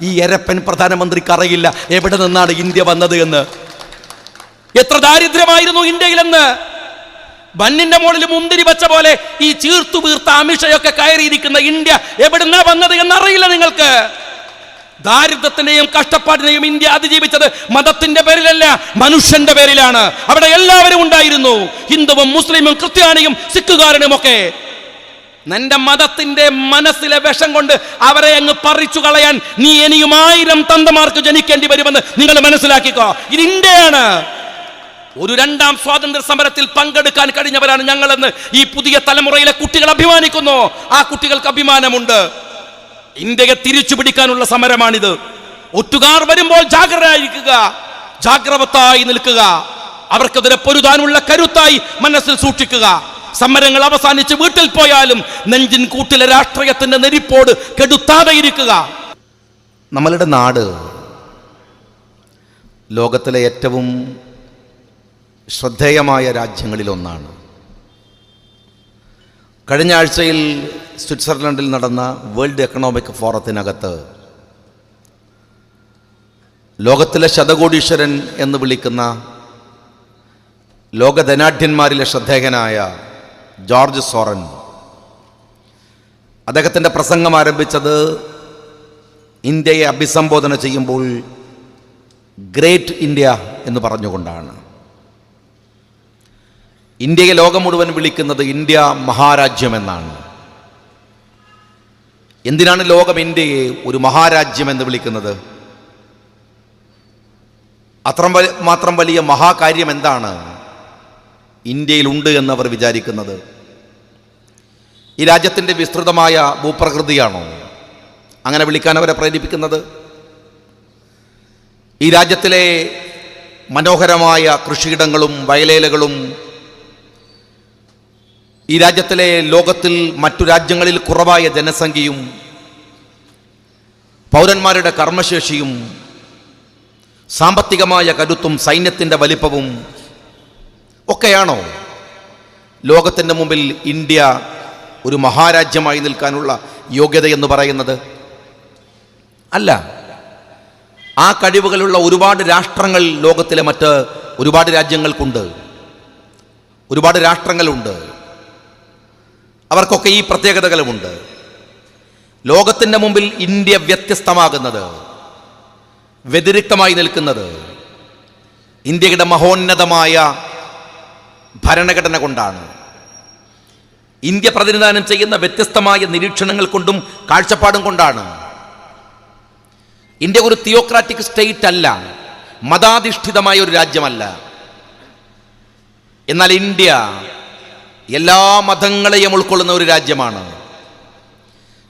ഈ എരപ്പൻ പ്രധാനമന്ത്രിക്ക് അറിയില്ല എവിടെ നിന്നാണ് ഇന്ത്യ വന്നത് എന്ന്. എത്ര ദാരിദ്ര്യമായിരുന്നു ഇന്ത്യയിലെന്ന്. ബന്നിന്റെ മുകളിൽ മുന്തിരി വച്ച പോലെ ഈ ചീർത്തു വീർത്ത അമിഷയൊക്കെ കയറിയിരിക്കുന്ന ഇന്ത്യ എവിടുന്നാ വന്നത് എന്നറിയില്ല നിങ്ങൾക്ക്. ദാരിദ്ര്യത്തിനെയും കഷ്ടപ്പാടിനെയും ഇന്ത്യ അതിജീവിച്ചത് മതത്തിന്റെ പേരിലല്ല, മനുഷ്യന്റെ പേരിലാണ്. അവിടെ എല്ലാവരും ഉണ്ടായിരുന്നു, ഹിന്ദുവും മുസ്ലിമും ക്രിസ്ത്യാനിയും സിഖുകാരനും ഒക്കെ. നിന്റെ മതത്തിന്റെ മനസ്സിലെ വിഷം കൊണ്ട് അവരെ അങ്ങ് പറിച്ചു കളയാൻ നീ ഇനിയും 1000 തന്തമാർക്ക് ജനിക്കേണ്ടി വരുമെന്ന് നിങ്ങൾ മനസ്സിലാക്കിക്കോ. ഇത് ഇന്ത്യയാണ്. ഒരു 2ാം സ്വാതന്ത്ര്യ സമരത്തിൽ പങ്കെടുക്കാൻ കഴിഞ്ഞവരാണ് ഞങ്ങളെന്ന് ഈ പുതിയ തലമുറയിലെ കുട്ടികൾ അഭിമാനിക്കുന്നു. ആ കുട്ടികൾക്ക് അഭിമാനമുണ്ട്. ഇന്ത്യയെ തിരിച്ചു പിടിക്കാനുള്ള സമരമാണിത്. ഒറ്റുകാർ വരുമ്പോൾ ജാഗ്രതയായിരിക്കുക, ജാഗ്രവത്തായി നിൽക്കുക, അവർക്കെതിരെ പൊരുതാനുള്ള കരുത്തായി മനസ്സിൽ സൂക്ഷിക്കുക. സമരങ്ങൾ അവസാനിച്ച് വീട്ടിൽ പോയാലും നെഞ്ചിൻ കൂട്ടിലെ രാഷ്ട്രീയത്തിന്റെ നെരിപ്പോട് കെടുത്താതെ ഇരിക്കുക. നമ്മളുടെ നാട് ലോകത്തിലെ ഏറ്റവും ശ്രദ്ധേയമായ രാജ്യങ്ങളിലൊന്നാണ്. കഴിഞ്ഞ ആഴ്ചയിൽ സ്വിറ്റ്സർലൻഡിൽ നടന്ന വേൾഡ് എക്കണോമിക് ഫോറത്തിനകത്ത് ലോകത്തിലെ ശതകോടീശ്വരൻ എന്ന് വിളിക്കുന്ന ലോകധനാഢ്യന്മാരിലെ ശ്രദ്ധേയനായ ജോർജ് സോറൻ അദ്ദേഹത്തിൻ്റെ പ്രസംഗം ആരംഭിച്ചത് ഇന്ത്യയെ അഭിസംബോധന ചെയ്യുമ്പോൾ ഗ്രേറ്റ് ഇന്ത്യ എന്ന് പറഞ്ഞുകൊണ്ടാണ്. ഇന്ത്യയെ ലോകം മുഴുവൻ വിളിക്കുന്നത് ഇന്ത്യ മഹാരാജ്യം എന്നാണ്. എന്തിനാണ് ലോകം ഇന്ത്യയെ ഒരു മഹാരാജ്യം എന്ന് വിളിക്കുന്നത്? മാത്രം വലിയ മഹാകാര്യം എന്താണ് ഇന്ത്യയിലുണ്ട് എന്നവർ വിചാരിക്കുന്നത്? ഈ രാജ്യത്തിൻ്റെ വിസ്തൃതമായ ഭൂപ്രകൃതിയാണോ അങ്ങനെ വിളിക്കാൻ അവരെ പ്രേരിപ്പിക്കുന്നത്? ഈ രാജ്യത്തിലെ മനോഹരമായ കൃഷിയിടങ്ങളും വയലേലകളും, ഈ രാജ്യത്തിലെ ലോകത്തിൽ മറ്റു രാജ്യങ്ങളിൽ കുറവായ ജനസംഖ്യയും പൗരന്മാരുടെ കർമ്മശേഷിയും സാമ്പത്തികമായ കരുത്തും സൈന്യത്തിൻ്റെ വലിപ്പവും ഒക്കെയാണോ ലോകത്തിൻ്റെ മുമ്പിൽ ഇന്ത്യ ഒരു മഹാരാജ്യമായി നിൽക്കാനുള്ള യോഗ്യതയെന്ന് പറയുന്നത്? അല്ല. ആ കഴിവുകളുള്ള ഒരുപാട് രാഷ്ട്രങ്ങൾ ലോകത്തിലെ മറ്റ് ഒരുപാട് രാജ്യങ്ങൾക്കുണ്ട്, ഒരുപാട് രാഷ്ട്രങ്ങളുണ്ട്. അവർക്കൊക്കെ ഈ പ്രത്യേകതകളുമുണ്ട്. ലോകത്തിൻ്റെ മുമ്പിൽ ഇന്ത്യ വ്യത്യസ്തമാകുന്നത്, വ്യതിരിക്തമായി നിൽക്കുന്നത് ഇന്ത്യയുടെ മഹോന്നതമായ ഭരണഘടന കൊണ്ടാണ്. ഇന്ത്യ പ്രതിനിധാനം ചെയ്യുന്ന വ്യത്യസ്തമായ നിരീക്ഷണങ്ങൾ കൊണ്ടും കാഴ്ചപ്പാടും കൊണ്ടാണ്. ഇന്ത്യ ഒരു തിയോക്രാറ്റിക് സ്റ്റേറ്റ് അല്ല, മതാധിഷ്ഠിതമായ ഒരു രാജ്യമല്ല. എന്നാൽ ഇന്ത്യ എല്ലാ മതങ്ങളെയും ഉൾക്കൊള്ളുന്ന ഒരു രാജ്യമാണ്.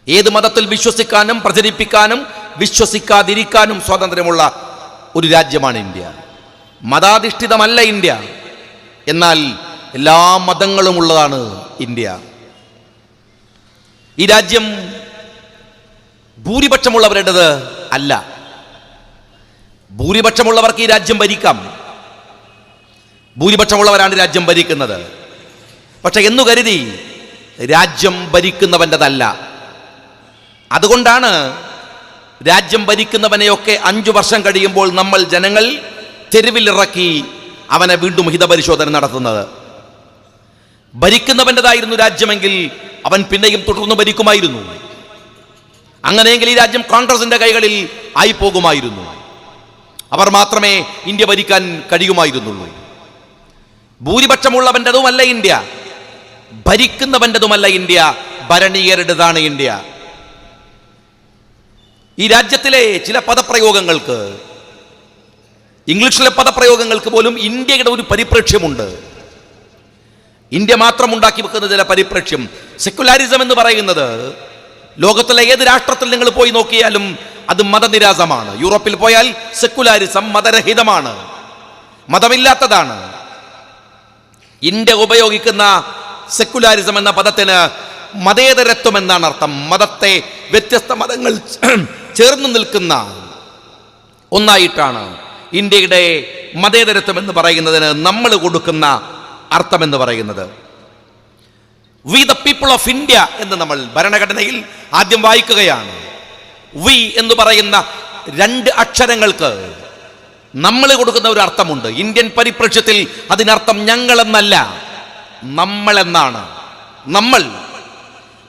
ഏത് മതത്തിൽ വിശ്വസിക്കാനും പ്രചരിപ്പിക്കാനും വിശ്വസിക്കാതിരിക്കാനും സ്വാതന്ത്ര്യമുള്ള ഒരു രാജ്യമാണ് ഇന്ത്യ. മതാധിഷ്ഠിതമല്ല ഇന്ത്യ, എന്നാൽ എല്ലാ മതങ്ങളും ഉള്ളതാണ് ഇന്ത്യ. ഈ രാജ്യം ഭൂരിപക്ഷമുള്ളവരുടേത് അല്ല. ഭൂരിപക്ഷമുള്ളവർക്ക് ഈ രാജ്യം ഭരിക്കാം, ഭൂരിപക്ഷമുള്ളവരാണ് രാജ്യം ഭരിക്കുന്നത്. പക്ഷെ എന്നു കരുതി രാജ്യം ഭരിക്കുന്നവൻ്റെതല്ല. അതുകൊണ്ടാണ് രാജ്യം ഭരിക്കുന്നവനെയൊക്കെ 5 വർഷം കഴിയുമ്പോൾ നമ്മൾ ജനങ്ങൾ തെരുവിലിറക്കി അവനെ വീണ്ടും ഹിതപരിശോധന നടത്തുന്നത്. ഭരിക്കുന്നവൻ്റെതായിരുന്നു രാജ്യമെങ്കിൽ അവൻ പിന്നെയും തുടർന്ന് ഭരിക്കുമായിരുന്നു. അങ്ങനെയെങ്കിൽ ഈ രാജ്യം കോൺഗ്രസിന്റെ കൈകളിൽ ആയി പോകുമായിരുന്നു. അവർ മാത്രമേ ഇന്ത്യ ഭരിക്കാൻ കഴിയുമായിരുന്നുള്ളൂ. ഭൂരിപക്ഷമുള്ളവൻ്റെതുമല്ല ഇന്ത്യ, ഭരിക്കുന്നവൻ്റെതുമല്ല ഇന്ത്യ, ഭരണീയരുടേതാണ് ഇന്ത്യ. ഈ രാജ്യത്തിലെ ചില പദപ്രയോഗങ്ങൾക്ക്, ഇംഗ്ലീഷിലെ പദപ്രയോഗങ്ങൾക്ക് പോലും ഇന്ത്യയുടെ ഒരു പരിപ്രേക്ഷ്യമുണ്ട്. ഇന്ത്യ മാത്രം ഉണ്ടാക്കി വെക്കുന്ന ചില പരിപ്രേക്ഷ്യം. സെക്യുലാരിസം എന്ന് പറയുന്നത് ലോകത്തിലെ ഏത് രാഷ്ട്രത്തിൽ നിങ്ങൾ പോയി നോക്കിയാലും അത് മതനിരാസമാണ്. യൂറോപ്പിൽ പോയാൽ സെക്യുലാരിസം മതരഹിതമാണ്, മതമില്ലാത്തതാണ്. ഇന്ത്യ ഉപയോഗിക്കുന്ന സെക്യുലാരിസം എന്ന പദത്തിന് മതേതരത്വം എന്നാണ് അർത്ഥം. മതത്തെ, വ്യത്യസ്ത മതങ്ങൾ ചേർന്ന് നിൽക്കുന്ന ഒന്നായിട്ടാണ് ഇന്ത്യയുടെ മതേതരത്വം എന്ന് പറയുന്നതിന് നമ്മൾ കൊടുക്കുന്ന അർത്ഥം എന്ന് പറയുന്നത്. We the people of India എന്ന് നമ്മൾ ഭരണഘടനയിൽ ആദ്യം വായിക്കുകയാണ്. വി എന്ന് പറയുന്ന രണ്ട് അക്ഷരങ്ങൾക്ക് നമ്മൾ കൊടുക്കുന്ന ഒരു അർത്ഥമുണ്ട്. ഇന്ത്യൻ പരിപ്രേക്ഷ്യത്തിൽ അതിനർത്ഥം ഞങ്ങളെന്നല്ല, നമ്മളെന്നാണ്. നമ്മൾ,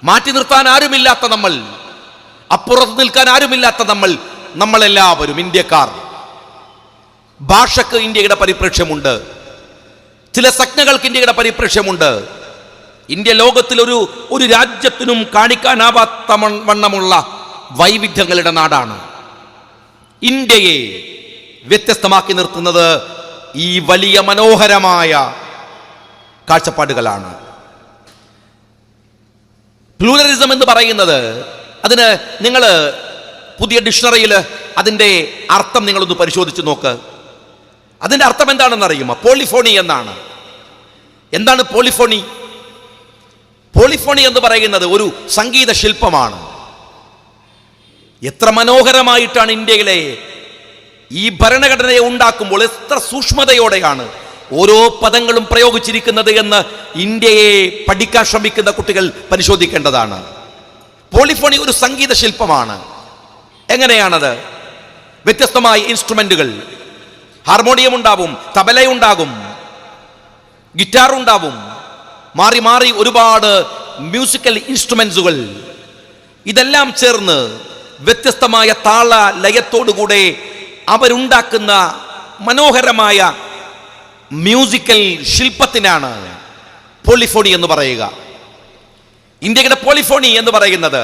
മാറ്റി നിർത്താൻ ആരുമില്ലാത്ത നമ്മൾ, അപ്പുറത്ത് നിൽക്കാൻ ആരുമില്ലാത്ത നമ്മൾ, നമ്മളെല്ലാവരും ഇന്ത്യക്കാർ. ഭാഷക്ക് ഇന്ത്യയുടെ പരിപ്രേക്ഷ്യമുണ്ട്, ചില സംജ്ഞകൾക്ക് ഇന്ത്യയുടെ പരിപ്രേക്ഷ്യമുണ്ട്. ഇന്ത്യ ലോകത്തിൽ ഒരു രാജ്യത്തിനും കാണിക്കാനാവാത്ത വണ്ണമുള്ള വൈവിധ്യങ്ങളുടെ നാടാണ്. ഇന്ത്യയെ വ്യത്യസ്തമാക്കി നിർത്തുന്നത് ഈ വലിയ മനോഹരമായ കാഴ്ചപ്പാടുകളാണ്. പ്ലൂറലിസം എന്ന് പറയുന്നത്, അതിന് നിങ്ങൾ പുതിയ ഡിക്ഷണറിയിൽ അതിൻ്റെ അർത്ഥം നിങ്ങളൊന്ന് പരിശോധിച്ച് നോക്ക്. അതിൻ്റെ അർത്ഥം എന്താണെന്ന് അറിയുമോ? പോളിഫോണി എന്നാണ്. എന്താണ് പോളിഫോണി? പോളിഫോണി എന്ന് പറയുന്നത് ഒരു സംഗീത ശില്പമാണ്. എത്ര മനോഹരമായിട്ടാണ് ഇന്ത്യയിലെ ഈ ഭരണഘടനയെ ഉണ്ടാക്കുമ്പോൾ എത്ര സൂക്ഷ്മതയോടെയാണ് ഓരോ പദങ്ങളും പ്രയോഗിച്ചിരിക്കുന്നത് എന്ന് ഇന്ത്യയെ പഠിക്കാൻ ശ്രമിക്കുന്ന കുട്ടികൾ പരിശോധിക്കേണ്ടതാണ്. പോളിഫോണി ഒരു സംഗീത ശില്പമാണ്. എങ്ങനെയാണത്? വ്യത്യസ്തമായ ഇൻസ്ട്രുമെന്റുകൾ, ഹാർമോണിയം ഉണ്ടാവും, തബലയുണ്ടാകും, ഗിറ്റാർ ഉണ്ടാവും, മാറി മാറി ഒരുപാട് മ്യൂസിക്കൽ ഇൻസ്ട്രുമെന്റ്സുകൾ, ഇതെല്ലാം ചേർന്ന് വ്യത്യസ്തമായ താള ലയത്തോടുകൂടെ അവരുണ്ടാക്കുന്ന മനോഹരമായ മ്യൂസിക്കൽ ശില്പത്തിനാണ് പോളിഫോണി എന്ന് പറയുക. ഇന്ത്യയുടെ പോളിഫോണി എന്ന് പറയുന്നത്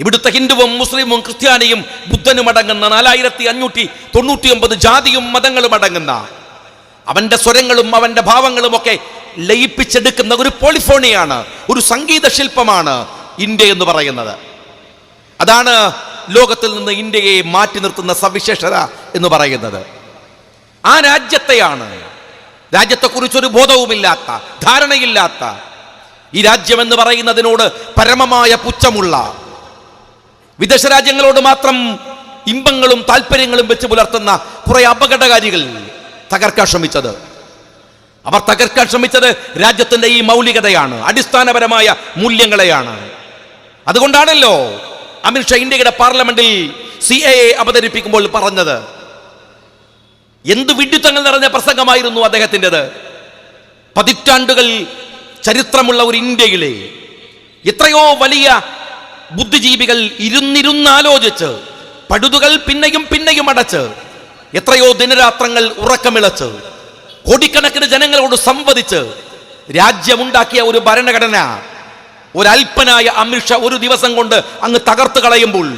ഇവിടുത്തെ ഹിന്ദുവും മുസ്ലിമും ക്രിസ്ത്യാനിയും ബുദ്ധനും അടങ്ങുന്ന 4599 ജാതിയും മതങ്ങളും അടങ്ങുന്ന അവന്റെ സ്വരങ്ങളും അവന്റെ ഭാവങ്ങളും ഒക്കെ ലയിപ്പിച്ചെടുക്കുന്ന ഒരു പോളിഫോണിയാണ്, ഒരു സംഗീത ശില്പമാണ് ഇന്ത്യ എന്ന് പറയുന്നത്. അതാണ് ലോകത്തിൽ നിന്ന് ഇന്ത്യയെ മാറ്റി നിർത്തുന്ന സവിശേഷത എന്ന് പറയുന്നത്. ആ രാജ്യത്തെയാണ്, രാജ്യത്തെക്കുറിച്ചൊരു ബോധവുമില്ലാത്ത, ധാരണയില്ലാത്ത, ഈ രാജ്യം എന്ന് പറയുന്നതിനോട് പരമമായ പുച്ഛമുള്ള, വിദേശ രാജ്യങ്ങളോട് മാത്രം ഇമ്പങ്ങളും താല്പര്യങ്ങളും വെച്ച് പുലർത്തുന്ന കുറെ അപകടകാരികൾ തകർക്കാൻ ശ്രമിച്ചത്. അവർ തകർക്കാൻ ശ്രമിച്ചത് രാജ്യത്തിന്റെ ഈ മൗലികതയാണ്, അടിസ്ഥാനപരമായ മൂല്യങ്ങളെയാണ്. അതുകൊണ്ടാണല്ലോ അമിത്ഷാ ഇന്ത്യയുടെ പാർലമെന്റിൽ CAA അവതരിപ്പിക്കുമ്പോൾ പറഞ്ഞത്. എന്ത് വിഡ്ഢിത്തങ്ങൾ നിറഞ്ഞ പ്രസംഗമായിരുന്നു അദ്ദേഹത്തിൻ്റെത്. പതിറ്റാണ്ടുകൾ ചരിത്രമുള്ള ഒരു ഇന്ത്യയിലെ എത്രയോ വലിയ ബുദ്ധിജീവികൾ ഇരുന്നിരുന്നാലോചിച്ച്, പടുതുകൾ പിന്നെയും പിന്നെയും അടച്ച്, എത്രയോ ദിനരാത്രങ്ങൾ ഉറക്കമിളച്ച്, കോടിക്കണക്കിന് ജനങ്ങളോട് സംവദിച്ച് രാജ്യമുണ്ടാക്കിയ ഒരു ഭരണഘടന ഒരൽപ്പനായ അമിത്ഷാ ഒരു ദിവസം കൊണ്ട് അങ്ങ് തകർത്ത് കളയുമ്പോൾ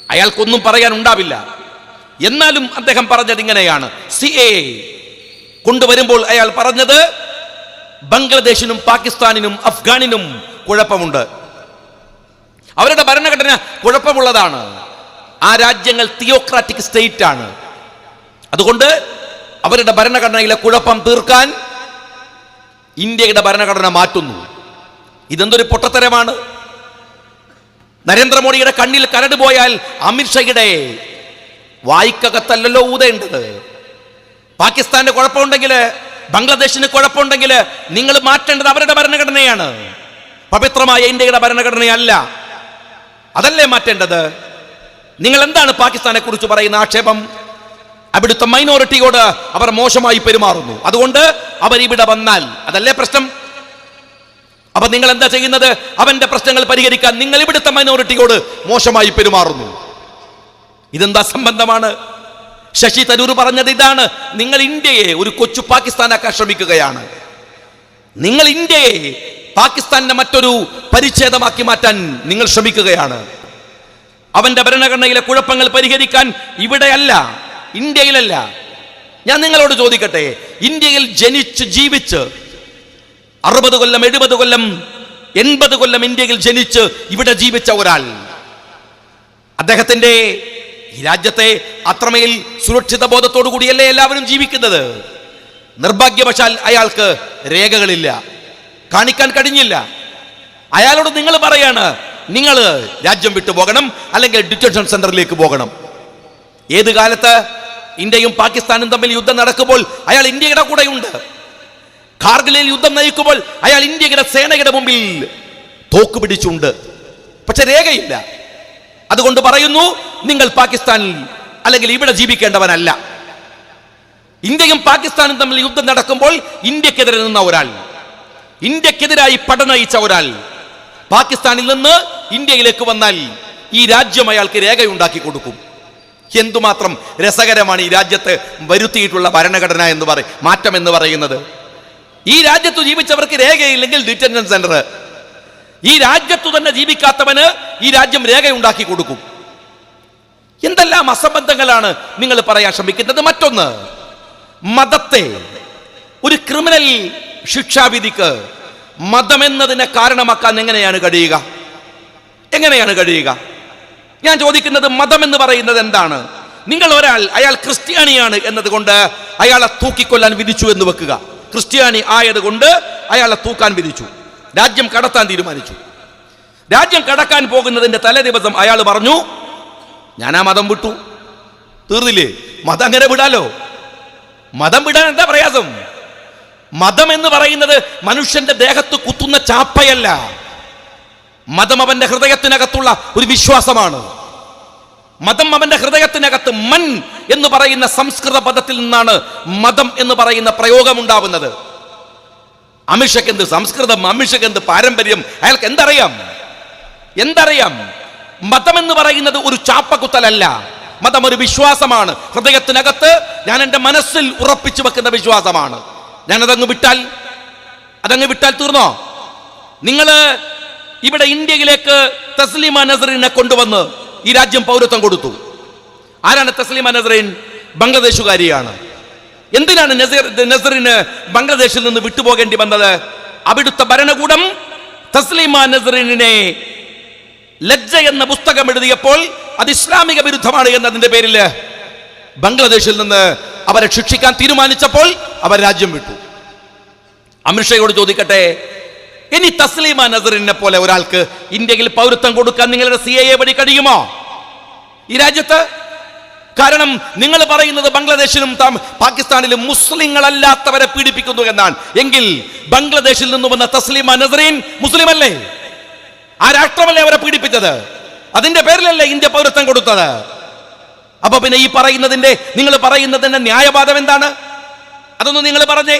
അയാൾക്കൊന്നും പറയാൻ ഉണ്ടാവില്ല. എന്നാലും അദ്ദേഹം പറഞ്ഞത് ഇങ്ങനെയാണ്. CAA കൊണ്ടുവരുമ്പോൾ അയാൾ പറഞ്ഞത് ബംഗ്ലാദേശിനും പാകിസ്ഥാനിനും അഫ്ഗാനിനും കുഴപ്പമുണ്ട്, അവരുടെ ഭരണഘടന കുഴപ്പമുള്ളതാണ്, ആ രാജ്യങ്ങൾ തിയോക്രാറ്റിക് സ്റ്റേറ്റ് ആണ്, അതുകൊണ്ട് അവരുടെ ഭരണഘടനയിലെ കുഴപ്പം തീർക്കാൻ ഇന്ത്യയുടെ ഭരണഘടന മാറ്റുന്നു. ഇതെന്തൊരു പൊട്ടത്തരമാണ്. നരേന്ദ്രമോദിയുടെ കണ്ണിൽ കരട് പോയാൽ അമിത്ഷായുടെ വായിക്കകത്തല്ലല്ലോ ഊതേണ്ടത്. പാകിസ്ഥാന്റെ കുഴപ്പമുണ്ടെങ്കിൽ, ബംഗ്ലാദേശിന് കുഴപ്പമുണ്ടെങ്കിൽ നിങ്ങൾ മാറ്റേണ്ടത് അവരുടെ ഭരണഘടനയാണ്, പവിത്രമായ ഇന്ത്യയുടെ ഭരണഘടനയല്ല. അതല്ലേ മാറ്റേണ്ടത്. നിങ്ങൾ എന്താണ് പാകിസ്ഥാനെ കുറിച്ച് പറയുന്ന ആക്ഷേപം? അവിടുത്തെ മൈനോറിറ്റിയോട് അവർ മോശമായി പെരുമാറുന്നു, അതുകൊണ്ട് അവർ ഇവിടെ വന്നാൽ അതല്ലേ പ്രശ്നം. അപ്പൊ നിങ്ങൾ എന്താ ചെയ്യുന്നത്? അവന്റെ പ്രശ്നങ്ങൾ പരിഹരിക്കാൻ നിങ്ങൾ ഇവിടുത്തെ മൈനോറിറ്റിയോട് മോശമായി പെരുമാറുന്നു. ഇതെന്താ സംബന്ധമാണ്? ശശി തരൂർ പറഞ്ഞത് ഇതാണ്. നിങ്ങൾ ഇന്ത്യയെ ഒരു കൊച്ചു പാകിസ്ഥാനാക്കാൻ ശ്രമിക്കുകയാണ്. നിങ്ങൾ ഇന്ത്യയെ പാകിസ്ഥാന്റെ മറ്റൊരു പരിച്ഛേദമാക്കി മാറ്റാൻ നിങ്ങൾ ശ്രമിക്കുകയാണ്. അവന്റെ ഭരണഘടനയിലെ കുഴപ്പങ്ങൾ പരിഹരിക്കാൻ ഇവിടെയല്ല, ഇന്ത്യയിലല്ല. ഞാൻ നിങ്ങളോട് ചോദിക്കട്ടെ, ഇന്ത്യയിൽ ജനിച്ച് ജീവിച്ച് 60 കൊല്ലം 70 കൊല്ലം 80 കൊല്ലം ഇന്ത്യയിൽ ജനിച്ച് ഇവിടെ ജീവിച്ച ഒരാൾ, അദ്ദേഹത്തിന്റെ ഈ രാജ്യത്തെ അത്രമേൽ സുരക്ഷിത ബോധത്തോടു കൂടിയല്ലേ എല്ലാവരും ജീവിക്കുന്നത്. നിർഭാഗ്യവശാൽ അയാൾക്ക് രേഖകളില്ല, കാണിക്കാൻ കഴിഞ്ഞില്ല. അയാളോട് നിങ്ങൾ പറയാണ്, നിങ്ങൾ രാജ്യം വിട്ടു പോകണം, അല്ലെങ്കിൽ ഡിറ്റൻഷൻ സെന്ററിലേക്ക് പോകണം. ഏത് കാലത്ത് ഇന്ത്യയും പാകിസ്ഥാനും തമ്മിൽ യുദ്ധം നടക്കുമ്പോൾ അയാൾ ഇന്ത്യയുടെ കൂടെയുണ്ട്. കാർഗിലിൽ യുദ്ധം നയിക്കുമ്പോൾ അയാൾ ഇന്ത്യയുടെ സേനയുടെ മുമ്പിൽ തോക്ക് പിടിച്ചുണ്ട്. പക്ഷെ രേഖയില്ല. അതുകൊണ്ട് പറയുന്നു, നിങ്ങൾ പാകിസ്ഥാനിൽ അല്ലെങ്കിൽ ഇവിടെ ജീവിക്കേണ്ടവനല്ല. ഇന്ത്യയും പാകിസ്ഥാനും തമ്മിൽ യുദ്ധം നടക്കുമ്പോൾ ഇന്ത്യക്കെതിരെ നിന്ന ഒരാൾ, ഇന്ത്യക്കെതിരായി പട നയിച്ച ഒരാൾ പാകിസ്ഥാനിൽ നിന്ന് ഇന്ത്യയിലേക്ക് വന്നാൽ ഈ രാജ്യം അയാൾക്ക് രേഖയുണ്ടാക്കി കൊടുക്കും. എന്തുമാത്രം രസകരമാണ് ഈ രാജ്യത്ത് വരുത്തിയിട്ടുള്ള ഭരണഘടന എന്ന് മാറ്റം എന്ന് പറയുന്നത്. ഈ രാജ്യത്ത് ജീവിച്ചവർക്ക് രേഖയില്ലെങ്കിൽ ഡിറ്റൻഷൻ സെന്റർ, ഈ രാജ്യത്തു തന്നെ ജീവിക്കാത്തവന് ഈ രാജ്യം രേഖയുണ്ടാക്കി കൊടുക്കും. എന്തെല്ലാം അസംബന്ധങ്ങളാണ് നിങ്ങൾ പറയാൻ ശ്രമിക്കുന്നത്. മറ്റൊന്ന്, മതത്തെ ഒരു ക്രിമിനൽ ശിക്ഷാവിധിക്ക് മതമെന്നതിനെ കാരണമാക്കാൻ എങ്ങനെയാണ് കഴിയുക? ഞാൻ ചോദിക്കുന്നത്, മതം എന്ന് പറയുന്നത് എന്താണ്? നിങ്ങൾ അയാൾ ക്രിസ്ത്യാനിയാണ് എന്നതുകൊണ്ട് അയാളെ തൂക്കിക്കൊല്ലാൻ വിധിച്ചു എന്ന് വെക്കുക. ക്രിസ്ത്യാനി ആയതുകൊണ്ട് അയാളെ തൂക്കാൻ വിധിച്ചു, രാജ്യം കടത്താൻ തീരുമാനിച്ചു. രാജ്യം കടക്കാൻ പോകുന്നതിന്റെ തലേ ദിവസം അയാൾ പറഞ്ഞു, ഞാൻ ആ മതം വിട്ടു. തീർന്നില്ലേ? മതം അങ്ങനെ വിടാലോ. മതം വിടാൻ എന്താ പ്രയാസം? മതം എന്ന് പറയുന്നത് മനുഷ്യന്റെ ദേഹത്ത് കുത്തുന്ന ചാപ്പയല്ല. മതം അവന്റെ ഹൃദയത്തിനകത്തുള്ള ഒരു വിശ്വാസമാണ്. മതം അവന്റെ ഹൃദയത്തിനകത്ത്, മൻ എന്ന് പറയുന്ന സംസ്കൃത പദത്തിൽ നിന്നാണ് മതം എന്ന് പറയുന്ന പ്രയോഗം ഉണ്ടാവുന്നത്. അമിഷക്ക് എന്ത് സംസ്കൃതം, അമിഷക്ക് എന്ത് പാരമ്പര്യം, അയാൾക്ക് എന്തറിയാം? മതം എന്ന് പറയുന്നത് ഒരു ചാപ്പകുത്തലല്ല. മതം ഒരു വിശ്വാസമാണ്. ഹൃദയത്തിനകത്ത് ഞാൻ എൻ്റെ മനസ്സിൽ ഉറപ്പിച്ചു വെക്കുന്ന വിശ്വാസമാണ്. ഞാനതങ്ങ് വിട്ടാൽ തീർന്നോ? നിങ്ങൾ ഇവിടെ ഇന്ത്യയിലേക്ക് തസ്ലീമ നസറിനെ കൊണ്ടുവന്ന് ഈ രാജ്യം പൗരത്വം കൊടുത്തു. ആരാണ് തസ്ലീമ നസറിൻ? ബംഗ്ലാദേശുകാരിയാണ്. എന്തിനാണ് നസറിന് ബംഗ്ലാദേശിൽ നിന്ന് വിട്ടുപോകേണ്ടി വന്നത്? അവിടുത്തെ ഭരണകൂടം തസ്ലീമ നസറിനെ ലജ്ജ എന്ന പുസ്തകം എഴുതിയപ്പോൾ അത് ഇസ്ലാമിക വിരുദ്ധമാണ് എന്നതിന്റെ പേരിൽ ബംഗ്ലാദേശിൽ നിന്ന് അവരെ ശിക്ഷിക്കാൻ തീരുമാനിച്ചപ്പോൾ അവർ രാജ്യം വിട്ടു. അമിത്ഷയോട് ചോദിക്കട്ടെ, ഇനി തസ്ലീമ നസറിനെ പോലെ ഒരാൾക്ക് ഇന്ത്യയിൽ പൗരത്വം കൊടുക്കാൻ നിങ്ങളുടെ CAA വഴി കഴിയുമോ ഈ രാജ്യത്ത്? കാരണം നിങ്ങൾ പറയുന്നത് ബംഗ്ലാദേശിലും പാകിസ്ഥാനിലും മുസ്ലിങ്ങളല്ലാത്തവരെ പീഡിപ്പിക്കുന്നു എന്നാണ്. എങ്കിൽ ബംഗ്ലാദേശിൽ നിന്ന് വന്ന തസ്ലീമ നസറിൻ മുസ്ലിം അല്ലേ? ആ രാഷ്ട്രമല്ലേ അവരെ പീഡിപ്പിച്ചത്? അതിന്റെ പേരിലല്ലേ ഇന്ത്യ പൗരത്വം കൊടുത്തത്? അപ്പൊ പിന്നെ നിങ്ങൾ പറയുന്നതിന്റെ ന്യായവാദം എന്താണ്? അതൊന്ന് നിങ്ങൾ പറഞ്ഞേ,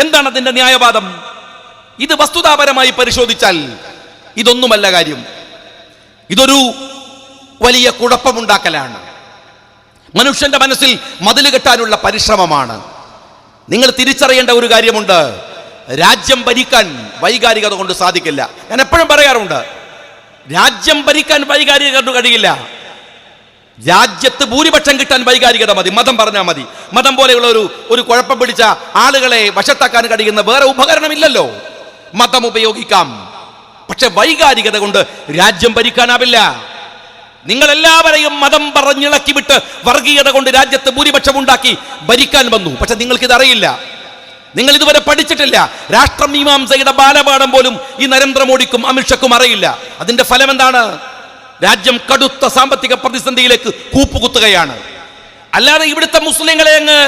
എന്താണ് അതിന്റെ ന്യായവാദം? ഇത് വസ്തുതാപരമായി പരിശോധിച്ചാൽ ഇതൊന്നുമല്ല കാര്യം. ഇതൊരു വലിയ കുഴപ്പമുണ്ടാക്കലാണ്. മനുഷ്യന്റെ മനസ്സിൽ മതിൽ കെട്ടാനുള്ള പരിശ്രമമാണ്. നിങ്ങൾ തിരിച്ചറിയേണ്ട ഒരു കാര്യമുണ്ട്, രാജ്യം ഭരിക്കാൻ വൈകാരികത കൊണ്ട് സാധിക്കില്ല. ഞാൻ എപ്പോഴും പറയാറുണ്ട്, രാജ്യം ഭരിക്കാൻ വൈകാരികത കൊണ്ട് കഴിയില്ല. രാജ്യത്ത് ഭൂരിപക്ഷം കിട്ടാൻ വൈകാരികത മതി, മതം പറഞ്ഞാൽ മതി. മതം പോലെയുള്ള ഒരു കുഴപ്പം പിടിച്ച ആളുകളെ വശത്താക്കാൻ കഴിയുന്ന വേറെ ഉപകരണമില്ലല്ലോ. മതം ഉപയോഗിക്കാം, പക്ഷെ വൈകാരികത കൊണ്ട് രാജ്യം ഭരിക്കാനാവില്ല. നിങ്ങൾ എല്ലാവരെയും മതം പറഞ്ഞിളക്കി വിട്ട് വർഗീയത കൊണ്ട് രാജ്യത്ത് ഭൂരിപക്ഷം ഉണ്ടാക്കി ഭരിക്കാൻ വന്നു. പക്ഷെ നിങ്ങൾക്കിത് അറിയില്ല, നിങ്ങൾ ഇതുവരെ പഠിച്ചിട്ടില്ല. രാഷ്ട്രമീമാംസയുടെ ബാലപാഠം പോലും ഈ നരേന്ദ്രമോദിക്കും അമിത്ഷയ്ക്കും അറിയില്ല. അതിന്റെ ഫലം എന്താണ്? രാജ്യം കടുത്ത സാമ്പത്തിക പ്രതിസന്ധിയിലേക്ക് കൂപ്പുകുത്തുകയാണ്. അല്ലാതെ ഇവിടുത്തെ മുസ്ലിങ്ങളെ അങ്ങ്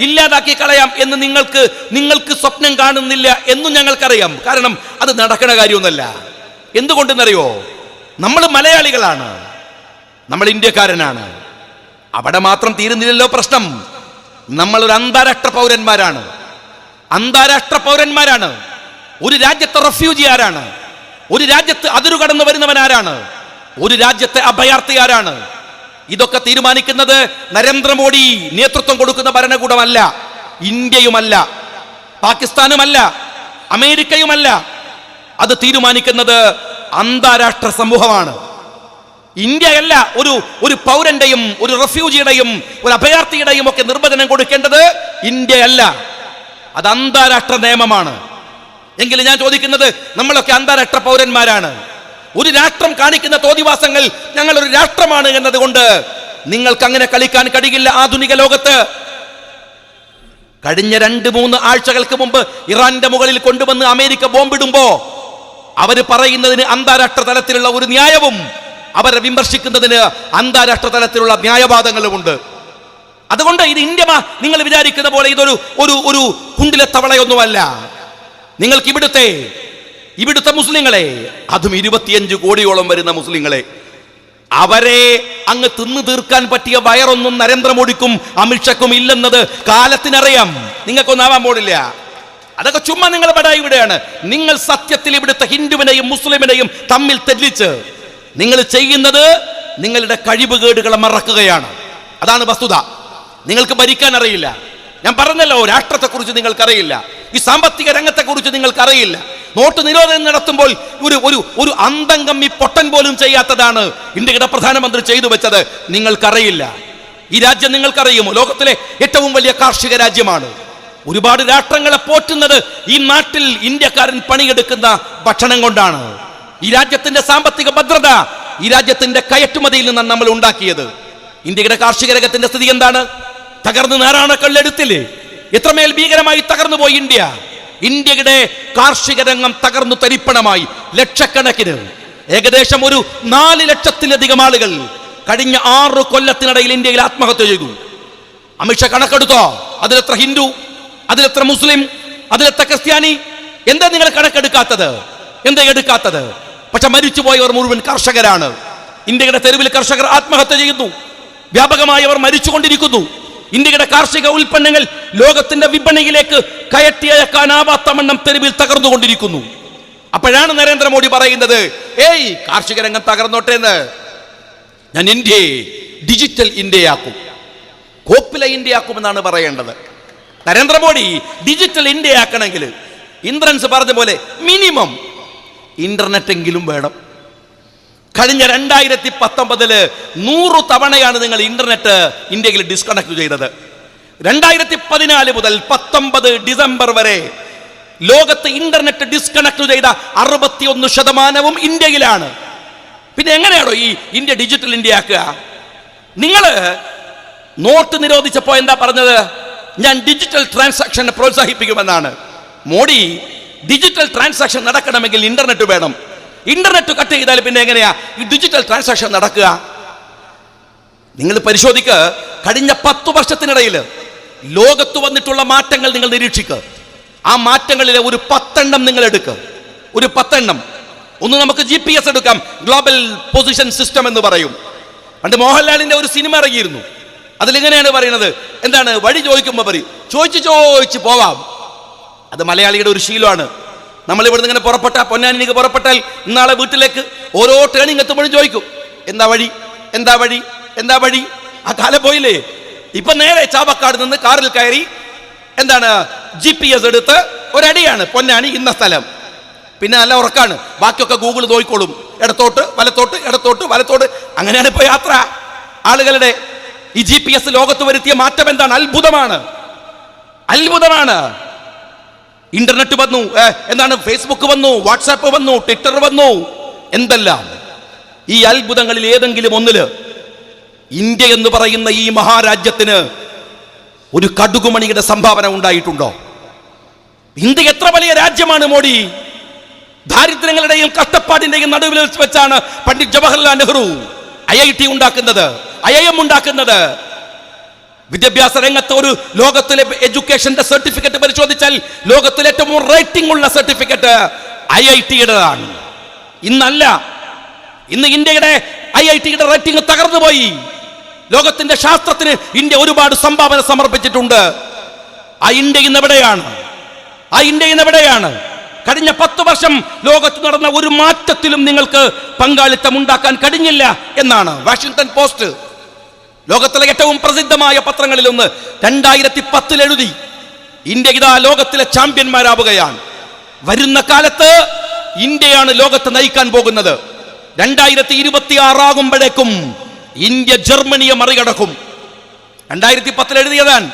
ഇല്ലാതാക്കി കളയാം എന്ന് നിങ്ങൾക്ക് സ്വപ്നം കാണുന്നില്ല എന്നും ഞങ്ങൾക്കറിയാം. കാരണം അത് നടക്കുന്ന കാര്യമൊന്നുമല്ല. എന്തുകൊണ്ടെന്നറിയോ? നമ്മൾ മലയാളികളാണ്, നമ്മൾ ഇന്ത്യക്കാരനാണ്. അവിടെ മാത്രം തീരുന്നില്ലല്ലോ പ്രശ്നം. നമ്മളൊരു അന്താരാഷ്ട്ര പൗരന്മാരാണ്. ഒരു രാജ്യത്തെ റെഫ്യൂജി ആരാണ്? ഒരു രാജ്യത്ത് അതിരു കടന്നു വരുന്നവൻ ആരാണ്? ഒരു രാജ്യത്തെ അഭയാർത്ഥി ആരാണ്? ഇതൊക്കെ തീരുമാനിക്കുന്നത് നരേന്ദ്രമോദി നേതൃത്വം കൊടുക്കുന്ന ഭരണകൂടമല്ല, ഇന്ത്യയുമല്ല, പാകിസ്ഥാനുമല്ല, അമേരിക്കയുമല്ല. അത് തീരുമാനിക്കുന്നത് അന്താരാഷ്ട്ര സമൂഹമാണ്. ഇന്ത്യയല്ല ഒരു പൗരന്റെയും ഒരു റെഫ്യൂജിയുടെയും ഒരു അഭയാർത്ഥിയുടെയും ഒക്കെ നിർവചനം കൊടുക്കേണ്ടത് ഇന്ത്യയല്ല, അത് അന്താരാഷ്ട്ര നിയമമാണ്. എങ്കിലും ഞാൻ ചോദിക്കുന്നത്, നമ്മളൊക്കെ അന്താരാഷ്ട്ര പൗരന്മാരാണ്. ഒരു രാഷ്ട്രം കാണിക്കുന്ന തോന്നിവാസങ്ങൾ ഞങ്ങൾ ഒരു രാഷ്ട്രമാണ് എന്നതുകൊണ്ട് നിങ്ങൾക്ക് അങ്ങനെ കളിക്കാൻ കഴിയില്ല ആധുനിക ലോകത്ത്. കഴിഞ്ഞ 2-3 ആഴ്ചകൾക്ക് മുമ്പ് ഇറാന്റെ മുകളിൽ കൊണ്ടുവന്ന് അമേരിക്ക ബോംബിടുമ്പോ അവര് പറയുന്നതിന് അന്താരാഷ്ട്ര തലത്തിലുള്ള ഒരു ന്യായവും അവരെ വിമർശിക്കുന്നതിന് അന്താരാഷ്ട്ര തലത്തിലുള്ള ന്യായവാദങ്ങളുമുണ്ട്. അതുകൊണ്ട് ഇത് ഇന്ത്യ നിങ്ങൾ വിചാരിക്കുന്ന പോലെ ഇതൊരു ഒരു കുണ്ടിലെ തവളയൊന്നുമല്ല. നിങ്ങൾക്ക് ഇവിടുത്തെ മുസ്ലിങ്ങളെ, അതും 25 കോടിയോളം വരുന്ന മുസ്ലിങ്ങളെ അവരെ അങ്ങ് തിന്നു തീർക്കാൻ പറ്റിയ വയറൊന്നും നരേന്ദ്രമോദിക്കും അമിത്ഷയ്ക്കും ഇല്ലെന്നത് കാലത്തിനറിയാം. നിങ്ങൾക്കൊന്നാവാൻ പോണില്ല. അതൊക്കെ ചുമ്മാ നിങ്ങൾ പടായി ഇവിടെയാണ്. നിങ്ങൾ സത്യത്തിൽ ഇവിടുത്തെ ഹിന്ദുവിനെയും മുസ്ലിമിനെയും തമ്മിൽ തെറ്റിച്ച് നിങ്ങൾ ചെയ്യുന്നത് നിങ്ങളുടെ കഴിവുകേടുകളെ മറക്കുകയാണ്. അതാണ് വസ്തുത. നിങ്ങൾക്ക് ഭരിക്കാൻ അറിയില്ല. ഞാൻ പറഞ്ഞല്ലോ, രാഷ്ട്രത്തെക്കുറിച്ച് നിങ്ങൾക്കറിയില്ല, ഈ സാമ്പത്തിക രംഗത്തെക്കുറിച്ച് നിങ്ങൾക്കറിയില്ല. നോട്ട് നിരോധനം നടത്തുമ്പോൾ ഒരു അന്തംഗം ഈ പൊട്ടൻ പോലും ചെയ്യാത്തതാണ് ഇന്ത്യയുടെ പ്രധാനമന്ത്രി ചെയ്തു വെച്ചത്. നിങ്ങൾക്കറിയില്ല. ഈ രാജ്യം നിങ്ങൾക്കറിയുമോ? ലോകത്തിലെ ഏറ്റവും വലിയ കാർഷിക രാജ്യമാണ്. ഒരുപാട് രാഷ്ട്രങ്ങളെ പോറ്റുന്നത് ഈ നാട്ടിൽ ഇന്ത്യക്കാരൻ പണിയെടുക്കുന്ന ഭക്ഷണം കൊണ്ടാണ്. ഈ രാജ്യത്തിന്റെ സാമ്പത്തിക ഭദ്രത ഈ രാജ്യത്തിന്റെ കയറ്റുമതിയിൽ നിന്നാണ് നമ്മൾ ഉണ്ടാക്കിയത്. ഇന്ത്യയുടെ കാർഷിക രംഗത്തിന്റെ സ്ഥിതി എന്താണ്? തകർന്ന് നാരായണക്കല്ലെടുത്തില്ലേ? എത്രമേൽ ഭീകരമായി തകർന്നു പോയി ഇന്ത്യ. ഇന്ത്യയുടെ കാർഷിക രംഗം തകർന്നു തരിപ്പണമായി. ലക്ഷക്കണക്കിന്, ഏകദേശം ഒരു 4 ലക്ഷത്തിലധികം ആളുകൾ കഴിഞ്ഞ 6 കൊല്ലത്തിനിടയിൽ ഇന്ത്യയിൽ ആത്മഹത്യ ചെയ്തു. അമിത്ഷാ കണക്കെടുത്തോ? അതിലെത്ര ഹിന്ദു, അതിലെത്ര മുസ്ലിം, അതിലെത്ര ക്രിസ്ത്യാനി? എന്താ നിങ്ങൾ കണക്കെടുക്കാത്തത്? എന്താ എടുക്കാത്തത്? പക്ഷെ മരിച്ചുപോയവർ മുഴുവൻ കർഷകരാണ്. ഇന്ത്യയുടെ തെരുവിൽ കർഷകർ ആത്മഹത്യ ചെയ്യുന്നു. വ്യാപകമായി അവർ മരിച്ചുകൊണ്ടിരിക്കുന്നു. ഇന്ത്യയുടെ കാർഷിക ഉൽപ്പന്നങ്ങൾ ലോകത്തിന്റെ വിപണിയിലേക്ക് കയറ്റി അയക്കാനാവാത്ത വണ്ണം തെരുവിൽ തകർന്നുകൊണ്ടിരിക്കുന്നു. അപ്പോഴാണ് നരേന്ദ്രമോദി പറയുന്നത്, ഏയ് കാർഷിക രംഗം തകർന്നോട്ടെ എന്ന്, ഞാൻ ഇന്ത്യയെ ഡിജിറ്റൽ ഇന്ത്യയാക്കും, കോപ്പിലെ ഇന്ത്യയാക്കുമെന്നാണ് പറയേണ്ടത്. നരേന്ദ്രമോദി ഡിജിറ്റൽ ഇന്ത്യയാക്കണമെങ്കിൽ ഇന്ദ്രൻസ് പറഞ്ഞ പോലെ മിനിമം ഇന്റർനെറ്റ് എങ്കിലും വേണം. കഴിഞ്ഞ 2019 100 തവണയാണ് നിങ്ങൾ ഇന്റർനെറ്റ് ഇന്ത്യയിൽ ഡിസ്കണക്ട് ചെയ്തത്. 2014 മുതൽ 19 ഡിസംബർ വരെ ലോകത്ത് ഇന്റർനെറ്റ് ഡിസ്കണക്ട് ചെയ്ത 61% ഇന്ത്യയിലാണ്. പിന്നെ എങ്ങനെയാണോ ഈ ഇന്ത്യ ഡിജിറ്റൽ ഇന്ത്യ ആക്കുക? നിങ്ങൾ നോട്ട് നിരോധിച്ചപ്പോൾ എന്താ പറഞ്ഞത്? ഞാൻ ഡിജിറ്റൽ ട്രാൻസാക്ഷനെ പ്രോത്സാഹിപ്പിക്കുമെന്നാണ്. മോഡി ഡിജിറ്റൽ ട്രാൻസാക്ഷൻ നടക്കണമെങ്കിൽ ഇന്റർനെറ്റ് വേണം. ഇന്റർനെറ്റ് കട്ട് ചെയ്താൽ പിന്നെ എങ്ങനെയാ ഈ ഡിജിറ്റൽ ട്രാൻസാക്ഷൻ നടക്കുക? നിങ്ങൾ പരിശോധിക്കുക. കഴിഞ്ഞ 10 വർഷത്തിനിടയിൽ ലോകത്ത് വന്നിട്ടുള്ള മാറ്റങ്ങൾ നിങ്ങൾ നിരീക്ഷിക്കുക. ആ മാറ്റങ്ങളിലെ ഒരു 10 എണ്ണം നിങ്ങൾ എടുക്കുക. ഒരു 10 എണ്ണം. ഒന്ന് നമുക്ക് GPS എടുക്കാം, ഗ്ലോബൽ പൊസിഷൻ സിസ്റ്റം എന്ന് പറയും. പണ്ട് മോഹൻലാലിന്റെ ഒരു സിനിമ ഇറങ്ങിയിരുന്നു. അതിലിങ്ങനെയാണ് പറയുന്നത്, എന്താണ്? വഴി ചോദിക്കുമ്പോൾ പറയും, ചോദിച്ച് പോവാം. അത് മലയാളിയുടെ ഒരു ശീലമാണ്. നമ്മൾ ഇവിടുന്ന് ഇങ്ങനെ പുറപ്പെട്ടാൽ, പൊന്നാനിക്ക് പുറപ്പെട്ടാൽ ഇന്നാളെ വീട്ടിലേക്ക് ഓരോ ടേണിങ് എത്തുമ്പോഴും ചോദിക്കും, എന്താ വഴി, എന്താ വഴി, എന്താ വഴി? ആ കാലം പോയില്ലേ? ഇപ്പൊ നേരെ ചാവക്കാട് നിന്ന് കാറിൽ കയറി എന്താണ് GPS എടുത്ത് ഒരടിയാണ് പൊന്നാനി ഇന്ന സ്ഥലം. പിന്നെ നല്ല ഉറക്കാണ്, ബാക്കിയൊക്കെ ഗൂഗിൾ നോക്കിക്കോളും. ഇടത്തോട്ട് വലത്തോട്ട്, ഇടത്തോട്ട് വലത്തോട്ട്, അങ്ങനെയാണ് ഇപ്പൊ യാത്ര ആളുകളുടെ. ഈ GPS ലോകത്ത് വരുത്തിയ മാറ്റം എന്താണ്? അത്ഭുതമാണ്, അത്ഭുതമാണ്. ഇന്റർനെറ്റ് വന്നു, എന്താണ് ഫേസ്ബുക്ക് വന്നു, വാട്സാപ്പ് വന്നു, ട്വിറ്റർ വന്നു, എന്തെല്ലാം. ഈ അത്ഭുതങ്ങളിൽ ഏതെങ്കിലും ഒന്നില് ഇന്ത്യ എന്ന് പറയുന്ന ഈ മഹാരാജ്യത്തിന് ഒരു കടുകുമണിയുടെ സംഭാവന ഉണ്ടായിട്ടുണ്ടോ? ഇന്ത്യ എത്ര വലിയ രാജ്യമാണ് മോഡി. ദാരിദ്ര്യങ്ങളുടെയും കഷ്ടപ്പാടിന്റെയും നടുവിൽ വെച്ചാണ് പണ്ഡിറ്റ് ജവഹർലാൽ നെഹ്റു IIT ഉണ്ടാക്കുന്നത്, IIM ഉണ്ടാക്കുന്നത്. വിദ്യാഭ്യാസ രംഗത്ത് ഒരു ലോകത്തിലെ എഡ്യൂക്കേഷന്റെ സർട്ടിഫിക്കറ്റ് പരിശോധിച്ചാൽ ലോകത്തിലെ ഏറ്റവും റേറ്റിംഗ് ഉള്ള സർട്ടിഫിക്കറ്റ് IIT-യുടേതാണ്. ഇന്നല്ല, ഇന്ന് ഇന്ത്യയുടെ IIT-യുടെ റേറ്റിംഗ് തകർന്നുപോയി. ലോകത്തിന്റെ ശാസ്ത്രത്തിന് ഇന്ത്യ ഒരുപാട് സംഭാവന സമർപ്പിച്ചിട്ടുണ്ട്. ആ ഇന്ത്യ ഇന്ന് എവിടെയാണ്? ആ ഇന്ത്യ ഇന്ന് എവിടെയാണ്? കഴിഞ്ഞ 10 വർഷം ലോകത്ത് നടന്ന ഒരു മാറ്റത്തിലും നിങ്ങൾക്ക് പങ്കാളിത്തം ഉണ്ടാക്കാൻ കഴിഞ്ഞില്ല എന്നാണ് വാഷിംഗ്ടൺ പോസ്റ്റ്, ലോകത്തിലെ ഏറ്റവും പ്രസിദ്ധമായ പത്രങ്ങളിലൊന്ന്, 2010 എഴുതി. ഇന്ത്യ ഇതാ ലോകത്തിലെ ചാമ്പ്യന്മാരാവുകയാണ്. വരുന്ന കാലത്ത് ഇന്ത്യയാണ് ലോകത്തെ നയിക്കാൻ പോകുന്നത്. 2026 ആകുമ്പോഴേക്കും ഇന്ത്യ ജർമ്മനിയെ മറികടക്കും. 2010 എഴുതിയതാണ്.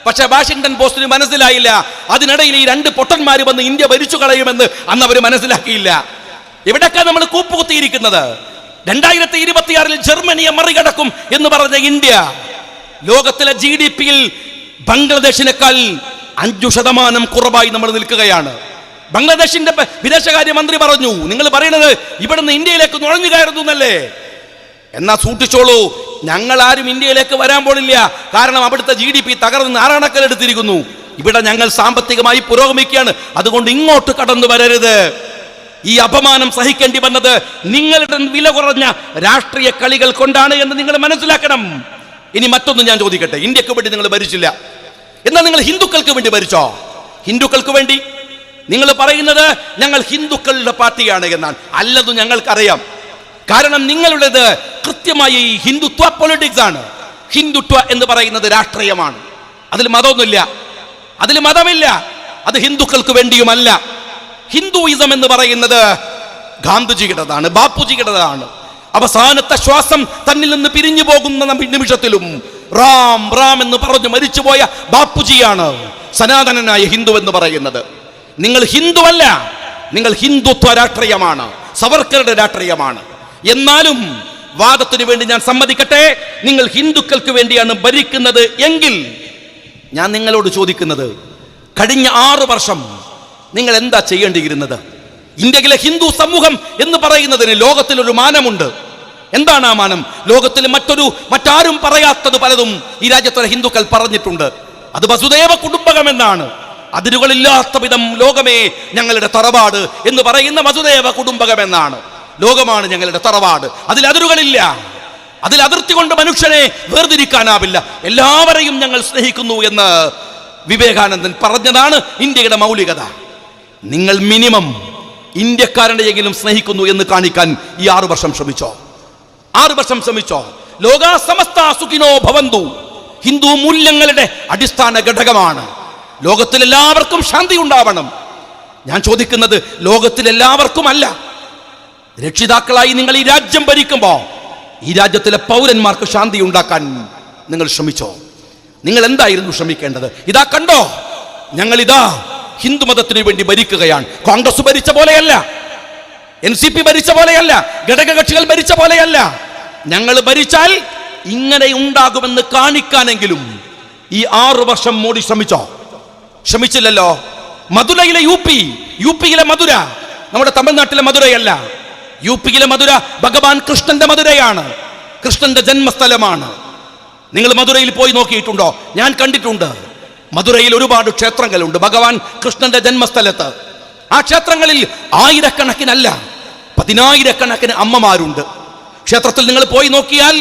പക്ഷെ വാഷിംഗ്ടൺ പോസ്റ്റിന് മനസ്സിലായില്ല. അതിനിടയിൽ ഈ 2 പൊട്ടന്മാർ വന്ന് ഇന്ത്യ ഭരിച്ചു കളയുമെന്ന് അന്ന് അവർ മനസ്സിലാക്കിയില്ല. എവിടൊക്കെ നമ്മൾ കൂപ്പുകുത്തിയിരിക്കുന്നത്? 2026 ജർമ്മനിയെ മറികടക്കും എന്ന് പറഞ്ഞ ഇന്ത്യ ലോകത്തിലെ GDP-യിൽ ബംഗ്ലാദേശിനേക്കാൾ 5% കുറവായി നമ്മൾ നിൽക്കുകയാണ്. ബംഗ്ലാദേശിന്റെ വിദേശകാര്യമന്ത്രി പറഞ്ഞു, നിങ്ങൾ പറയുന്നത് ഇവിടുന്ന് ഇന്ത്യയിലേക്ക് നുഴഞ്ഞു കയറുന്നു എന്നല്ലേ? എന്നാ സൂക്ഷിച്ചോളൂ, ഞങ്ങൾ ആരും ഇന്ത്യയിലേക്ക് വരാൻ പോണില്ല. കാരണം അവിടുത്തെ GDP തകർന്ന് നാരായണക്കല്ലെടുത്തിരിക്കുന്നു. ഇവിടെ ഞങ്ങൾ സാമ്പത്തികമായി പുരോഗമിക്കുകയാണ്. അതുകൊണ്ട് ഇങ്ങോട്ട് കടന്നു വരരുത്. ഈ അപമാനം സഹിക്കേണ്ടി വന്നത് നിങ്ങളുടെ വില കുറഞ്ഞ രാഷ്ട്രീയ കളികൾ കൊണ്ടാണ് എന്ന് നിങ്ങൾ മനസ്സിലാക്കണം. ഇനി മറ്റൊന്ന് ഞാൻ ചോദിക്കട്ടെ, ഇന്ത്യക്ക് വേണ്ടി നിങ്ങൾ ഭരിച്ചില്ല, എന്നാൽ നിങ്ങൾ ഹിന്ദുക്കൾക്ക് വേണ്ടി ഭരിച്ചോ? ഹിന്ദുക്കൾക്ക് വേണ്ടി നിങ്ങൾ പറയുന്നത് ഞങ്ങൾ ഹിന്ദുക്കളുടെ പാർട്ടിയാണ് എന്നാണ്. അല്ലത് ഞങ്ങൾക്കറിയാം. കാരണം നിങ്ങളുടേത് കൃത്യമായി ഈ ഹിന്ദുത്വ പൊളിറ്റിക്സ് ആണ്. ഹിന്ദുത്വ എന്ന് പറയുന്നത് രാഷ്ട്രീയമാണ്. അതിൽ മതമൊന്നുമില്ല, അതിൽ മതമില്ല. അത് ഹിന്ദുക്കൾക്ക് വേണ്ടിയുമല്ല. ഹിന്ദുയിസം എന്ന് പറയുന്നത് ഗാന്ധിജിയുടേതാണ്, ബാപ്പുജിയുടേതാണ്. അവസാനത്തെ ശ്വാസം തന്നിൽ നിന്ന് പിരിഞ്ഞു പോകുന്ന നിമിഷത്തിലും റാം റാം എന്ന് പറഞ്ഞു മരിച്ചുപോയ ബാപ്പുജിയാണ് സനാതനനായ ഹിന്ദു എന്ന് പറയുന്നത്. നിങ്ങൾ ഹിന്ദു അല്ല, നിങ്ങൾ ഹിന്ദുത്വ രാഷ്ട്രീയമാണ്, സവർക്കറുടെ രാഷ്ട്രീയമാണ്. എന്നാലും വാദത്തിന് വേണ്ടി ഞാൻ സമ്മതിക്കട്ടെ, നിങ്ങൾ ഹിന്ദുക്കൾക്ക് വേണ്ടിയാണ് ഭരിക്കുന്നത് എങ്കിൽ ഞാൻ നിങ്ങളോട് ചോദിക്കുന്നത്, കഴിഞ്ഞ 6 വർഷം നിങ്ങൾ എന്താ ചെയ്യേണ്ടിയിരുന്നത്? ഇന്ത്യയിലെ ഹിന്ദു സമൂഹം എന്ന് പറയുന്നതിന് ലോകത്തിലൊരു മാനമുണ്ട്. എന്താണ് ആ മാനം? ലോകത്തിൽ മറ്റാരും പറയാത്തത് പലതും ഈ രാജ്യത്തെ ഹിന്ദുക്കൾ പറഞ്ഞിട്ടുണ്ട്. അത് വസുദേവ കുടുംബകം എന്നാണ്. അതിരുകളില്ലാത്ത വിധം ലോകമേ ഞങ്ങളുടെ തറവാട് എന്ന് പറയുന്ന വസുദേവ കുടുംബകം എന്നാണ്. ലോകമാണ് ഞങ്ങളുടെ തറവാട്, അതിൽ അതിരുകളില്ല, അതിൽ അതിർത്തി കൊണ്ട് മനുഷ്യനെ വേർതിരിക്കാനാവില്ല, എല്ലാവരെയും ഞങ്ങൾ സ്നേഹിക്കുന്നു എന്ന് വിവേകാനന്ദൻ പറഞ്ഞതാണ് ഇന്ത്യയുടെ മൗലികത. നിങ്ങൾ മിനിമം ഇന്ത്യക്കാരനെയെങ്കിലും സ്നേഹിക്കുന്നു എന്ന് കാണിക്കാൻ ഈ 6 വർഷം ശ്രമിച്ചോ? 6 വർഷം ശ്രമിച്ചോ? ലോകാ സമസ്ത സുഖിനോ ഭവന്തു ഹിന്ദു മൂല്യങ്ങളുടെ അടിസ്ഥാന ഘടകമാണ്. ലോകത്തിലെല്ലാവർക്കും ശാന്തി ഉണ്ടാവണം. ഞാൻ ചോദിക്കുന്നത് ലോകത്തിലെല്ലാവർക്കും അല്ല. രക്ഷിതാക്കളായി നിങ്ങൾ ഈ രാജ്യം ഭരിക്കുമ്പോൾ ഈ രാജ്യത്തിലെ പൗരന്മാർക്ക് ശാന്തി ഉണ്ടാക്കാൻ നിങ്ങൾ ശ്രമിച്ചോ? നിങ്ങൾ എന്തായിരുന്നു ശ്രമിക്കേണ്ടത്? ഇതാ കണ്ടോ, ഞങ്ങളിതാ ഹിന്ദു മതത്തിന് വേണ്ടി ഭരിക്കുകയാണ്. കോൺഗ്രസ് ഭരിച്ച പോലെയല്ല, NCP ഭരിച്ച പോലെയല്ല, ഘടകകക്ഷികൾ ഭരിച്ച പോലെയല്ല. ഞങ്ങൾ ഭരിച്ചാൽ ഇങ്ങനെ ഉണ്ടാകുമെന്ന് കാണിക്കാനെങ്കിലും ഈ 6 വർഷം മോഡി ശ്രമിച്ചോ? ശ്രമിച്ചില്ലല്ലോ. മധുരയിലെ യുപിയിലെ മധുര നമ്മുടെ തമിഴ്നാട്ടിലെ മധുരയല്ല. യുപിയിലെ മധുര ഭഗവാൻ കൃഷ്ണന്റെ മധുരയാണ്, കൃഷ്ണന്റെ ജന്മസ്ഥലമാണ്. നിങ്ങൾ മധുരയിൽ പോയി നോക്കിയിട്ടുണ്ടോ? ഞാൻ കണ്ടിട്ടുണ്ട്. മധുരയിൽ ഒരുപാട് ക്ഷേത്രങ്ങളുണ്ട് ഭഗവാൻ കൃഷ്ണന്റെ ജന്മസ്ഥലത്ത്. ആ ക്ഷേത്രങ്ങളിൽ ആയിരക്കണക്കിനല്ല 10,000കണക്കിന് അമ്മമാരുണ്ട്. ക്ഷേത്രത്തിൽ നിങ്ങൾ പോയി നോക്കിയാൽ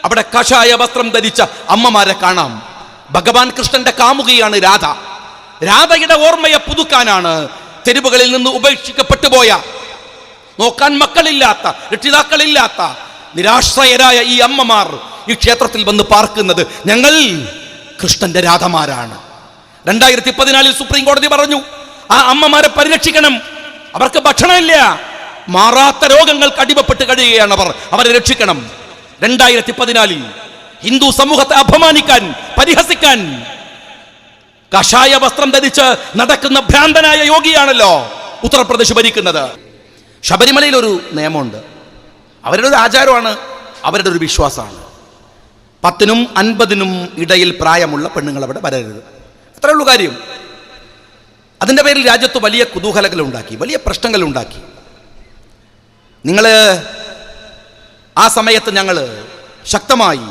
അവിടെ കഷായ വസ്ത്രം ധരിച്ച അമ്മമാരെ കാണാം. ഭഗവാൻ കൃഷ്ണന്റെ കാമുകിയാണ് രാധ. രാധയുടെ ഓർമ്മയെ പുതുക്കാനാണ് തെരുവുകളിൽ നിന്ന് ഉപേക്ഷിക്കപ്പെട്ടു പോയ, നോക്കാൻ മക്കളില്ലാത്ത, രക്ഷിതാക്കളില്ലാത്ത നിരാശ്രയരായ ഈ അമ്മമാർ ഈ ക്ഷേത്രത്തിൽ വന്ന് പാർക്കുന്നത്. ഞങ്ങൾ കൃഷ്ണന്റെ രാധമാരാണ്. 2014 സുപ്രീം കോടതി പറഞ്ഞു, ആ അമ്മമാരെ പരിരക്ഷിക്കണം. അവർക്ക് ഭക്ഷണമില്ല, മാറാത്ത രോഗങ്ങൾക്ക് അടിമപ്പെട്ട് കഴിയുകയാണ് അവരെ രക്ഷിക്കണം. 2014 ഹിന്ദു സമൂഹത്തെ അപമാനിക്കാൻ, പരിഹസിക്കാൻ കഷായ വസ്ത്രം ധരിച്ച് നടക്കുന്ന ഭ്രാന്തനായ യോഗിയാണല്ലോ ഉത്തർപ്രദേശ് ഭരിക്കുന്നത്. ശബരിമലയിൽ ഒരു നിയമമുണ്ട്, അവരുടെ ഒരു ആചാരമാണ്, അവരുടെ ഒരു വിശ്വാസമാണ്. 10നും 50നും ഇടയിൽ പ്രായമുള്ള പെണ്ണുങ്ങൾ അവിടെ വരരുത്. അത്രേ ഉള്ളൂ കാര്യം. അതിൻ്റെ പേരിൽ രാജ്യത്ത് വലിയ കുതൂഹലങ്ങളുണ്ടാക്കി, വലിയ പ്രശ്നങ്ങളുണ്ടാക്കി. നിങ്ങൾ ആ സമയത്ത് ഞങ്ങൾ ശക്തമായി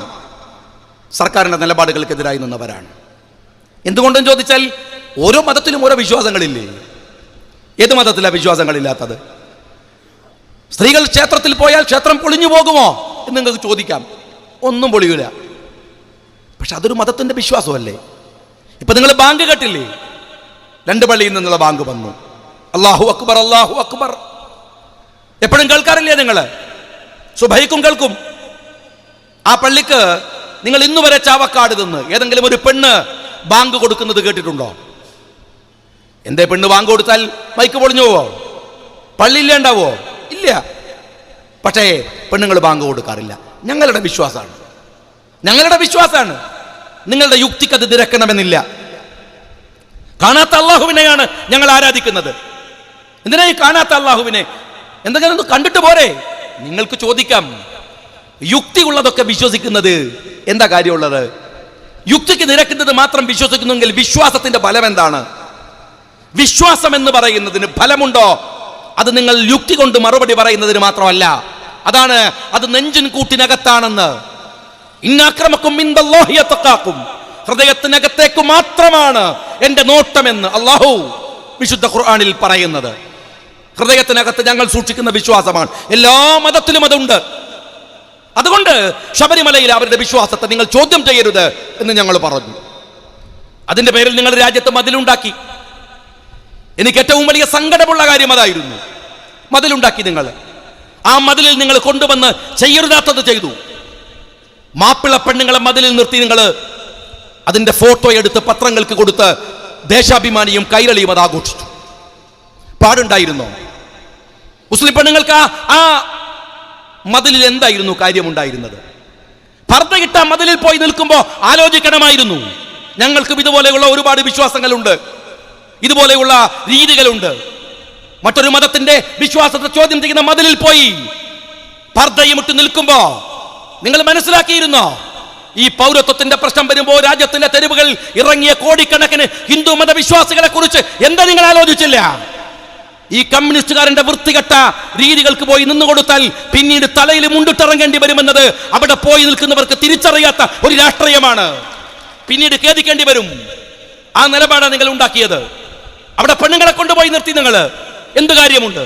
സർക്കാരിൻ്റെ നിലപാടുകൾക്കെതിരായി നിന്നവരാണ്. എന്തുകൊണ്ടെന്ന് ചോദിച്ചാൽ ഓരോ മതത്തിലും ഓരോ വിശ്വാസങ്ങളില്ലേ? ഏത് മതത്തിലാണ് വിശ്വാസങ്ങളില്ലാത്തത്? സ്ത്രീകൾ ക്ഷേത്രത്തിൽ പോയാൽ ക്ഷേത്രം പൊളിഞ്ഞു പോകുമോ എന്ന് നിങ്ങൾക്ക് ചോദിക്കാം. ഒന്നും പൊളിയൂല. പക്ഷെ അതൊരു മതത്തിന്റെ വിശ്വാസമല്ലേ? ഇപ്പൊ നിങ്ങൾ ബാങ്ക് കേട്ടില്ലേ? 2 പള്ളിയിൽ നിന്നുള്ള ബാങ്ക് വന്നു. അല്ലാഹു അക്ബർ, അല്ലാഹു അക്ബർ. എപ്പോഴും കേൾക്കാറില്ലേ നിങ്ങൾ? സുബഹിക്കും കേൾക്കും. ആ പള്ളിക്ക് നിങ്ങൾ ഇന്നുവരെ ചാവക്കാട് നിന്ന് ഏതെങ്കിലും ഒരു പെണ്ണ് ബാങ്ക് കൊടുക്കുന്നത് കേട്ടിട്ടുണ്ടോ? എന്തേ പെണ്ണ് ബാങ്ക് കൊടുത്താൽ മൈക്ക് പൊളിഞ്ഞു പോവോ? പള്ളിയില്ലേണ്ടാവോ? ഇല്ല. പക്ഷേ പെണ്ണുങ്ങൾ ബാങ്ക് കൊടുക്കാറില്ല. ഞങ്ങളുടെ വിശ്വാസമാണ്, ഞങ്ങളുടെ വിശ്വാസമാണ്. നിങ്ങളുടെ യുക്തിക്ക് അത് നിരക്കണമെന്നില്ല. കാണാത്ത അള്ളാഹുവിനെയാണ് ഞങ്ങൾ ആരാധിക്കുന്നത്. എന്തിനാ ഈ കാണാത്ത അള്ളാഹുവിനെ? എന്തെങ്കിലും ഒന്ന് കണ്ടിട്ട് പോരെ? നിങ്ങൾക്ക് ചോദിക്കാം, യുക്തി ഉള്ളതൊക്കെ വിശ്വസിക്കുന്നത് എന്താ കാര്യമുള്ളത്? യുക്തിക്ക് നിരക്കുന്നത് മാത്രം വിശ്വസിക്കുന്നെങ്കിൽ വിശ്വാസത്തിന്റെ ഫലം എന്താണ്? വിശ്വാസം എന്ന് പറയുന്നതിന് ഫലമുണ്ടോ? അത് നിങ്ങൾ യുക്തി കൊണ്ട് മറുപടി പറയുന്നതിന് മാത്രമല്ല, അതാണ് അത് നെഞ്ചിൻ കൂട്ടിനകത്താണെന്ന്. ഇന്നക്രമക്കും ഇൻദല്ലാഹി യതഖാക്കും, ഹൃദയത്തിനകത്തേക്ക് മാത്രമാണ് എന്റെ നോട്ടമെന്ന് അല്ലാഹു വിശുദ്ധ ഖുർആനിൽ പറയുന്നത്. ഹൃദയത്തിനകത്ത് ഞങ്ങൾ സൂക്ഷിക്കുന്ന വിശ്വാസമാണ്. എല്ലാ മതത്തിലും അതുണ്ട്. അതുകൊണ്ട് ശബരിമലയിൽ അവരുടെ വിശ്വാസത്തെ നിങ്ങൾ ചോദ്യം ചെയ്യരുത് എന്ന് ഞങ്ങൾ പറഞ്ഞു. അതിന്റെ പേരിൽ നിങ്ങൾ രാജ്യത്ത് മതിലുണ്ടാക്കി. എനിക്ക് ഏറ്റവും വലിയ സങ്കടമുള്ള കാര്യം അതായിരുന്നു. മതിലുണ്ടാക്കി നിങ്ങൾ. ആ മതിലിൽ നിങ്ങൾ കൊണ്ടുവന്ന് ചെയ്യരുതാത്തത് ചെയ്തു. മാപ്പിള പെണ്ണുങ്ങളെ മതിലിൽ നിർത്തി നിങ്ങൾ അതിന്റെ ഫോട്ടോ എടുത്ത് പത്രങ്ങൾക്ക് കൊടുത്ത് ദേശാഭിമാനിയും കൈരളിയും അത് ആഘോഷിച്ചു. പാടുണ്ടായിരുന്നോ? മുസ്ലിം പെണ്ണുങ്ങൾക്ക് ആ മതിലിൽ എന്തായിരുന്നു കാര്യമുണ്ടായിരുന്നത്? പർദ്ദയിട്ട മതിലിൽ പോയി നിൽക്കുമ്പോൾ ആലോചിക്കണമായിരുന്നു. ഞങ്ങൾക്കും ഇതുപോലെയുള്ള ഒരുപാട് വിശ്വാസങ്ങളുണ്ട്, ഇതുപോലെയുള്ള രീതികളുണ്ട്. മറ്റൊരു മതത്തിന്റെ വിശ്വാസത്തെ ചോദ്യം ചെയ്യുന്ന മതിലിൽ പോയി പർദ്ദയും ഇട്ട് നിൽക്കുമ്പോ നിങ്ങൾ മനസ്സിലാക്കിയിരുന്നോ? ഈ പൗരത്വത്തിന്റെ പ്രശ്നം വരുമ്പോൾ രാജ്യത്തിന്റെ തെരുവുകൾ ഇറങ്ങിയ കോടിക്കണക്കിന് ഹിന്ദു മതവിശ്വാസികളെ കുറിച്ച് എന്താ നിങ്ങൾ ആലോചിച്ചില്ല? ഈ കമ്മ്യൂണിസ്റ്റുകാരന്റെ വൃത്തികെട്ട രീതികൾക്ക് പോയി നിന്നുകൊടുത്താൽ പിന്നീട് തലയിൽ മുണ്ടിട്ടിറങ്ങേണ്ടി വരുമെന്നത് അവിടെ പോയി നിൽക്കുന്നവർക്ക് തിരിച്ചറിയാത്ത ഒരു രാഷ്ട്രീയമാണ്. പിന്നീട് ഖേദിക്കേണ്ടി വരും. ആ നിലപാടാണ് നിങ്ങൾ ഉണ്ടാക്കിയത്. അവിടെ പെണ്ണുങ്ങളെ കൊണ്ടുപോയി നിർത്തി നിങ്ങൾ. എന്ത് കാര്യമുണ്ട്?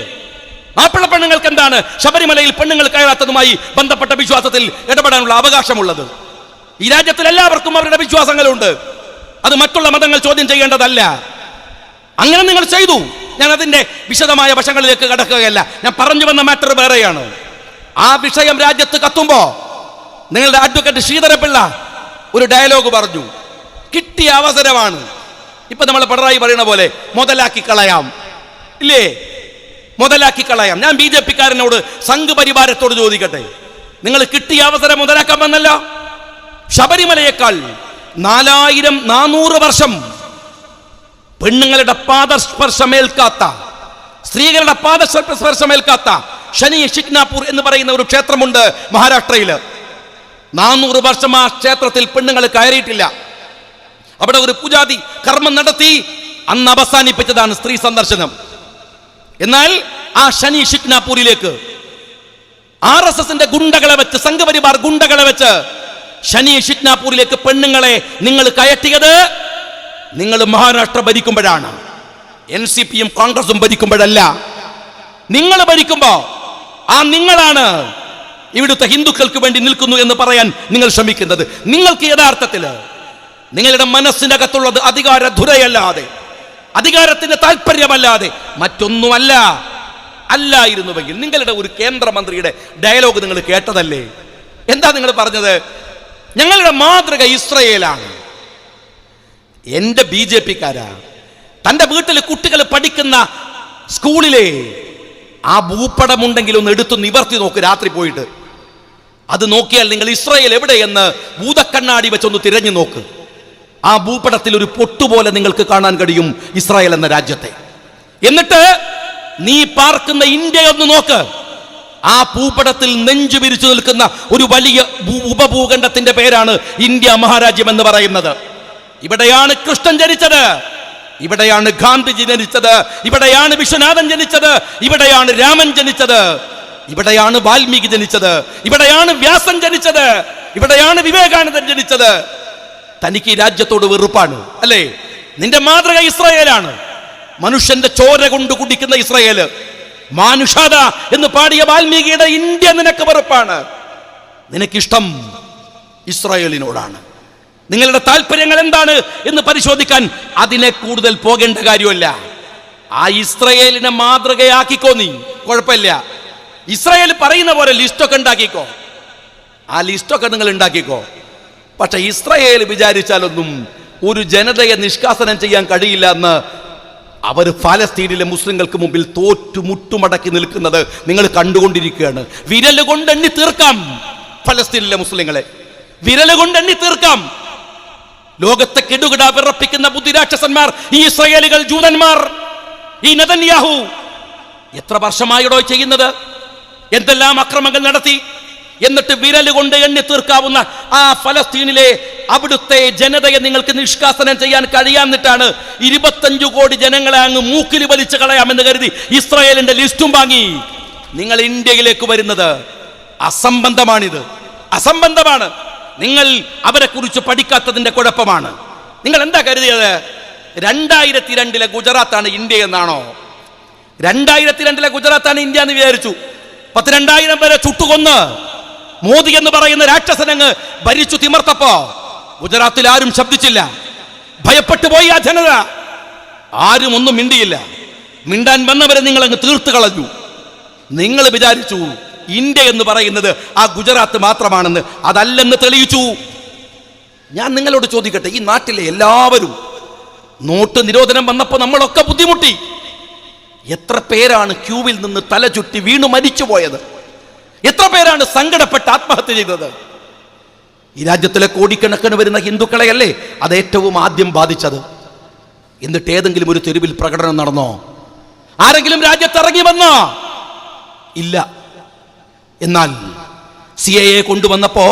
മാപ്പിള പെണ്ണുങ്ങൾക്ക് എന്താണ് ശബരിമലയിൽ പെണ്ണുങ്ങൾ കയറാത്തതുമായി ബന്ധപ്പെട്ട വിശ്വാസത്തിൽ ഇടപെടാനുള്ള അവകാശമുള്ളത്? ഈ രാജ്യത്തിൽ എല്ലാവർക്കും അവരുടെ വിശ്വാസങ്ങളുണ്ട്. അത് മറ്റുള്ള മതങ്ങൾ ചോദ്യം ചെയ്യേണ്ടതല്ല. അങ്ങനെ നിങ്ങൾ ചെയ്തു. ഞാൻ അതിന്റെ വിശദമായ വശങ്ങളിലേക്ക് കടക്കുകയല്ല. ഞാൻ പറഞ്ഞു വന്ന മാറ്റർ വേറെയാണ്. ആ വിഷയം രാജ്യത്ത് കത്തുമ്പോ നിങ്ങളുടെ അഡ്വക്കേറ്റ് ശ്രീധരപിള്ള ഒരു ഡയലോഗ് പറഞ്ഞു. കിട്ടിയ അവസരമാണ്. ഇപ്പൊ നമ്മൾ പിണറായി പറയുന്ന പോലെ മുതലാക്കി കളയാം, ഇല്ലേ? മുതലാക്കി കളയാം. ഞാൻ BJP കാരനോട് സംഘ് പരിവാരത്തോട് ചോദിക്കട്ടെ, നിങ്ങൾ കിട്ടിയ അവസരം മുതലാക്കാൻ വന്നല്ലോ. ശബരിമലയേക്കാൾ 4400 വർഷം പെണ്ണുങ്ങളുടെ പാദസ്പർശമേൽക്കാത്ത, സ്ത്രീകളുടെ പാദസ്പർശമേൽക്കാത്ത ശനി ഷിക്നാപൂർ എന്ന് പറയുന്ന ഒരു ക്ഷേത്രമുണ്ട് മഹാരാഷ്ട്രയിൽ. 400 വർഷം ആ ക്ഷേത്രത്തിൽ പെണ്ണുങ്ങൾ കയറിയിട്ടില്ല. അവിടെ ഒരു പൂജാതി കർമ്മം നടത്തി അന്ന് അവസാനിപ്പിച്ചതാണ് സ്ത്രീ സന്ദർശനം. എന്നാൽ ആ ശനി ഷിക്നാപൂരിലേക്ക് RSSന്റെ ഗുണ്ടകളെ വെച്ച്, സംഘപരിവാർ ഗുണ്ടകളെ വെച്ച് ശനി ഷിക്നാപൂരിലേക്ക് പെണ്ണുങ്ങളെ നിങ്ങൾ കയറ്റിയത് നിങ്ങൾ മഹാരാഷ്ട്ര ഭരിക്കുമ്പോഴാണ്. NCPയും കോൺഗ്രസും ഭരിക്കുമ്പോഴല്ല. നിങ്ങൾ ഭരിക്കുമ്പോ ആ നിങ്ങളാണ് ഇവിടുത്തെ ഹിന്ദുക്കൾക്ക് വേണ്ടി നിൽക്കുന്നു എന്ന് പറയാൻ നിങ്ങൾ ശ്രമിക്കുന്നത്. നിങ്ങൾക്ക് യഥാർത്ഥത്തിൽ നിങ്ങളുടെ മനസ്സിനകത്തുള്ളത് അധികാരധുരയല്ലാതെ, അധികാരത്തിന്റെ താല്പര്യമല്ലാതെ മറ്റൊന്നുമല്ല. അല്ലായിരുന്നുവെങ്കിൽ നിങ്ങളുടെ ഒരു കേന്ദ്രമന്ത്രിയുടെ ഡയലോഗ് നിങ്ങൾ കേട്ടതല്ലേ? എന്താ നിങ്ങൾ പറഞ്ഞത്? ഞങ്ങളുടെ മാതൃക ഇസ്രയേലാണ്. എന്റെ BJP-കാരാ, തന്റെ വീട്ടിൽ കുട്ടികൾ പഠിക്കുന്ന സ്കൂളിലെ ആ ഭൂപടമുണ്ടെങ്കിൽ ഒന്ന് എടുത്തു നിവർത്തി നോക്ക് രാത്രി പോയിട്ട്. അത് നോക്കിയാൽ നിങ്ങൾ ഇസ്രായേൽ എവിടെയെന്ന് ഭൂതക്കണ്ണാടി വെച്ചൊന്ന് തിരഞ്ഞു നോക്ക്. ആ ഭൂപടത്തിൽ ഒരു പൊട്ടുപോലെ നിങ്ങൾക്ക് കാണാൻ കഴിയും ഇസ്രായേൽ എന്ന രാജ്യത്തെ. എന്നിട്ട് നീ പാർക്കുന്ന ഇന്ത്യ ഒന്ന് നോക്ക്. ആ ഭൂപടത്തിൽ നെഞ്ചു വിരിച്ചു നിൽക്കുന്ന ഒരു വലിയ ഉപഭൂഖണ്ഡത്തിന്റെ പേരാണ് ഇന്ത്യ മഹാരാജ്യം എന്ന് പറയുന്നത്. ഇവിടെയാണ് കൃഷ്ണൻ ജനിച്ചത്, ഇവിടെയാണ് ഗാന്ധിജി ജനിച്ചത്, ഇവിടെയാണ് വിശ്വനാഥൻ ജനിച്ചത്, ഇവിടെയാണ് രാമൻ ജനിച്ചത്, ഇവിടെയാണ് വാൽമീകി ജനിച്ചത്, ഇവിടെയാണ് വ്യാസൻ ജനിച്ചത്, ഇവിടെയാണ് വിവേകാനന്ദൻ ജനിച്ചത്. തനിക്ക് ഈ രാജ്യത്തോട് വെറുപ്പാണ് അല്ലേ? നിന്റെ മാതൃക ഇസ്രായേലാണ്. മനുഷ്യന്റെ ചോര കൊണ്ട് കുടിക്കുന്ന ഇസ്രായേല്. മാനുഷാദ എന്ന് പാടിയ വാൽമീകിയുടെ ഇന്ത്യ നിനക്ക് വെറുപ്പാണ്. നിനക്കിഷ്ടം ഇസ്രായേലിനോടാണ്. നിങ്ങളുടെ താല്പര്യങ്ങൾ എന്താണ് എന്ന് പരിശോധിക്കാൻ അതിനെ കൂടുതൽ പോകേണ്ട കാര്യമല്ല. ആ ഇസ്രായേലിനെ മാതൃകയാക്കിക്കോ. നീ കുഴപ്പമില്ല. ഇസ്രായേൽ പറയുന്ന പോലെ ലിസ്റ്റൊക്കെ ഉണ്ടാക്കിക്കോ. ആ ലിസ്റ്റൊക്കെ നിങ്ങൾ ഉണ്ടാക്കിക്കോ. പക്ഷെ ഇസ്രായേൽ വിചാരിച്ചാലൊന്നും ഒരു ജനതയെ നിഷ്കാസനം ചെയ്യാൻ കഴിയില്ല എന്ന് അവർ ഫലസ്തീനിലെ മുസ്ലിങ്ങൾക്ക് മുമ്പിൽ തോറ്റുമുട്ടുമടക്കി നിൽക്കുന്നത് നിങ്ങൾ കണ്ടുകൊണ്ടിരിക്കുകയാണ്. വിരല് കൊണ്ടെണ്ണി തീർക്കാം ഫലസ്തീനിലെ മുസ്ലിങ്ങളെ, വിരല് കൊണ്ടെണ്ണി തീർക്കാം. ലോകത്തെ കെടുകിട വിറപ്പിക്കുന്ന ബുദ്ധിരാക്ഷസന്മാർ ഈ ഇസ്രായേലികൾ, ജൂതന്മാർ, ഈ നെതന്യാഹു എത്ര വർഷമായിടോ ചെയ്യുന്നത്? എന്തെല്ലാം അക്രമങ്ങൾ നടത്തി. എന്നിട്ട് വിരല് കൊണ്ട് എണ്ണി തീർക്കാവുന്ന ആ ഫലസ്തീനിലെ അവിടുത്തെ ജനതയെ നിങ്ങൾക്ക് നിഷ്കാസനം ചെയ്യാൻ കഴിയാന്നിട്ടാണ് 25 കോടി ജനങ്ങളെ അങ്ങ് മൂക്കിൽ വലിച്ചു കളയാമെന്ന് കരുതി ഇസ്രായേലിന്റെ ലിസ്റ്റും വാങ്ങി നിങ്ങൾ ഇന്ത്യയിലേക്ക് വരുന്നത്. അസംബന്ധമാണിത്, അസംബന്ധമാണ്. നിങ്ങൾ അവരെ കുറിച്ച് പഠിക്കാത്തതിന്റെ കുഴപ്പമാണ്. നിങ്ങൾ എന്താ കരുതിയത്? 2002 ഗുജറാത്താണ് ഇന്ത്യ എന്നാണോ? 2002 ഗുജറാത്താണ് ഇന്ത്യ എന്ന് വിചാരിച്ചു. 12,000 പേരെ ചുട്ടുകൊന്ന് മോദി എന്ന് പറയുന്ന രാക്ഷസനങ്ങ് ഭരിച്ചു തിമർത്തപ്പോ ഗുജറാത്തിൽ ആരും ശബ്ദിച്ചില്ല. ഭയപ്പെട്ടു പോയി ആ ജനത. ആരും ഒന്നും മിണ്ടിയില്ല. മിണ്ടാൻ വന്നവരെ നിങ്ങൾ അങ്ങ് തീർത്തു കളഞ്ഞു. നിങ്ങൾ വിചാരിച്ചു ഇന്ത്യ എന്ന് പറയുന്നത് ആ ഗുജറാത്ത് മാത്രമാണെന്ന്. അതല്ലെന്ന് തെളിയിച്ചു. ഞാൻ നിങ്ങളോട് ചോദിക്കട്ടെ, ഈ നാട്ടിലെ എല്ലാവരും നോട്ട് നിരോധനം വന്നപ്പോൾ നമ്മളൊക്കെ ബുദ്ധിമുട്ടി. എത്ര പേരാണ് ക്യൂവിൽ നിന്ന് തല ചുറ്റി വീണു മരിച്ചു പോയത്? എത്ര പേരാണ് സങ്കടപ്പെട്ട് ആത്മഹത്യ ചെയ്തത്? ഈ രാജ്യത്തിലെ കോടിക്കണക്കിന് വരുന്ന ഹിന്ദുക്കളെയല്ലേ അത് ഏറ്റവും ആദ്യം ബാധിച്ചത്. എന്നിട്ട് ഏതെങ്കിലും ഒരു തെരുവിൽ പ്രകടനം നടന്നോ? ആരെങ്കിലും രാജ്യത്ത് ഇറങ്ങി വന്നോ? ഇല്ല. എന്നാൽ CAA കൊണ്ടുവന്നപ്പോ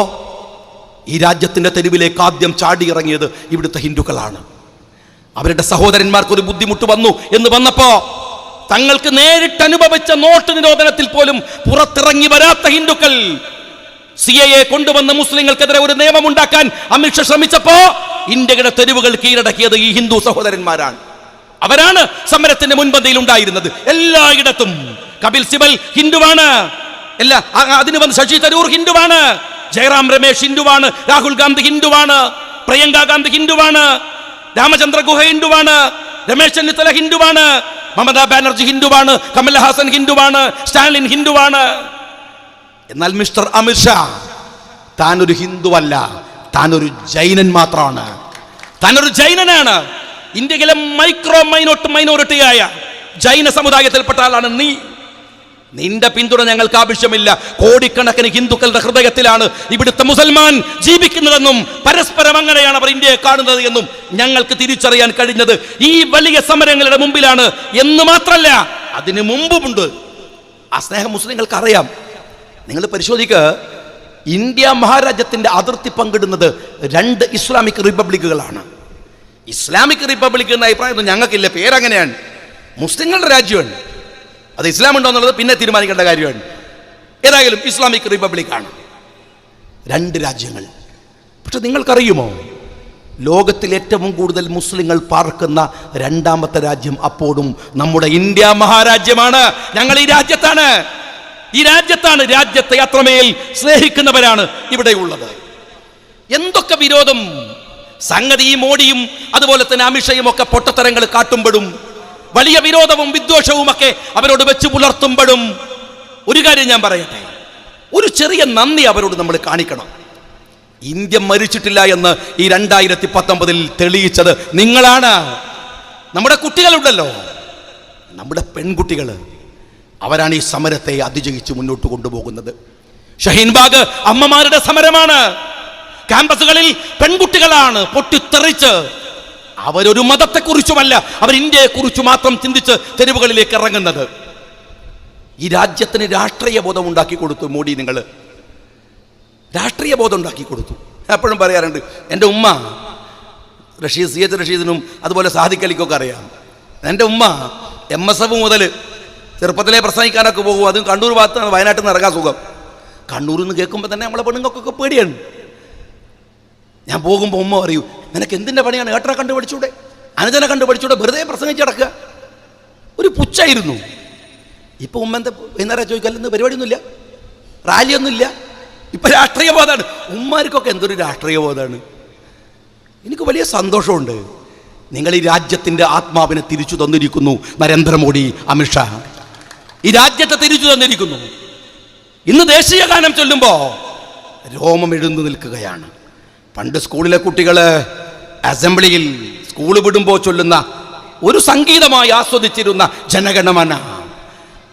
ഈ രാജ്യത്തിന്റെ തെരുവിലേക്ക് ആദ്യം ചാടിയിറങ്ങിയത് ഇവിടുത്തെ ഹിന്ദുക്കളാണ്. അവരുടെ സഹോദരന്മാർക്ക് ഒരു ബുദ്ധിമുട്ട് വന്നു എന്ന് വന്നപ്പോ തങ്ങൾക്ക് നേരിട്ട് അനുഭവിച്ച നോട്ട് നിരോധനത്തിൽ പോലും പുറത്തിറങ്ങി വരാത്ത ഹിന്ദുക്കൾ CAA കൊണ്ടുവന്ന മുസ്ലിങ്ങൾക്കെതിരെ ഒരു നിയമം ഉണ്ടാക്കാൻ അമിത്ഷാ ശ്രമിച്ചപ്പോ ഇന്ത്യയുടെ തെരുവുകൾ കീഴടക്കിയത് ഈ ഹിന്ദു സഹോദരന്മാരാണ്. അവരാണ് സമരത്തിന്റെ മുൻപന്തിയിൽ ഉണ്ടായിരുന്നത്. എല്ലായിടത്തും കപിൽ സിബൽ ഹിന്ദുവാണ്, അതിന് വന്ന് ശശി തരൂർ ഹിന്ദുവാണ്, ജയറാം രമേശ് ഹിന്ദുവാണ്, രാഹുൽ ഗാന്ധി ഹിന്ദുവാണ്, പ്രിയങ്ക ഗാന്ധി ഹിന്ദുവാണ്, രാമചന്ദ്ര ഗുഹ ഹിന്ദുവാണ്, രമേശ് ചെന്നിത്തല ഹിന്ദുവാണ്, മമതാ ബാനർജി ഹിന്ദുവാണ്, കമൽഹാസൻ ഹിന്ദുവാണ്, സ്റ്റാലിൻ ഹിന്ദുവാണ്. എന്നാൽ മിസ്റ്റർ അമിത്ഷാ താനൊരു ഹിന്ദുവല്ല, താനൊരു ജൈനൻ മാത്രമാണ്. താനൊരു ജൈനനാണ്. ഇന്ത്യയിലെ മൈനോറിറ്റിയായ ജൈന സമുദായത്തിൽപ്പെട്ട ആളാണ് നീ. നിന്റെ പിന്തുണ ഞങ്ങൾക്ക് ആവശ്യമില്ല. കോടിക്കണക്കിന് ഹിന്ദുക്കളുടെ ഹൃദയത്തിലാണ് ഇവിടുത്തെ മുസൽമാൻ ജീവിക്കുന്നതെന്നും പരസ്പരം അങ്ങനെയാണ് അവർ ഇന്ത്യയെ കാണുന്നത് എന്നും ഞങ്ങൾക്ക് തിരിച്ചറിയാൻ കഴിഞ്ഞത് ഈ വലിയ സമരങ്ങളുടെ മുമ്പിലാണ് എന്ന് മാത്രമല്ല അതിനു മുമ്പുമുണ്ട്. ആ സ്നേഹം മുസ്ലിങ്ങൾക്ക് അറിയാം. നിങ്ങൾ പരിശോധിക്കുക, ഇന്ത്യ മഹാരാജ്യത്തിന്റെ അതിർത്തി പങ്കിടുന്നത് 2 ഇസ്ലാമിക് റിപ്പബ്ലിക്കുകളാണ്. ഇസ്ലാമിക് റിപ്പബ്ലിക് എന്ന അഭിപ്രായം ഞങ്ങൾക്കില്ല. പേരങ്ങനെയാണ്. മുസ്ലിങ്ങളുടെ രാജ്യമാണ്. അത് ഇസ്ലാം ഉണ്ടോ എന്നുള്ളത് പിന്നെ തീരുമാനിക്കേണ്ട കാര്യമാണ്. ഏതായാലും ഇസ്ലാമിക് റിപ്പബ്ലിക്കാണ്. 2 രാജ്യങ്ങൾ. പക്ഷെ നിങ്ങൾക്കറിയുമോ, ലോകത്തിൽ ഏറ്റവും കൂടുതൽ മുസ്ലിങ്ങൾ പാർക്കുന്ന 2ാമത്തെ രാജ്യം അപ്പോഴും നമ്മുടെ ഇന്ത്യ മഹാരാജ്യമാണ്. ഞങ്ങൾ ഈ രാജ്യത്താണ്. രാജ്യത്തെ അത്രമേൽ സ്നേഹിക്കുന്നവരാണ് ഇവിടെയുള്ളത്. എന്തൊക്കെ വിരോധം സംഗതി ഈ മോഡിയും അതുപോലെ തന്നെ അമിത്ഷയും ഒക്കെ പൊട്ടത്തരങ്ങൾ കാട്ടുമ്പോഴും വലിയ വിരോധവും വിദ്വേഷവും ഒക്കെ അവരോട് വെച്ച് പുലർത്തുമ്പോഴും ഒരു കാര്യം ഞാൻ പറയട്ടെ, ഒരു ചെറിയ നന്ദി അവരോട് നമ്മൾ കാണിക്കണം. ഇന്ത്യ മരിച്ചിട്ടില്ല എന്ന് ഈ 2019 തെളിയിച്ചത് നിങ്ങളാണ്. നമ്മുടെ കുട്ടികളുണ്ടല്ലോ, നമ്മുടെ പെൺകുട്ടികൾ, അവരാണ് ഈ സമരത്തെ അതിജയിച്ച് മുന്നോട്ട് കൊണ്ടുപോകുന്നത്. ഷഹീൻബാഗ് അമ്മമാരുടെ സമരമാണ്. ക്യാമ്പസുകളിൽ പെൺകുട്ടികളാണ് പൊട്ടിത്തെറിച്ച്. അവരൊരു മതത്തെക്കുറിച്ചുമല്ല, അവർ ഇന്ത്യയെക്കുറിച്ച് മാത്രം ചിന്തിച്ച് തെരുവുകളിലേക്ക് ഇറങ്ങുന്നത്. ഈ രാജ്യത്തിന് രാഷ്ട്രീയ ബോധം ഉണ്ടാക്കി കൊടുത്തു മോഡി. നിങ്ങൾ രാഷ്ട്രീയ ബോധം ഉണ്ടാക്കി കൊടുത്തു. എപ്പോഴും പറയാറുണ്ട്, എൻ്റെ ഉമ്മ CH റഷീദിനും അതുപോലെ സാദിഖ് അലിക്കൊക്കെ അറിയാം. എൻ്റെ ഉമ്മ MSF മുതൽ ചെറുപ്പത്തിലെ പ്രസംഗിക്കാനൊക്കെ പോകും. അതും കണ്ണൂർ ഭാഗത്താണ്, വയനാട്ടിൽ നിന്ന് ഇറങ്ങാൻ സുഖം. കണ്ണൂരിൽ നിന്ന് കേൾക്കുമ്പോൾ തന്നെ നമ്മളെ പെണ്ണുങ്ങൾക്കൊക്കെ പേടിയാണ്. ഞാൻ പോകുമ്പോൾ ഉമ്മ പറയൂ, നിനക്ക് എന്തിൻ്റെ പണിയാണ്? ഏട്ടനെ കണ്ടുപിടിച്ചൂടെ, അനുജനെ കണ്ടുപിടിച്ചൂടെ, വെറുതെ പ്രസംഗിച്ചടക്കുക. ഒരു പുച്ഛായിരുന്നു. ഇപ്പോൾ ഉമ്മ എന്താ വൈകുന്നേരം ചോദിക്കാല്ലെന്ന് പരിപാടിയൊന്നുമില്ല, റാലിയൊന്നുമില്ല. ഇപ്പം രാഷ്ട്രീയ ബോധമാണ്. ഉമ്മാർക്കൊക്കെ എന്തൊരു രാഷ്ട്രീയ ബോധമാണ്. എനിക്ക് വലിയ സന്തോഷമുണ്ട്. നിങ്ങൾ ഈ രാജ്യത്തിൻ്റെ ആത്മാവിനെ തിരിച്ചു തന്നിരിക്കുന്നു. നരേന്ദ്രമോദി, അമിത്ഷാ ഈ രാജ്യത്തെ തിരിച്ചു തന്നിരിക്കുന്നു. ഇന്ന് ദേശീയ ഗാനം ചൊല്ലുമ്പോൾ രോമം എഴുന്നു നിൽക്കുകയാണ്. പണ്ട് സ്കൂളിലെ കുട്ടികൾ അസംബ്ലിയിൽ സ്കൂൾ വിടുമ്പോൾ ചൊല്ലുന്ന ഒരു സംഗീതമായി ആസ്വദിച്ചിരുന്ന ജനഗണമന,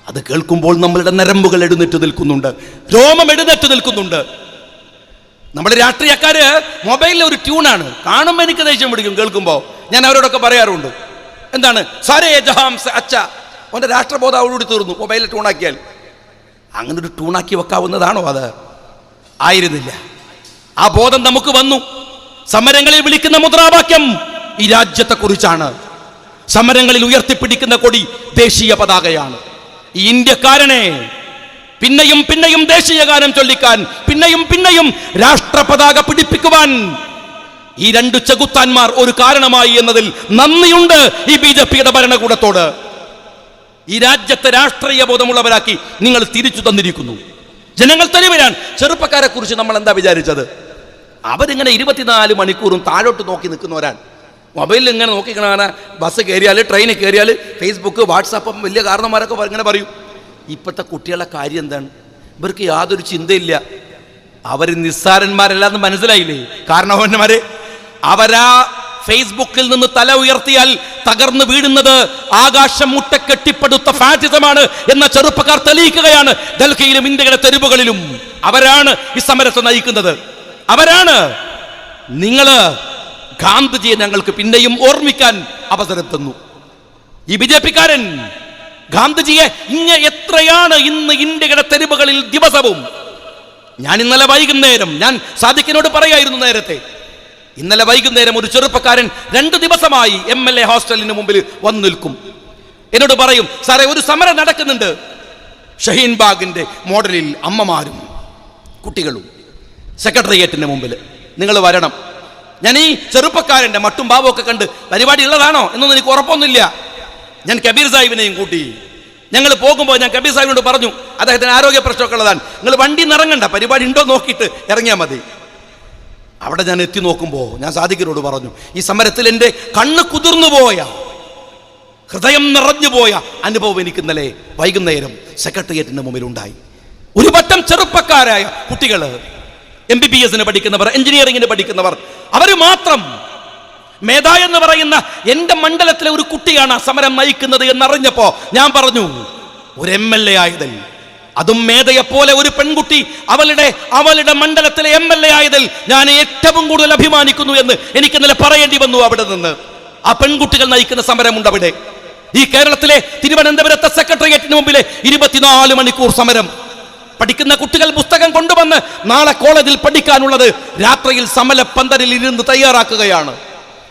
അത് കേൾക്കുമ്പോൾ നമ്മളുടെ നരമ്പുകൾ എഴുന്നേറ്റ് നിൽക്കുന്നുണ്ട്, രോമം എഴുന്നേറ്റ് നിൽക്കുന്നുണ്ട്. നമ്മുടെ രാഷ്ട്രീയക്കാര് മൊബൈലിലെ ഒരു ട്യൂണാണ്. കാണുമ്പോൾ എനിക്ക് ദേഷ്യം പിടിക്കും കേൾക്കുമ്പോൾ. ഞാൻ അവരോടൊക്കെ പറയാറുണ്ട്, എന്താണ് സാരേ ജഹാം അച്ഛ, അവൻ്റെ രാഷ്ട്രബോധം അവളോട് തീർന്നു മൊബൈലിൽ ട്യൂണാക്കിയാൽ. അങ്ങനെ ഒരു ട്യൂണാക്കി വെക്കാവുന്നതാണോ? അത് ആയിരുന്നില്ല. ആ ബോധം നമുക്ക് വന്നു. സമരങ്ങളിൽ വിളിക്കുന്ന മുദ്രാവാക്യം ഈ രാജ്യത്തെക്കുറിച്ചാണ്. സമരങ്ങളിൽ ഉയർത്തിപ്പിടിക്കുന്ന കൊടി ദേശീയ പതാകയാണ്. ഈ ഇന്ത്യക്കാരനെ പിന്നെയും പിന്നെയും ദേശീയ ഗാനം ചൊല്ലിക്കാൻ, പിന്നെയും പിന്നെയും രാഷ്ട്രപതാക പിടിപ്പിക്കുവാൻ ഈ 2 ചെകുത്താന്മാർ ഒരു കാരണമായി എന്നതിൽ നന്ദിയുണ്ട് ഈ BJPയുടെ ഭരണകൂടത്തോട്. ഈ രാജ്യത്തെ രാഷ്ട്രീയ ബോധമുള്ളവരാക്കി നിങ്ങൾ തിരിച്ചു തന്നിരിക്കുന്നു. ജനങ്ങൾ തനിവരാൻ. ചെറുപ്പക്കാരെ കുറിച്ച് നമ്മൾ എന്താ വിചാരിച്ചത്? അവരിങ്ങനെ 24 മണിക്കൂറും താഴോട്ട് നോക്കി നിൽക്കുന്നവരാണ്. മൊബൈലിൽ ഇങ്ങനെ നോക്കിക്കണ, ബസ് കയറിയാൽ ട്രെയിനിൽ കയറിയാൽ ഫേസ്ബുക്ക് വാട്സാപ്പ് വലിയ കാരണന്മാരൊക്കെ ഇങ്ങനെ പറയും. ഇപ്പോഴത്തെ കുട്ടികളുടെ കാര്യം എന്താണ്? ഇവർക്ക് യാതൊരു ചിന്തയില്ല. അവർ നിസ്സാരന്മാരല്ലാന്ന് മനസ്സിലായില്ലേ കാരണവന്മാരെ? അവരാ ഫേസ്ബുക്കിൽ നിന്ന് തല ഉയർത്തിയാൽ തകർന്നു വീഴുന്നത് ആകാശം മുട്ട കെട്ടിപ്പടുത്ത ഫാഷിസമാണ് എന്ന ചെറുപ്പക്കാർ തെളിയിക്കുകയാണ്. ഡൽഹിയിലും ഇന്ത്യയുടെ തെരുവുകളിലും അവരാണ് ഈ സമരത്തെ നയിക്കുന്നത്. അവരാണ്. നിങ്ങള് ഗാന്ധിജിയെ ഞങ്ങൾക്ക് പിന്നെയും ഓർമ്മിക്കാൻ അവസരം തന്നു. ഈ BJP-കാരൻ ഗാന്ധിജിയെ എത്രയാണ് ഇന്ന് ഇന്ത്യയുടെ തെരുവുകളിൽ ദിവസവും. ഞാൻ ഇന്നലെ വൈകുന്നേരം, ഞാൻ സാദിഖിനോട് പറയായിരുന്നു നേരത്തെ, ഇന്നലെ വൈകുന്നേരം ഒരു ചെറുപ്പക്കാരൻ 2 ദിവസമായി MLA ഹോസ്റ്റലിന് മുമ്പിൽ വന്നു നിൽക്കും. എന്നോട് പറയും, സാറേ ഒരു സമരം നടക്കുന്നുണ്ട് ഷഹീൻ ബാഗിന്റെ മോഡലിൽ, അമ്മമാരും കുട്ടികളും സെക്രട്ടേറിയറ്റിന്റെ മുമ്പിൽ, നിങ്ങൾ വരണം. ഞാൻ ഈ ചെറുപ്പക്കാരൻ്റെ മട്ടും ഭാവവും ഒക്കെ കണ്ട് പരിപാടി ഉള്ളതാണോ എന്നൊന്നും എനിക്ക് ഉറപ്പൊന്നുമില്ല. ഞാൻ കബീർ സാഹിബിനെയും കൂട്ടി ഞങ്ങൾ പോകുമ്പോൾ ഞാൻ കബീർ സാഹിബിനോട് പറഞ്ഞു, അദ്ദേഹത്തിന് ആരോഗ്യ പ്രശ്നമൊക്കെ ഉള്ളതാണ്, നിങ്ങൾ വണ്ടി നിറങ്ങണ്ട, പരിപാടി ഉണ്ടോ നോക്കിയിട്ട് ഇറങ്ങിയാൽ മതി. അവിടെ ഞാൻ എത്തി നോക്കുമ്പോൾ ഞാൻ സാദിഖിനോട് പറഞ്ഞു, ഈ സമരത്തിൽ എൻ്റെ കണ്ണ് കുതിർന്നുപോയ, ഹൃദയം നിറഞ്ഞുപോയ അനുഭവം എനിക്ക് ഇന്നലെ വൈകുന്നേരം സെക്രട്ടേറിയറ്റിന്റെ മുമ്പിൽ ഉണ്ടായി. ഒരു വട്ടം ചെറുപ്പക്കാരായ കുട്ടികൾ, MBBS പഠിക്കുന്നവർ, എഞ്ചിനീയറിംഗിന് പഠിക്കുന്നവർ, അവർ മാത്രം. മേധ എന്ന് പറയുന്ന എൻ്റെ മണ്ഡലത്തിലെ ഒരു കുട്ടിയാണ് സമരം നയിക്കുന്നത് എന്നറിഞ്ഞപ്പോ ഞാൻ പറഞ്ഞു, ഒരു MLA ആയതിൽ, അതും മേധയെപ്പോലെ ഒരു പെൺകുട്ടി അവളുടെ മണ്ഡലത്തിലെ MLA ആയതിൽ ഞാൻ ഏറ്റവും കൂടുതൽ അഭിമാനിക്കുന്നു എന്ന് എനിക്ക് ഇന്നലെ പറയേണ്ടി വന്നു. അവിടെ നിന്ന് ആ പെൺകുട്ടികൾ നയിക്കുന്ന സമരമുണ്ട് അവിടെ. ഈ കേരളത്തിലെ തിരുവനന്തപുരത്തെ സെക്രട്ടേറിയറ്റിന് മുമ്പിലെ 24 മണിക്കൂർ സമരം. പഠിക്കുന്ന കുട്ടികൾ പുസ്തകം കൊണ്ടുവന്ന് നാളെ കോളേജിൽ പഠിക്കാനുള്ളത് രാത്രിയിൽ സമരപ്പന്തലിൽ ഇരുന്ന് തയ്യാറാക്കുകയാണ്.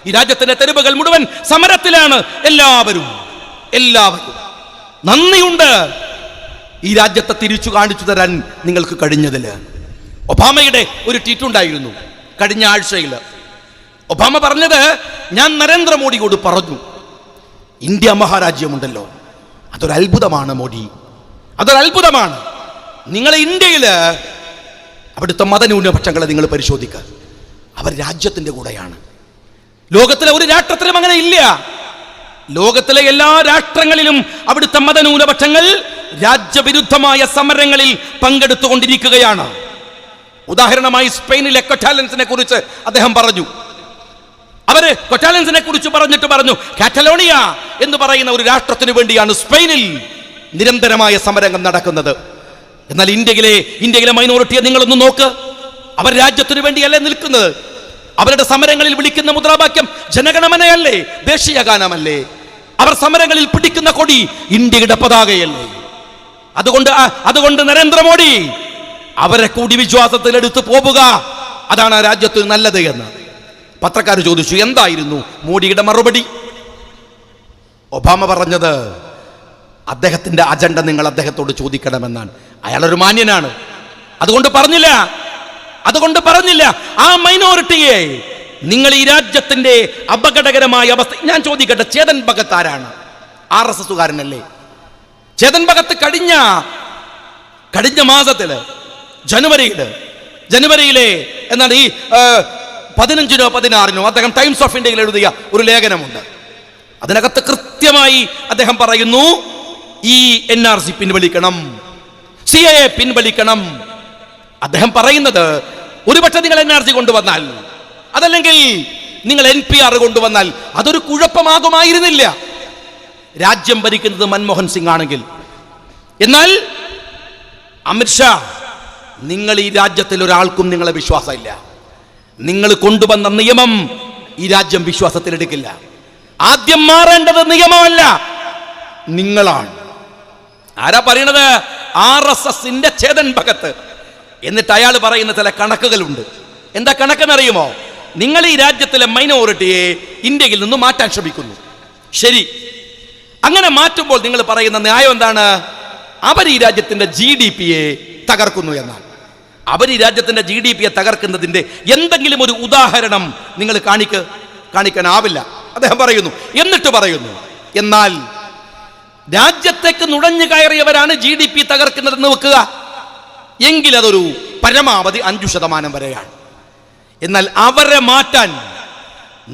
ഈ രാജ്യത്തിന്റെ തെരുവുകൾ മുഴുവൻ സമരത്തിലാണ്. എല്ലാവരും നന്ദിയുണ്ട് ഈ രാജ്യത്തെ തിരിച്ചു കാണിച്ചു തരാൻ നിങ്ങൾക്ക് കഴിഞ്ഞതിൽ. ഒബാമയുടെ ഒരു ട്വീറ്റ് ഉണ്ടായിരുന്നു കഴിഞ്ഞ ആഴ്ചയിൽ. ഒബാമ പറഞ്ഞത്, ഞാൻ നരേന്ദ്രമോദിയോട് പറഞ്ഞു, ഇന്ത്യ മഹാരാജ്യമുണ്ടല്ലോ, അതൊരു അത്ഭുതമാണ് മോദി, അതൊരു അത്ഭുതമാണ്. നിങ്ങൾ ഇന്ത്യയിൽ അവിടുത്തെ മതന്യൂനപക്ഷങ്ങളെ നിങ്ങൾ പരിശോധിക്കുക, അവർ രാജ്യത്തിന്റെ കൂടെയാണ്. ലോകത്തിലെ ഒരു രാഷ്ട്രത്തിലും അങ്ങനെ ഇല്ല. ലോകത്തിലെ എല്ലാ രാഷ്ട്രങ്ങളിലും അവിടുത്തെ മതന്യൂനപക്ഷങ്ങൾ രാജ്യവിരുദ്ധമായ സമരങ്ങളിൽ പങ്കെടുത്തുകൊണ്ടിരിക്കുകയാണ്. ഉദാഹരണമായി സ്പെയിനിലെ കൊറ്റാലൻസിനെ കുറിച്ച് അദ്ദേഹം പറഞ്ഞു. അവര് കൊറ്റാലൻസിനെ കുറിച്ച് പറഞ്ഞിട്ട് പറഞ്ഞു, കാറ്റലോണിയ എന്ന് പറയുന്ന ഒരു രാഷ്ട്രത്തിന് വേണ്ടിയാണ് സ്പെയിനിൽ നിരന്തരമായ സമരങ്ങൾ നടക്കുന്നത്. എന്നാൽ ഇന്ത്യയിലെ മൈനോറിറ്റിയെ നിങ്ങളൊന്ന് നോക്ക്. അവർ രാജ്യത്തിന് വേണ്ടിയല്ലേ നിൽക്കുന്നത്? അവരുടെ സമരങ്ങളിൽ വിളിക്കുന്ന മുദ്രാവാക്യം ജനഗണമനയല്ലേ, ദേശീയ ഗാനമല്ലേ? അവർ സമരങ്ങളിൽ പിടിക്കുന്ന കൊടി ഇന്ത്യയുടെ പതാകയല്ലേ? അതുകൊണ്ട് നരേന്ദ്രമോദി അവരെ കൂടി വിശ്വാസത്തിലെടുത്ത് പോവുക, അതാണ് ആ രാജ്യത്ത് നല്ലത് എന്ന് പത്രക്കാർ ചോദിച്ചു. എന്തായിരുന്നു മോഡിയുടെ മറുപടി? ഒബാമ പറഞ്ഞത്, അദ്ദേഹത്തിന്റെ അജണ്ട നിങ്ങൾ അദ്ദേഹത്തോട് ചോദിക്കണമെന്നാണ്. അയാളൊരു മാന്യനാണ്, അതുകൊണ്ട് പറഞ്ഞില്ല. ആ മൈനോറിറ്റിയെ നിങ്ങൾ ഈ രാജ്യത്തിന്റെ അപകടകരമായ അവസ്ഥ. ഞാൻ ചോദിക്കട്ടെ, ചേതൻ ഭഗത് ആരാണ്? RSSകാരനല്ലേ? ചേതൻ ഭഗത് കഴിഞ്ഞ മാസത്തില് ജനുവരിയിലെ എന്താണ് ഈ 15നോ 16നോ അദ്ദേഹം ടൈംസ് ഓഫ് ഇന്ത്യയിൽ എഴുതിയ ഒരു ലേഖനമുണ്ട്. അതിനകത്ത് കൃത്യമായി അദ്ദേഹം പറയുന്നു, ഈ NRC പിൻവലിക്കണം, CAA പിൻവലിക്കണം. അദ്ദേഹം പറയുന്നത്, ഒരുപക്ഷെ നിങ്ങൾ NRC കൊണ്ടുവന്നാൽ, അതല്ലെങ്കിൽ നിങ്ങൾ NPR കൊണ്ടുവന്നാൽ അതൊരു കുഴപ്പമാകുമായിരുന്നില്ല രാജ്യം ഭരിക്കുന്നത് മൻമോഹൻ സിംഗ് ആണെങ്കിൽ. എന്നാൽ അമിത്ഷാ, നിങ്ങൾ ഈ രാജ്യത്തിൽ ഒരാൾക്കും നിങ്ങളെ വിശ്വാസമില്ല. നിങ്ങൾ കൊണ്ടുവന്ന നിയമം ഈ രാജ്യം വിശ്വാസത്തിലെടുക്കില്ല. ആദ്യം മാറേണ്ടത് നിയമമല്ല, നിങ്ങളാണ്. ആരാ പറയണത്? RSSന്റെ ചേതൻ ഭഗത്. എന്നിട്ട് അയാൾ പറയുന്ന ചില കണക്കുകളുണ്ട്. എന്താ കണക്കെന്നറിയുമോ? നിങ്ങൾ ഈ രാജ്യത്തിലെ മൈനോറിറ്റിയെ ഇന്ത്യയിൽ നിന്ന് മാറ്റാൻ ശ്രമിക്കുന്നു. ശരി, അങ്ങനെ മാറ്റുമ്പോൾ നിങ്ങൾ പറയുന്ന ന്യായം എന്താണ്? അവർ ഈ രാജ്യത്തിന്റെ GDP-യെ തകർക്കുന്നു എന്നാണ്. അവർ ഈ രാജ്യത്തിന്റെ GDP-യെ തകർക്കുന്നതിന്റെ എന്തെങ്കിലും ഒരു ഉദാഹരണം നിങ്ങൾ കാണിക്കാനാവില്ല അദ്ദേഹം പറയുന്നു. എന്നിട്ട് പറയുന്നു, എന്നാൽ രാജ്യത്തേക്ക് നുഴഞ്ഞു കയറിയവരാണ് GDP തകർക്കുന്നതെന്ന് വെക്കുക എങ്കിൽ അതൊരു പരമാവധി 5% വരെയാണ്. എന്നാൽ അവരെ മാറ്റാൻ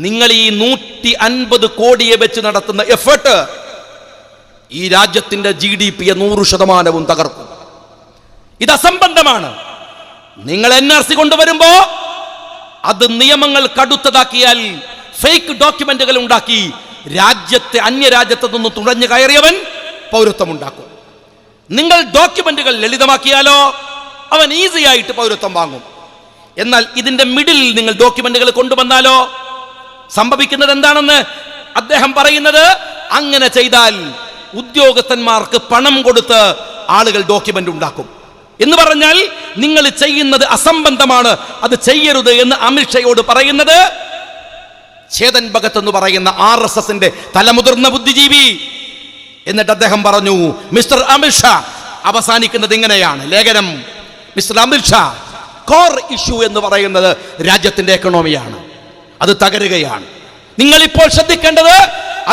നിങ്ങൾ ഈ 150 കോടിയെ വെച്ച് നടത്തുന്ന എഫേർട്ട് ഈ രാജ്യത്തിന്റെ GDP 100% തകർക്കും. ഇത് അസംബന്ധമാണ്. നിങ്ങൾ NRC കൊണ്ടുവരുമ്പോ അത് നിയമങ്ങൾ കടുത്തതാക്കിയാൽ ഫേക്ക് ഡോക്യുമെന്റുകൾ ഉണ്ടാക്കി രാജ്യത്തെ അന്യരാജ്യത്തു നിന്ന് തുഴഞ്ഞു കയറിയവൻ പൗരത്വം ഉണ്ടാക്കും. നിങ്ങൾ ഡോക്യുമെന്റുകൾ ലളിതമാക്കിയാലോ അവൻ ഈസി ആയിട്ട് പൗരത്വം വാങ്ങും. എന്നാൽ ഇതിന്റെ മിഡിൽ നിങ്ങൾ ഡോക്യുമെന്റുകൾ കൊണ്ടുവന്നാലോ സംഭവിക്കുന്നത് എന്താണെന്ന് അദ്ദേഹം പറയുന്നത്, അങ്ങനെ ചെയ്താൽ ഉദ്യോഗസ്ഥന്മാർക്ക് പണം കൊടുത്ത് ആളുകൾ ഡോക്യുമെന്റ് ഉണ്ടാക്കും എന്ന് പറഞ്ഞാൽ നിങ്ങൾ ചെയ്യുന്നത് അസംബന്ധമാണ്, അത് ചെയ്യരുത് എന്ന് അമിത്ഷയോട് പറയുന്നത് ചേതൻ ഭഗത് എന്ന് പറയുന്ന RSSന്റെ തലമുതിർന്ന ബുദ്ധിജീവി. എന്നിട്ട് അദ്ദേഹം പറഞ്ഞു, മിസ്റ്റർ അമിത്ഷാ, അവസാനിക്കുന്നത് ഇങ്ങനെയാണ് ലേഖനം. മിസ്റ്റർ അമിത്ഷാ, കോർ ഇഷ്യൂ എന്ന് പറയുന്നത് രാജ്യത്തിന്റെ എക്കണോമിയാണ്, അത് തകരുകയാണ്. നിങ്ങൾ ഇപ്പോൾ ശ്രദ്ധിക്കേണ്ടത്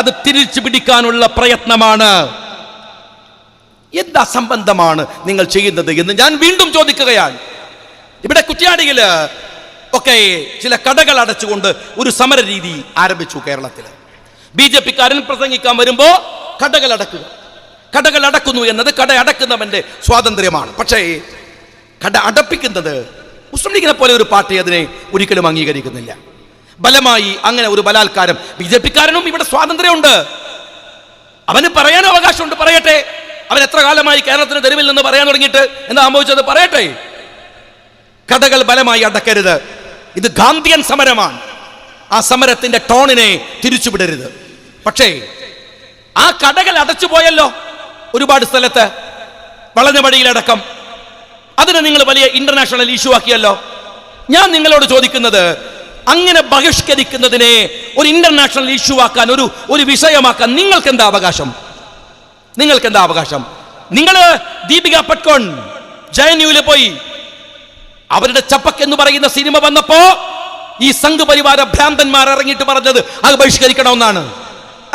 അത് തിരിച്ചു പിടിക്കാനുള്ള പ്രയത്നമാണ്. എന്ത് അസംബന്ധമാണ് നിങ്ങൾ ചെയ്യുന്നത് എന്ന് ഞാൻ വീണ്ടും ചോദിക്കുകയാണ്. ഇവിടെ കുറ്റ്യാടിയില് ഒക്കെ ചില കടകൾ അടച്ചുകൊണ്ട് ഒരു സമര രീതി ആരംഭിച്ചു കേരളത്തിൽ. BJP-കാരൻ പ്രസംഗിക്കാൻ വരുമ്പോ കടകൾ അടക്കുക, കടകൾ അടക്കുന്നു എന്നത് കട അടക്കുന്നവന്റെ സ്വാതന്ത്ര്യമാണ്. പക്ഷേ കട അടപ്പിക്കുന്നത് മുസ്ലിം ലീഗിനെ പോലെ ഒരു പാർട്ടി അതിനെ ഒരിക്കലും അംഗീകരിക്കുന്നില്ല. ബലമായി അങ്ങനെ ഒരു ബലാത്കാരം BJP-കാരനും ഇവിടെ സ്വാതന്ത്ര്യമുണ്ട്, അവന് പറയാൻ അവകാശമുണ്ട്, പറയട്ടെ. അവൻ എത്ര കാലമായി കേരളത്തിന് തെരുവിൽ നിന്ന് പറയാൻ തുടങ്ങിയിട്ട് എന്താ സംഭവിച്ചത് പറയട്ടെ. കടകൾ ബലമായി അടക്കരുത്, ഇത് ഗാന്ധിയൻ സമരമാണ്. ആ സമരത്തിന്റെ ടോണിനെ തിരിച്ചുവിടരുത്. പക്ഷേ ആ കടകൾ അടച്ചുപോയല്ലോ ഒരുപാട് സ്ഥലത്ത്, വളഞ്ഞ വഴിയിലടക്കം. അതിനെ നിങ്ങൾ വലിയ ഇന്റർനാഷണൽ ഇഷ്യൂ ആക്കിയല്ലോ. ഞാൻ നിങ്ങളോട് ചോദിക്കുന്നത്, അങ്ങനെ ബഹിഷ്കരിക്കുന്നതിനെ ഒരു ഇന്റർനാഷണൽ ഇഷ്യൂ ആക്കാൻ, ഒരു വിഷയമാക്കാൻ നിങ്ങൾക്ക് എന്താ അവകാശം? നിങ്ങൾക്ക് എന്താ അവകാശം? നിങ്ങൾ ദീപിക പട്കോൺ JNU-ല് പോയി അവരുടെ ചപ്പക്ക് എന്ന് പറയുന്ന സിനിമ വന്നപ്പോ ഈ സംഘ് പരിവാര ഭ്രാന്തന്മാർ ഇറങ്ങിയിട്ട് പറഞ്ഞത് അത് ബഹിഷ്കരിക്കണമെന്നാണ്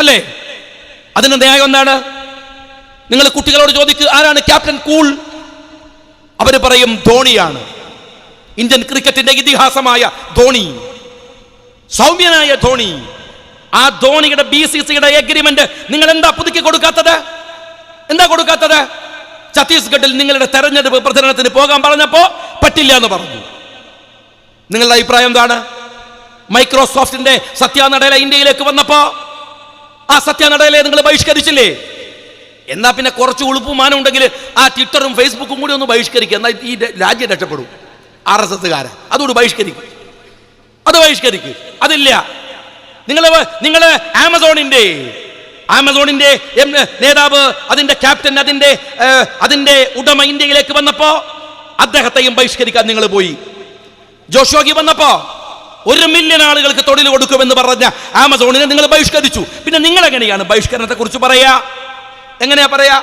അല്ലേ? അതിന് ന്യായം എന്താണ്? നിങ്ങൾ കുട്ടികളോട് ചോദിക്കുക, ആരാണ് ക്യാപ്റ്റൻ കൂൾ? അവര് പറയും ധോണിയാണ്. ഇന്ത്യൻ ക്രിക്കറ്റിന്റെ ഇതിഹാസമായ ധോണി, സൗമ്യനായ ധോണി. ആ ധോണിയുടെ BCCയുടെ എഗ്രിമെന്റ് നിങ്ങൾ എന്താ പുതുക്കി കൊടുക്കാത്തത്? എന്താ കൊടുക്കാത്തത്? ഛത്തീസ്ഗഡിൽ നിങ്ങളുടെ തെരഞ്ഞെടുപ്പ് പ്രചരണത്തിന് പോകാൻ പറഞ്ഞപ്പോ പറ്റില്ല എന്ന് പറഞ്ഞു. നിങ്ങളുടെ അഭിപ്രായം എന്താണ്? മൈക്രോസോഫ്റ്റിന്റെ സത്യ നടേല ഇന്ത്യയിലേക്ക് വന്നപ്പോ ആ സത്യ നടേലയെ നിങ്ങൾ ബഹിഷ്കരിച്ചില്ലേ? എന്നാ പിന്നെ കുറച്ച് ഉളുപ്പുമാനം ഉണ്ടെങ്കിൽ ആ ട്വിറ്ററും ഫേസ്ബുക്കും കൂടി ഒന്ന് ബഹിഷ്കരിക്കുക, എന്നാൽ ഈ രാജ്യം രക്ഷപ്പെടും. RSSകാരെ അതോട് ബഹിഷ്കരിക്കും, അത് ബഹിഷ്കരിക്കും. അതില്ല. നിങ്ങൾ ആമസോണിന്റെ നേതാവ്, അതിന്റെ ക്യാപ്റ്റൻ, അതിന്റെ ഉടമ ഇന്ത്യയിലേക്ക് വന്നപ്പോ അദ്ദേഹത്തെയും ബഹിഷ്കരിക്കാൻ നിങ്ങൾ പോയി. ജോഷോഗി വന്നപ്പോ 1 മില്യൺ ആളുകൾക്ക് തൊഴിൽ കൊടുക്കുമെന്ന് പറഞ്ഞ ആമസോണിനെ നിങ്ങൾ ബഹിഷ്കരിച്ചു. പിന്നെ നിങ്ങൾ എങ്ങനെയാണ് ബഹിഷ്കരണത്തെ കുറിച്ച് പറയാ? എങ്ങനെയാ പറയാ?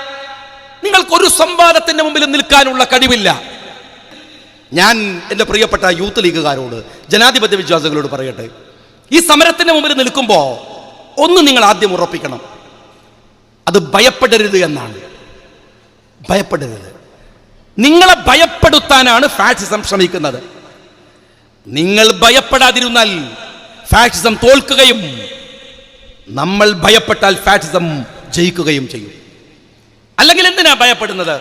നിങ്ങൾക്കൊരു സംവാദത്തിന്റെ മുമ്പിൽ നിൽക്കാനുള്ള കഴിവില്ല. ഞാൻ എൻ്റെ പ്രിയപ്പെട്ട യൂത്ത് ലീഗുകാരോട്, ജനാധിപത്യ വിശ്വാസികളോട് പറയട്ടെ, ഈ സമരത്തിന്റെ മുമ്പിൽ നിൽക്കുമ്പോ ഒന്ന് നിങ്ങൾ ആദ്യം ഉറപ്പിക്കണം, അത് ഭയപ്പെടരുത് എന്നാണ്. ഭയപ്പെടരുത്. നിങ്ങളെ ഭയപ്പെടുത്താനാണ് ഫാഷിസം ശ്രമിക്കുന്നത്. നിങ്ങൾ ഭയപ്പെടാതിരുന്നാൽ ഫാഷിസം തോൽക്കുകയും നമ്മൾ ഭയപ്പെട്ടാൽ ഫാഷിസം ജയിക്കുകയും ചെയ്യും. അല്ലെങ്കിൽ എന്തിനാ ഭയപ്പെടുന്നത്?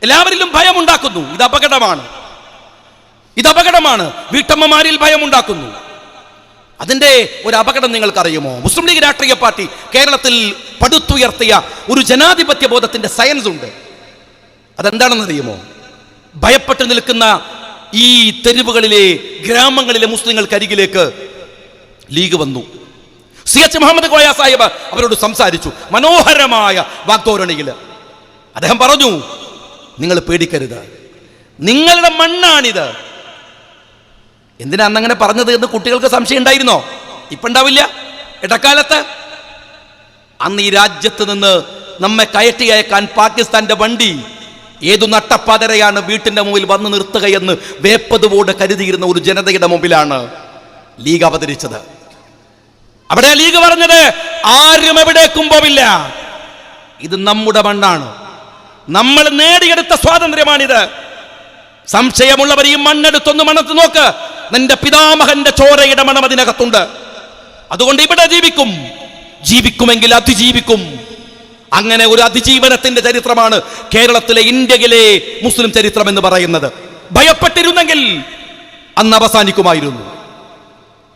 എല്ലാവരിലും ഭയമുണ്ടാക്കുന്നു. ഇത് അപകടമാണ്, ഇത് അപകടമാണ്. വീട്ടമ്മമാരിൽ ഭയമുണ്ടാക്കുന്നു. അതിന്റെ ഒരു അപകടം നിങ്ങൾക്കറിയുമോ? മുസ്ലിം ലീഗ് രാഷ്ട്രീയ പാർട്ടി കേരളത്തിൽ പടുത്തുയർത്തിയ ഒരു ജനാധിപത്യ ബോധത്തിന്റെ സയൻസ് ഉണ്ട്. അതെന്താണെന്നറിയുമോ? ഭയപ്പെട്ട് നിൽക്കുന്ന ഈ തെരുവുകളിലെ, ഗ്രാമങ്ങളിലെ മുസ്ലിങ്ങൾക്കരികിലേക്ക് ലീഗ് വന്നു. CH മുഹമ്മദ് കോയ സാഹിബ് അവരോട് സംസാരിച്ചു മനോഹരമായ വാഗ്ദോരണിയിൽ. അദ്ദേഹം പറഞ്ഞു, നിങ്ങൾ പേടിക്കരുത്, നിങ്ങളുടെ മണ്ണാണിത്. എന്തിനാ അന്നങ്ങനെ പറഞ്ഞത് എന്ന് കുട്ടികൾക്ക് സംശയം ഉണ്ടായിരുന്നോ? ഇപ്പൊ ഉണ്ടാവില്ല. ഇടക്കാലത്ത് അന്ന് ഈ രാജ്യത്ത് നിന്ന് നമ്മെ കയറ്റി അയക്കാൻ പാകിസ്ഥാന്റെ വണ്ടി ഏതു നട്ടപ്പാതരയാണ് വീട്ടിന്റെ മുമ്പിൽ വന്ന് നിർത്തുകയെന്ന് വേപ്പതുപോട് കരുതിയിരുന്ന ഒരു ജനതയുടെ മുമ്പിലാണ് ലീഗ് അവതരിച്ചത്. അവിടെ ലീഗ് പറഞ്ഞത് ആരും എവിടേക്കും പോവില്ല, ഇത് നമ്മുടെ മണ്ണാണ്, നമ്മൾ നേടിയെടുത്ത സ്വാതന്ത്ര്യമാണിത്. സംശയമുള്ളവർ ഈ മണ്ണെടുത്തൊന്ന് മണത്ത് നോക്ക്. നിന്റെ പിതാമഹന്റെ ചോരയുടെ മണം അതിനകത്തുണ്ട്. അതുകൊണ്ട് ഇവിടെ ജീവിക്കുമെങ്കിൽ അതിജീവിക്കും. അങ്ങനെ ഒരു അതിജീവനത്തിന്റെ ചരിത്രമാണ് കേരളത്തിലെ, ഇന്ത്യയിലെ മുസ്ലിം ചരിത്രം എന്ന് പറയുന്നത്. ഭയപ്പെട്ടിരുന്നെങ്കിൽ അന്ന് അവസാനിക്കുമായിരുന്നു.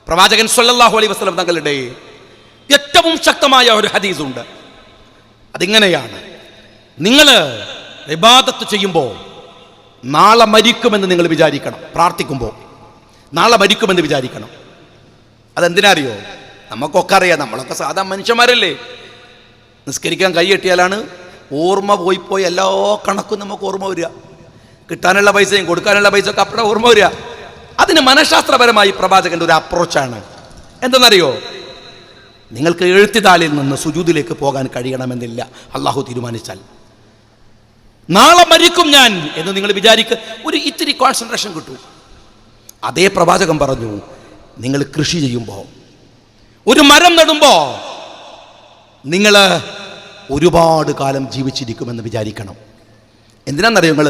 പ്രവാചകൻ സല്ലല്ലാഹു അലൈഹി വസല്ലം തങ്ങളുടെ ഏറ്റവും ശക്തമായ ഒരു ഹദീസ് ഉണ്ട്. അതിങ്ങനെയാണ്: നിങ്ങൾ ഇബാദത്ത് ചെയ്യുമ്പോൾ നാളെ മരിക്കുമെന്ന് നിങ്ങൾ വിചാരിക്കണം. പ്രാർത്ഥിക്കുമ്പോൾ നാളെ മരിക്കുമെന്ന് വിചാരിക്കണം. അതെന്തിനാ അറിയോ? നമുക്കൊക്കെ അറിയാം, നമ്മളൊക്കെ സാധാ മനുഷ്യന്മാരല്ലേ. നിസ്കരിക്കാൻ കൈയെട്ടിയാലാണ് ഓർമ്മ പോയി എല്ലാ കണക്കും നമുക്ക് ഓർമ്മ വരിക. കിട്ടാനുള്ള പൈസയും കൊടുക്കാനുള്ള പൈസ ഒക്കെ അപ്പഴ ഓർമ്മ വരിക. അതിന് മനഃശാസ്ത്രപരമായി പ്രവാചകന്റെ ഒരു അപ്രോച്ചാണ്. എന്തെന്നറിയോ? നിങ്ങൾക്ക് എഴുത്തിതാളിൽ നിന്ന് സുജൂദിലേക്ക് പോകാൻ കഴിയണമെന്നില്ല. അള്ളാഹു തീരുമാനിച്ചാൽ നാളെ മരിക്കും ഞാൻ എന്ന് നിങ്ങൾ വിചാരിക്കുക, ഒരു ഇത്തിരി കോൺസെൻട്രേഷൻ കിട്ടും. അതേ പ്രവാചകൻ പറഞ്ഞു, നിങ്ങൾ കൃഷി ചെയ്യുമ്പോൾ, ഒരു മരം നടുമ്പോൾ നിങ്ങൾ ഒരുപാട് കാലം ജീവിച്ചിരിക്കുമെന്ന് വിചാരിക്കണം. എന്തിനാണെന്നറിയോ? നിങ്ങൾ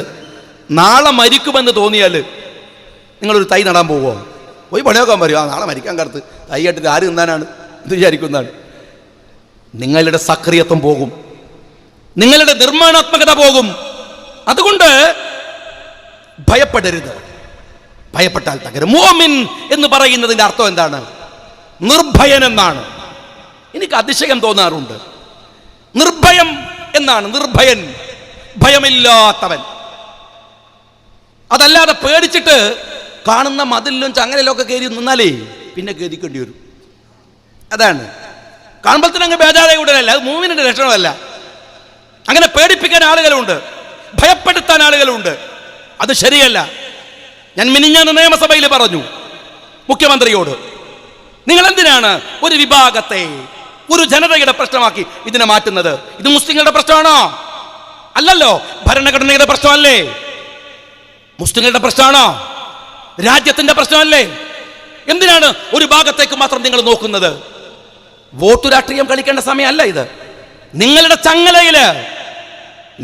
നാളെ മരിക്കുമെന്ന് തോന്നിയാൽ നിങ്ങളൊരു തൈ നടാൻ പോവോ? പോയി പണിയൊക്കാൻ പറയും, നാളെ മരിക്കാൻ കാലത്ത് തൈ കെട്ടിട്ട് ആര് തിന്നാനാണ് എന്ന് വിചാരിക്കുന്നതാണ്. നിങ്ങളുടെ സക്രിയത്വം പോകും, നിങ്ങളുടെ നിർമ്മാണാത്മകത പോകും. അതുകൊണ്ട് ഭയപ്പെടരുത്. ഭയപ്പെട്ടാൽ തകരും. മുഅ്മിൻ എന്ന് പറയുന്നതിന്റെ അർത്ഥം എന്താണ്? നിർഭയൻ എന്നാണ്. എനിക്ക് അതിശയം തോന്നാറുണ്ട്. നിർഭയം എന്നാണ്. നിർഭയൻ, ഭയമില്ലാത്തവൻ. അതല്ലാതെ പേടിച്ചിട്ട് കാണുന്ന മതിലും ചങ്ങലയിലും ഒക്കെ കയറി നിന്നാലേ പിന്നെ ഗതിക്കേണ്ടി വരും. അതാണ്. കാണുമ്പോൾ തന്നെ അങ്ങ് ബേജാറായി വിടലല്ല. അത് മുഅ്മിനിന്റെ ലക്ഷണമല്ല. അങ്ങനെ പേടിപ്പിക്കാൻ ആളുകളുണ്ട്, ഭയപ്പെടുത്താൻ ആളുകളുണ്ട്. അത് ശരിയല്ല. ഞാൻ മിനിഞ്ഞാന്ന് നിയമസഭയിൽ പറഞ്ഞു മുഖ്യമന്ത്രിയോട്, നിങ്ങൾ എന്തിനാണ് ഒരു വിഭാഗത്തെ, ഒരു ജനതയുടെ പ്രശ്നമാക്കി ഇതിനെ മാറ്റുന്നത്? ഇത് മുസ്ലിങ്ങളുടെ പ്രശ്നമാണോ? അല്ലല്ലോ. ഭരണഘടനയുടെ പ്രശ്നമല്ലേ? മുസ്ലിങ്ങളുടെ പ്രശ്നമാണോ? രാജ്യത്തിന്റെ പ്രശ്നമല്ലേ? എന്തിനാണ് ഒരു ഭാഗത്തേക്ക് മാത്രം നിങ്ങൾ നോക്കുന്നത്? വോട്ട് രാഷ്ട്രീയം കളിക്കേണ്ട സമയമല്ല ഇത്. നിങ്ങളുടെ ചങ്ങലയില്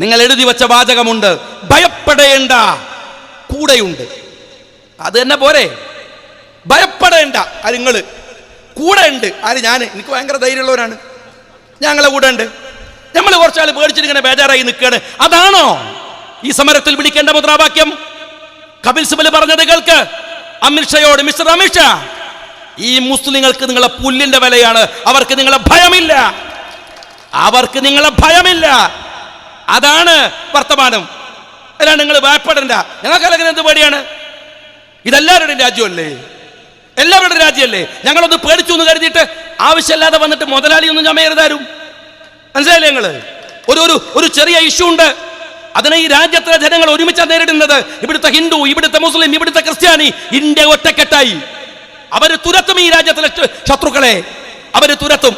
നിങ്ങൾ എഴുതി വെച്ച വാചകമുണ്ട്, ഭയപ്പെടേണ്ട, കൂടെയുണ്ട്. അത് തന്നെ പോരെ? ഭയപ്പെടേണ്ട, അത് നിങ്ങൾ കൂടെ ഉണ്ട്. ആര്? ഞാൻ. എനിക്ക് ഭയങ്കര ധൈര്യമുള്ളവരാണ്, ഞങ്ങളെ കൂടെ ഉണ്ട്. നമ്മൾ കുറച്ചാൾ പേടിച്ചിട്ട് ഇങ്ങനെ ബേജാറായി നിൽക്കുകയാണ്. അതാണോ ഈ സമരത്തിൽ വിളിക്കേണ്ട മുദ്രാവാക്യം? കപിൽ സിബൽ പറഞ്ഞത് കേൾക്ക്, അമിത്ഷയോട്, മിസ്റ്റർ അമിത്ഷാ, ഈ മുസ്ലിങ്ങൾക്ക് നിങ്ങളെ പുല്ലിന്റെ വിലയാണ്, അവർക്ക് നിങ്ങളെ ഭയമില്ല, അവർക്ക് നിങ്ങളെ ഭയമില്ല. അതാണ് വർത്തമാനം. അതാണ് നിങ്ങൾ ഭയപ്പെടേണ്ട. ഞങ്ങൾക്കല്ലെങ്കിൽ എന്ത് പേടിയാണ്? ഇതെല്ലാവരുടെയും രാജ്യമല്ലേ, എല്ലാവരുടെ രാജ്യമല്ലേ. ഞങ്ങളൊന്ന് പേടിച്ചു എന്ന് കരുതിയിട്ട് ആവശ്യമില്ലാതെ വന്നിട്ട് മുതലാളിയൊന്നും ചമയരുതാരും. മനസ്സിലായില്ലേ? ഞങ്ങള് ഒരു ചെറിയ ഇഷ്യൂ ഉണ്ട്, അതിനെ ഈ രാജ്യത്തിലെ ജനങ്ങൾ ഒരുമിച്ചാണ് നേരിടുന്നത്. ഇവിടുത്തെ ഹിന്ദു, ഇവിടുത്തെ മുസ്ലിം, ഇവിടുത്തെ ക്രിസ്ത്യാനി, ഇന്ത്യ ഒറ്റക്കെട്ടായി അവര് തുരത്തും ഈ രാജ്യത്തിലെ ശത്രുക്കളെ, അവര് തുരത്തും.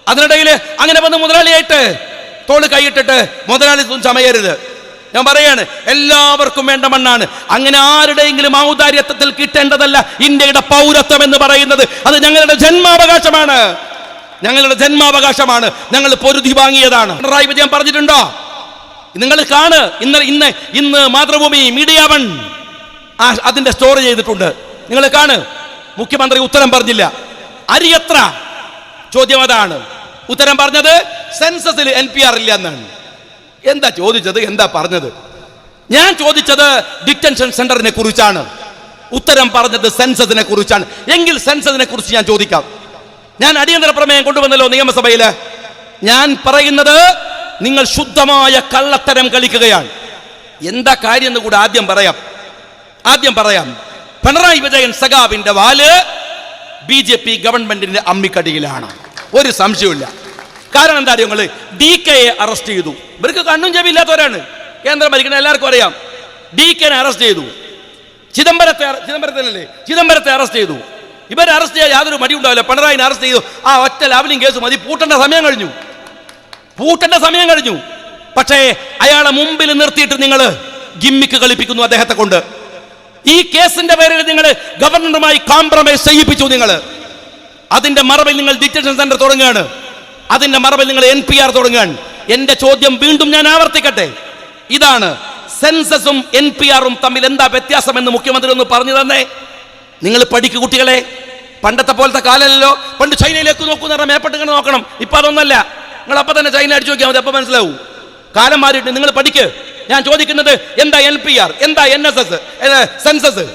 അതിനിടയിൽ അങ്ങനെ വന്ന് മുതലാളിയായിട്ട് തോള് കൈയിട്ടിട്ട് മുതലാളി ചമയരുത്. ഞാൻ പറയാണ്, എല്ലാവർക്കും വേണ്ട മണ്ണാണ്. അങ്ങനെ ആരുടെയെങ്കിലും ഔദാര്യത്വത്തിൽ കിട്ടേണ്ടതല്ല ഇന്ത്യയുടെ പൗരത്വം എന്ന് പറയുന്നത്. അത് ഞങ്ങളുടെ ജന്മാവകാശമാണ്, ഞങ്ങളുടെ ജന്മാവകാശമാണ്. ഞങ്ങൾ പൊരുതി വാങ്ങിയതാണ്. പിണറായി വിജയൻ പറഞ്ഞിട്ടുണ്ടോ? നിങ്ങൾ കാണ്, ഇന്ന് മാതൃഭൂമി മീഡിയ വൺ അതിന്റെ സ്റ്റോറി ചെയ്തിട്ടുണ്ട്. നിങ്ങൾ കാണ്. മുഖ്യമന്ത്രി ഉത്തരം പറഞ്ഞില്ല. അരി എത്ര? ചോദ്യം അതാണ്. ഉത്തരം പറഞ്ഞത് സെൻസസിൽ NPR ഇല്ല എന്നാണ്. എന്താ ചോദിച്ചത്? എന്താ പറഞ്ഞത്? ഞാൻ ചോദിച്ചത് ഡിറ്റൻഷൻ സെന്ററിനെ കുറിച്ചാണ്, ഉത്തരം പറഞ്ഞത് സെൻസസിനെ കുറിച്ചാണ്. എങ്കിൽ സെൻസസിനെ കുറിച്ച് ഞാൻ ചോദിക്കാം. ഞാൻ അടിയന്തര പ്രമേയം കൊണ്ടുവന്നല്ലോ നിയമസഭയിൽ. ഞാൻ പറയുന്നത് നിങ്ങൾ ശുദ്ധമായ കള്ളത്തരം കളിക്കുകയാണ്. എന്താ കാര്യം എന്ന് കൂടെ ആദ്യം പറയാം. പിണറായി വിജയൻ സഖാവിന്റെ വാല് BJP ഗവൺമെന്റിന്റെ അമ്മിക്കടിയിലാണ്, ഒരു സംശയമില്ല. കാരണം എന്താ അറിയോ? നിങ്ങൾ DK അറസ്റ്റ് ചെയ്തു. ഇവർക്ക് കണ്ണും ചെവിയില്ലാത്തവരാണ്, കേന്ദ്രം ഭരിക്കുന്ന എല്ലാവർക്കും അറിയാം. DK അറസ്റ്റ് ചെയ്തു. ചിദംബരത്തെ അറസ്റ്റ് ചെയ്തു. ഇവരെ അറസ്റ്റ് ചെയ്യാൻ യാതൊരു മടി ഉണ്ടാവില്ല. പിണറായിനെ അറസ്റ്റ് ചെയ്തു. ആ ഒറ്റ ലാവലിംഗ് കേസ് മതി, പൂട്ടേണ്ട സമയം കഴിഞ്ഞു. പക്ഷേ അയാളെ മുമ്പിൽ നിർത്തിയിട്ട് നിങ്ങൾ ഗിമ്മിക്ക് കളിപ്പിക്കുന്നു അദ്ദേഹത്തെ കൊണ്ട്. ഈ കേസിന്റെ പേരിൽ നിങ്ങൾ ഗവർണറുമായി കോംപ്രമൈസ് ചെയ്യിപ്പിച്ചു. നിങ്ങൾ അതിന്റെ മറവിൽ നിങ്ങൾ ഡിറ്റൻഷൻ സെന്റർ തുടങ്ങുകയാണ്, അതിന്റെ മറവിൽ നിങ്ങൾ NPR തുടങ്ങുകയാണ്. എന്റെ ചോദ്യം വീണ്ടും ഞാൻ ആവർത്തിക്കട്ടെ. ഇതാണ് സെൻസസും NPR-ഉം തമ്മിൽ എന്താ വ്യത്യാസമെന്ന് മുഖ്യമന്ത്രി ഒന്ന് പറഞ്ഞു തന്നെ. നിങ്ങൾ പഠിക്കു കുട്ടികളെ, പണ്ടത്തെ പോലത്തെ കാലമല്ലോ. പണ്ട് ചൈനയിലേക്ക് നോക്കുന്ന പറഞ്ഞാൽ മേപ്പെട്ട് ഇങ്ങനെ നോക്കണം. ഇപ്പൊ അതൊന്നല്ല. നിങ്ങൾ അപ്പൊ തന്നെ ചൈന അടിച്ചു നോക്കിയാൽ മതി, അപ്പൊ മനസ്സിലാവും. കാലം മാറിയിട്ട് നിങ്ങൾ പഠിക്ക്. ഞാൻ ചോദിക്കുന്നത് എന്താ NPR, എന്താ സെൻസസ്?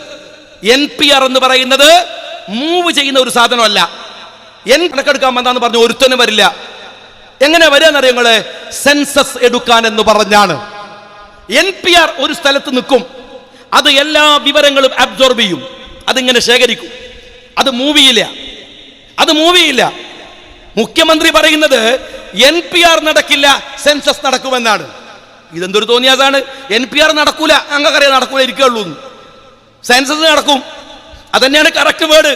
NPR എന്ന് പറയുന്നത് മൂവ് ചെയ്യുന്ന ഒരു സാധനമല്ല. കണക്കെടുക്കാൻ വന്നാന്ന് പറഞ്ഞു ഒരുത്തനും വരില്ല. എങ്ങനെ വരികയെന്നറിയോ നിങ്ങള്? സെൻസസ് എടുക്കാൻ എന്ന് പറഞ്ഞാണ്. NPR ഒരു സ്ഥലത്ത് നിൽക്കും, അത് എല്ലാ വിവരങ്ങളും അബ്സോർബ് ചെയ്യും, അതിങ്ങനെ ശേഖരിക്കും. അത് മൂവിയില്ല. മുഖ്യമന്ത്രി പറയുന്നത് NPR നടക്കില്ല, സെൻസസ് നടക്കുമെന്നാണ്. ഇതെന്തൊരു തോന്നിയാതാണ്? NPR നടക്കൂല, അങ്ങക്കറിയാം നടക്കൂല, ഇരിക്കുള്ളൂ. സെൻസസ് നടക്കും, അതന്നെയാണ് കറക്റ്റ് വേർഡ്.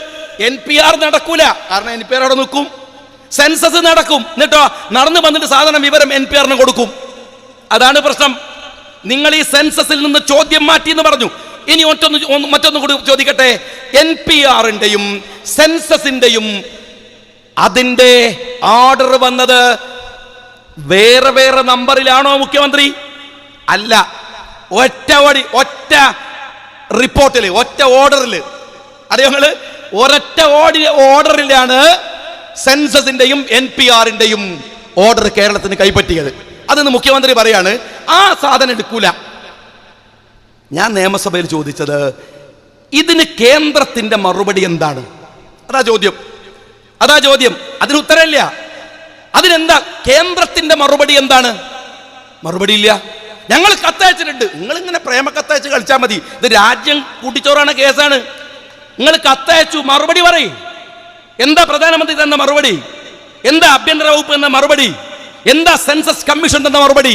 NPR നടക്കൂല, കാരണം NPR അവിടെ നിൽക്കും. സെൻസസ് നടക്കും, എന്നിട്ടോ നടന്നു വന്നിട്ട് സാധാരണ വിവരം NPR-ന് കൊടുക്കും. അതാണ് പ്രശ്നം. നിങ്ങൾ ഈ സെൻസസിൽ നിന്ന് ചോദ്യം മാറ്റി എന്ന് പറഞ്ഞു. ഇനി മറ്റൊന്ന് കൂടി ചോദിക്കട്ടെ. NPR-ന്റെയും സെൻസസിന്റെയും അതിന്റെ ഓർഡർ വന്നത് വേറെ വേറെ നമ്പറിലാണോ മുഖ്യമന്ത്രി? അല്ല, ഒറ്റ റിപ്പോർട്ടിൽ, ഒറ്റ ഓർഡറിൽ. അറിയോ നിങ്ങള്? ഒരൊറ്റ ഓർഡറിലാണ് സെൻസസിന്റെയും NPR-ന്റെയും ഓർഡർ കേരളത്തിന് കൈപ്പറ്റിയത്. അതെന്ന് മുഖ്യമന്ത്രി പറയാണ് ആ സാധനം എടുക്കൂല. ഞാൻ നിയമസഭയിൽ ചോദിച്ചത് ഇതിന് കേന്ദ്രത്തിന്റെ മറുപടി എന്താണ്? അതാ ചോദ്യം. അതിന് ഉത്തരമില്ല. അതിനെന്താ കേന്ദ്രത്തിന്റെ മറുപടി എന്താണ്? മറുപടി ഇല്ല. ഞങ്ങൾ കത്തയച്ചിട്ടുണ്ട്. നിങ്ങൾ ഇങ്ങനെ പ്രേമ കത്തയച്ച് കളിച്ചാൽ മതി. ഇത് രാജ്യം കൂട്ടിച്ചോറാണ്, കേസാണ്. നിങ്ങൾ കത്തയച്ചു, മറുപടി പറയും. എന്താ പ്രധാനമന്ത്രി തന്ന മറുപടി? എന്താ ആഭ്യന്തര വകുപ്പ് എന്ന മറുപടി? എന്താ സെൻസസ് കമ്മീഷൻ തന്ന മറുപടി?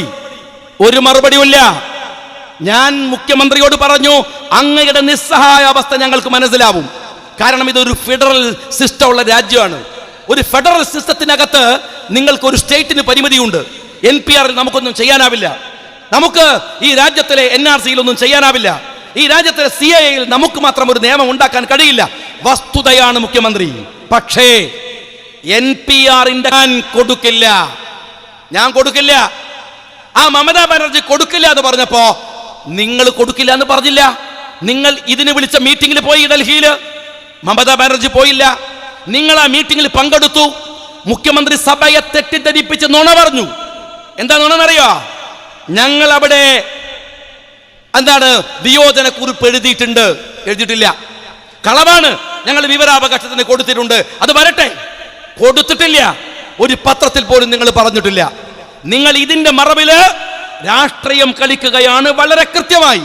ഒരു മറുപടിയുമില്ല. ഞാൻ മുഖ്യമന്ത്രിയോട് പറഞ്ഞു, അങ്ങയുടെ നിസ്സഹായ അവസ്ഥ ഞങ്ങൾക്ക് മനസ്സിലാവും. കാരണം ഇതൊരു ഫെഡറൽ സിസ്റ്റം ഉള്ള രാജ്യമാണ്. ഒരു ഫെഡറൽ സിസ്റ്റത്തിനകത്ത് നിങ്ങൾക്ക് ഒരു സ്റ്റേറ്റിന് പരിമിതിയുണ്ട്. NPR-ൽ നമുക്കൊന്നും ചെയ്യാനാവില്ല. നമുക്ക് ഈ രാജ്യത്തിലെ NRC-യിൽ ഒന്നും ചെയ്യാനാവില്ല. ഈ രാജ്യത്തിലെ CAA-യിൽ നമുക്ക് മാത്രം ഒരു നിയമം ഉണ്ടാക്കാൻ കഴിയില്ല. വസ്തുതയാണ് മുഖ്യമന്ത്രി. പക്ഷേ NPR-ന്റെ ഞാൻ കൊടുക്കില്ല. ആ മമതാ ബാനർജി കൊടുക്കില്ല എന്ന് പറഞ്ഞപ്പോ നിങ്ങൾ കൊടുക്കില്ല എന്ന് പറഞ്ഞില്ല. നിങ്ങൾ ഇതിന് വിളിച്ച മീറ്റിംഗിൽ പോയി ഡൽഹിയിൽ. മമതാ ബാനർജി പോയില്ല. നിങ്ങൾ ആ മീറ്റിംഗിൽ പങ്കെടുത്തു. മുഖ്യമന്ത്രി സഭയെ തെറ്റിദ്ധരിപ്പിച്ച് നുണ പറഞ്ഞു. എന്താ നുണന്നറിയോ? ഞങ്ങൾ അവിടെ വിയോജന കുറിപ്പ് എഴുതിയിട്ടില്ല. കളവാണ്. ഞങ്ങൾ വിവരാവകാശത്തിന് കൊടുത്തിട്ടുണ്ട്. അത് വരട്ടെ. കൊടുത്തിട്ടില്ല. ഒരു പത്രത്തിൽ പോലും നിങ്ങൾ പറഞ്ഞിട്ടില്ല. നിങ്ങൾ ഇതിന്റെ മറവില് രാഷ്ട്രീയം കളിക്കുകയാണ് വളരെ കൃത്യമായി.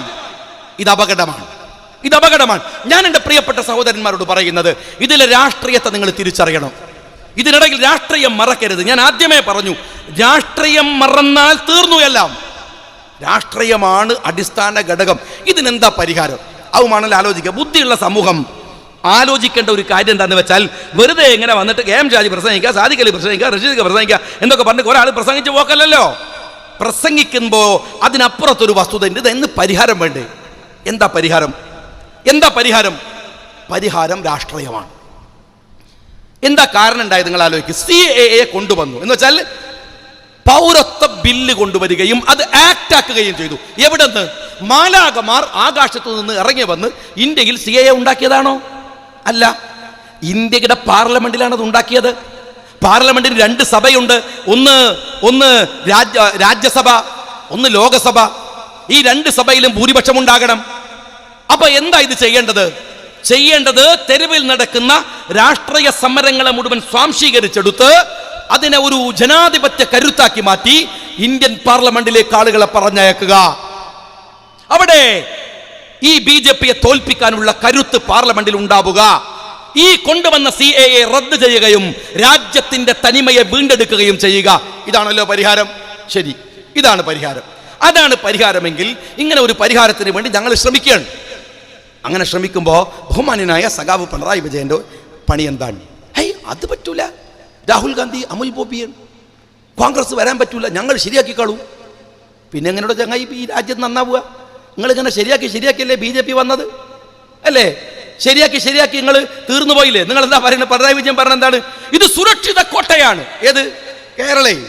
ഇത് അപകടമാണ്. ഞാൻ എൻ്റെ പ്രിയപ്പെട്ട സഹോദരന്മാരോട് പറയുന്നത്, ഇതിലെ രാഷ്ട്രീയത്തെ നിങ്ങൾ തിരിച്ചറിയണം. ഇതിനിടയിൽ രാഷ്ട്രീയം മറക്കരുത്. ഞാൻ ആദ്യമേ പറഞ്ഞു, രാഷ്ട്രീയം മറന്നാൽ തീർന്നു എല്ലാം. രാഷ്ട്രീയമാണ് അടിസ്ഥാന ഘടകം. ഇതിനെന്താ പരിഹാരം? അതുമാണല്ലോ ആലോചിക്കുക. ബുദ്ധിയുള്ള സമൂഹം ആലോചിക്കേണ്ട ഒരു കാര്യം എന്താണെന്ന് വെച്ചാൽ, വെറുതെ ഇങ്ങനെ വന്നിട്ട് KM ഷാജി പ്രസംഗിക്കുക, സാദിഖ് അലി പ്രസംഗിക്കുക, റഷീദ് പ്രസംഗിക്കുക എന്നൊക്കെ പറഞ്ഞിട്ട് ഒരാൾ പ്രസംഗിച്ച് പോക്കല്ലോ. പ്രസംഗിക്കുമ്പോൾ അതിനപ്പുറത്തൊരു വസ്തുത ഉണ്ട്. ഇതെന്ന് പരിഹാരം വേണ്ടേ? എന്താ പരിഹാരം? പരിഹാരം രാഷ്ട്രീയമാണ്. എന്താ കാരണം ഉണ്ടായത് നിങ്ങൾ ആലോചിക്കുക. CAA കൊണ്ടുവന്നു എന്ന് വെച്ചാൽ പൗരത്വ ബില്ല് കൊണ്ടുവരികയും അത് ആക്ട് ആക്കുകയും ചെയ്തു. എവിടെ നിന്ന്? മാലാകമാർ ആകാശത്തു നിന്ന് ഇറങ്ങി വന്ന് ഇന്ത്യയിൽ CAA ഉണ്ടാക്കിയതാണോ? അല്ല, ഇന്ത്യയുടെ പാർലമെന്റിലാണ് അത് ഉണ്ടാക്കിയത്. പാർലമെന്റിന് 2 സഭയുണ്ട്. ഒന്ന് രാജ്യസഭ, ഒന്ന് ലോകസഭ. ഈ 2 സഭയിലും ഭൂരിപക്ഷം ഉണ്ടാകണം. അപ്പൊ എന്താ ഇത് ചെയ്യേണ്ടത്? തെരുവിൽ നടക്കുന്ന രാഷ്ട്രീയ സമരങ്ങളെ മുഴുവൻ സ്വാംശീകരിച്ചെടുത്ത് അതിനെ ഒരു ജനാധിപത്യ കരുത്താക്കി മാറ്റി ഇന്ത്യൻ പാർലമെന്റിലേക്ക് ആളുകളെ പറഞ്ഞയക്കുക. അവിടെ ഈ BJP-യെ തോൽപ്പിക്കാനുള്ള കരുത്ത് പാർലമെന്റിൽ ഉണ്ടാവുക. ഈ കൊണ്ടുവന്ന CAA റദ്ദ് ചെയ്യുകയും രാജ്യത്തിന്റെ തനിമയെ വീണ്ടെടുക്കുകയും ചെയ്യുക. ഇതാണല്ലോ പരിഹാരം. ശരി, ഇതാണ് പരിഹാരം. അതാണ് പരിഹാരമെങ്കിൽ ഇങ്ങനെ ഒരു പരിഹാരത്തിന് വേണ്ടി ഞങ്ങൾ ശ്രമിക്കുകയാണ്. അങ്ങനെ ശ്രമിക്കുമ്പോൾ ബഹുമാന്യനായ സഖാവ് പിണറായി വിജയന്റെ പണി എന്താണ്? അത് പറ്റൂല, രാഹുൽ ഗാന്ധി, അമുൽ ബോബിയൻ, കോൺഗ്രസ് വരാൻ പറ്റൂല, ഞങ്ങൾ ശരിയാക്കിക്കാളൂ. പിന്നെ എങ്ങനെയുള്ള ചങ്ങായി ഈ രാജ്യം നന്നാവുക? നിങ്ങളിങ്ങനെ ശരിയാക്കിയല്ലേ BJP വന്നത് അല്ലേ? ശരിയാക്കി നിങ്ങൾ തീർന്നു പോയില്ലേ? നിങ്ങൾ എന്താ പറയുന്നത്? പിണറായി വിജയൻ പറഞ്ഞ എന്താണ്? ഇത് സുരക്ഷിത കോട്ടയാണ്. ഏത്? കേരളയിൽ.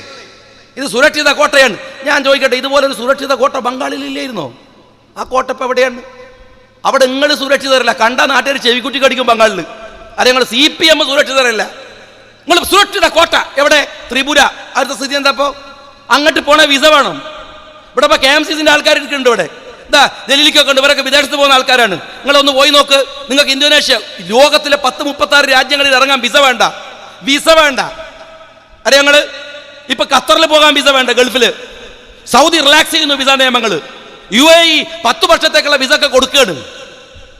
ഇത് സുരക്ഷിത കോട്ടയാണ്. ഞാൻ ചോദിക്കട്ടെ, ഇതുപോലൊരു സുരക്ഷിത കോട്ട ബംഗാളിലില്ലായിരുന്നോ? ആ കോട്ട ഇപ്പം എവിടെയാണ്? അവിടെ നിങ്ങൾ സുരക്ഷിതരല്ല, കണ്ട നാട്ടുകാർ ചെവിക്കുറ്റി കടിക്കും ബംഗാളിൽ. അത് നിങ്ങൾ CPM സുരക്ഷിതരല്ല. നിങ്ങൾ സുരക്ഷിത കോട്ട എവിടെ? ത്രിപുര. അടുത്ത സ്ഥിതി എന്താ? ഇപ്പോൾ അങ്ങോട്ട് പോണ വിസ വേണം. ഇവിടെ ഇപ്പോൾ KMCCൻ്റെ ആൾക്കാർ ഇരിക്കുന്നുണ്ട്. ഇവിടെ ഇതാ ഡൽഹിക്കൊക്കെ ഉണ്ട്. ഇവരൊക്കെ വിദേശത്ത് പോകുന്ന ആൾക്കാരാണ്. നിങ്ങളൊന്ന് പോയി നോക്ക്. നിങ്ങൾക്ക് ഇന്തോനേഷ്യ, ലോകത്തിലെ 10-36 രാജ്യങ്ങളിൽ ഇറങ്ങാൻ വിസ വേണ്ട. വിസ വേണ്ട. അറിയാം നിങ്ങൾ? ഇപ്പൊ ഖത്തറിൽ പോകാൻ വിസ വേണ്ട. ഗൾഫിൽ സൗദി റിലാക്സ് ചെയ്യുന്നു വിസ നിയമങ്ങൾ. UAE 10 വർഷത്തേക്കുള്ള വിസ ഒക്കെ കൊടുക്കുകയാണ്.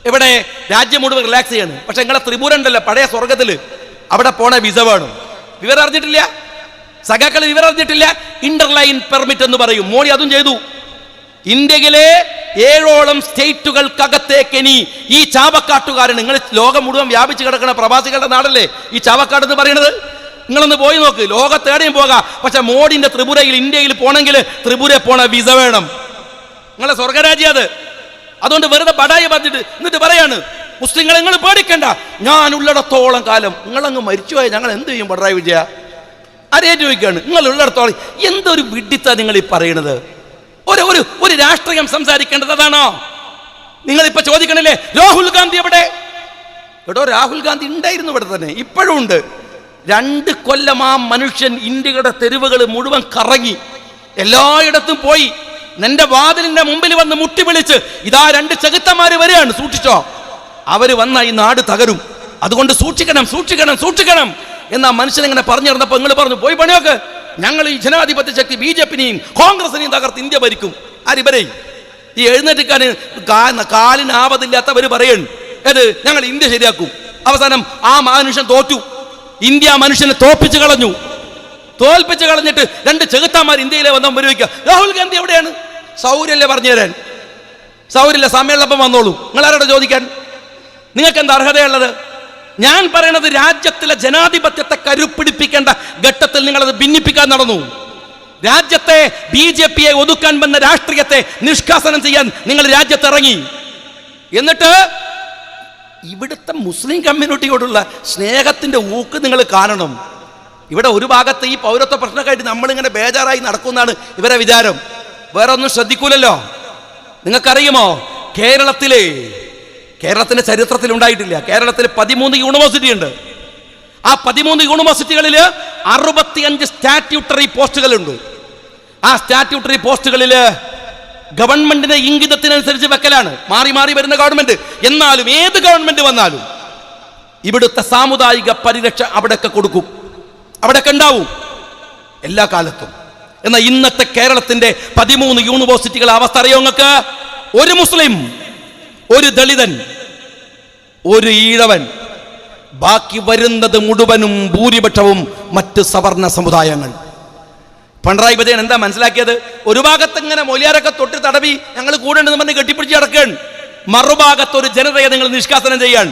ഇവിടെ രാജ്യം മുഴുവൻ റിലാക്സ് ചെയ്യാണ്. പക്ഷെ നിങ്ങളെ ത്രിപുര ഉണ്ടല്ലോ, പഴയ സ്വർഗത്തിൽ, അവിടെ പോണ വിസ വേണം. വിവരം അറിഞ്ഞിട്ടില്ല സഖാക്കൾ, വിവരം അറിഞ്ഞിട്ടില്ല. ഇന്റർലൈൻ പെർമിറ്റ് എന്ന് പറയും. മോഡി അതും ചെയ്തു. ഇന്ത്യയിലെ 7ഓളം സ്റ്റേറ്റുകൾക്കകത്തേക്ക് ഇനി ഈ ചാവക്കാട്ടുകാരൻ, നിങ്ങൾ ലോകം മുഴുവൻ വ്യാപിച്ചു കിടക്കുന്ന പ്രവാസികളുടെ നാടല്ലേ ഈ ചാവക്കാട് എന്ന് പറയുന്നത്. നിങ്ങളൊന്ന് പോയി നോക്ക്. ലോകത്തേടെയും പോകാം. പക്ഷെ മോഡിന്റെ ത്രിപുരയിൽ, ഇന്ത്യയിൽ പോണെങ്കിൽ ത്രിപുര പോണ വിസ വേണം. നിങ്ങളെ സ്വർഗരാജ്യം അത്. അതുകൊണ്ട് വെറുതെ ബടായി പറഞ്ഞിട്ട് എന്നിട്ട് പറയാണ് മുസ്ലിങ്ങളെ നിങ്ങൾ പേടിക്കണ്ട, ഞാൻ ഉള്ളിടത്തോളം കാലം. നിങ്ങളങ്ങ് മരിച്ചുപോയ ഞങ്ങൾ എന്ത് ചെയ്യും പിണറായി വിജയ? ആരേ ചോദിക്കുകയാണ്. നിങ്ങൾ ഉള്ളിടത്തോളം എന്തൊരു വിഡിത്ത നിങ്ങൾ ഈ പറയണത്? ഒരു രാഷ്ട്രീയം സംസാരിക്കേണ്ടത് അതാണോ? നിങ്ങളിപ്പോ ചോദിക്കണല്ലേ രാഹുൽ ഗാന്ധി എവിടെ? എടോ, രാഹുൽ ഗാന്ധി ഉണ്ടായിരുന്നു ഇവിടെ തന്നെ, ഇപ്പോഴും ഉണ്ട്. 2 കൊല്ലം ആ മനുഷ്യൻ ഇന്ത്യയുടെ തെരുവുകൾ മുഴുവൻ കറങ്ങി, എല്ലായിടത്തും പോയി. നിന്റെ വാതിലിന്റെ മുമ്പിൽ വന്ന് മുട്ടി വിളിച്ച് ഇതാ 2 ചെകുത്തന്മാര് വരികയാണ്, സൂക്ഷിച്ചോ, അവര് വന്ന ഈ നാട് തകരും, അതുകൊണ്ട് സൂക്ഷിക്കണം സൂക്ഷിക്കണം സൂക്ഷിക്കണം എന്നാ മനുഷ്യൻ ഇങ്ങനെ പറഞ്ഞു നടന്നപ്പോ നിങ്ങൾ പറഞ്ഞു പോയി പണിയൊക്കെ, ഞങ്ങൾ ഈ ജനാധിപത്യ ശക്തി BJP-നെയും കോൺഗ്രസിനെയും തകർത്ത് ഇന്ത്യ ഭരിക്കും. ആരിവരെ ഈ എഴുന്നേറ്റിക്കാൻ കാലിനാവതില്ലാത്തവർ പറയണ് ഏത് ഞങ്ങൾ ഇന്ത്യ ശരിയാക്കും. അവസാനം ആ മനുഷ്യൻ തോറ്റു. ഇന്ത്യ മനുഷ്യനെ തോൽപ്പിച്ച് കളഞ്ഞിട്ട് 2 ചെകുത്താന്മാർ ഇന്ത്യയിലെ വന്ന ഉപയോഗിക്കുക. രാഹുൽ ഗാന്ധി എവിടെയാണ്? സൗര്യല്ലേ പറഞ്ഞു തരാൻ? സൗര്യല്ല, സമയമുള്ളപ്പം വന്നോളൂ. നിങ്ങൾ ആരോട് ചോദിക്കാൻ? നിങ്ങൾക്ക് എന്താ അർഹതയുള്ളത്? ഞാൻ പറയണത് രാജ്യത്തിലെ ജനാധിപത്യത്തെ കരുപ്പിടിപ്പിക്കേണ്ട ഘട്ടത്തിൽ നിങ്ങളത് ഭിന്നിപ്പിക്കാൻ നടന്നു. രാജ്യത്തെ BJP-യെ ഒതുക്കാൻ വന്ന രാഷ്ട്രീയത്തെ നിഷ്കാസനം ചെയ്യാൻ നിങ്ങൾ രാജ്യത്തിറങ്ങി. എന്നിട്ട് ഇവിടുത്തെ മുസ്ലിം കമ്മ്യൂണിറ്റിയോടുള്ള സ്നേഹത്തിന്റെ ഊക്ക് നിങ്ങൾ കാണണം. ഇവിടെ ഒരു ഭാഗത്ത് ഈ പൗരത്വ പ്രശ്നമൊക്കെയായിട്ട് നമ്മളിങ്ങനെ ബേജാറായി നടക്കുന്നതാണ് ഇവരെ വിചാരം. വേറെ ഒന്നും ശ്രദ്ധിക്കൂലല്ലോ. നിങ്ങൾക്കറിയുമോ, കേരളത്തിന്റെ ചരിത്രത്തിൽ ഉണ്ടായിട്ടില്ല. കേരളത്തിൽ 13 യൂണിവേഴ്സിറ്റി ഉണ്ട്. ആ 13 യൂണിവേഴ്സിറ്റികളിൽ 65 സ്റ്റാറ്റ്യൂട്ടറി പോസ്റ്റുകളുണ്ട്. ആ സ്റ്റാറ്റ്യൂട്ടറി പോസ്റ്റുകളിൽ ഗവൺമെന്റിന്റെ ഇംഗിതത്തിനനുസരിച്ച് വെക്കലാണ്. മാറി മാറി വരുന്ന ഗവൺമെന്റ്. എന്നാലും ഏത് ഗവൺമെന്റ് വന്നാലും ഇവിടുത്തെ സാമുദായിക പരിരക്ഷ അവിടെയൊക്കെ കൊടുക്കും, അവിടെയൊക്കെ ഉണ്ടാവും എല്ലാ കാലത്തും. എന്നാൽ ഇന്നത്തെ കേരളത്തിന്റെ 13 യൂണിവേഴ്സിറ്റികളെ അവസ്ഥ അറിയോ നിങ്ങൾക്ക്? ഒരു മുസ്ലിം, ഒരു ദളിതൻ, ഒരു ഈഴവൻ, ബാക്കി വരുന്നത് മുഴുവനും ഭൂരിപക്ഷവും മറ്റ് സവർണ സമുദായങ്ങൾ. പിണറായി വിജയൻ എന്താ മനസ്സിലാക്കിയത്? ഒരു ഭാഗത്ത് ഇങ്ങനെ മൊലിയാരൊക്കെ തൊട്ട് തടവി ഞങ്ങൾ കൂടെ ഉണ്ടെന്ന് പറഞ്ഞ് കെട്ടിപ്പിടിച്ച് കിടക്കുകയാണ്. മറുഭാഗത്ത് ഒരു ജനതയെ നിങ്ങൾ നിഷ്കാസനം ചെയ്യാൻ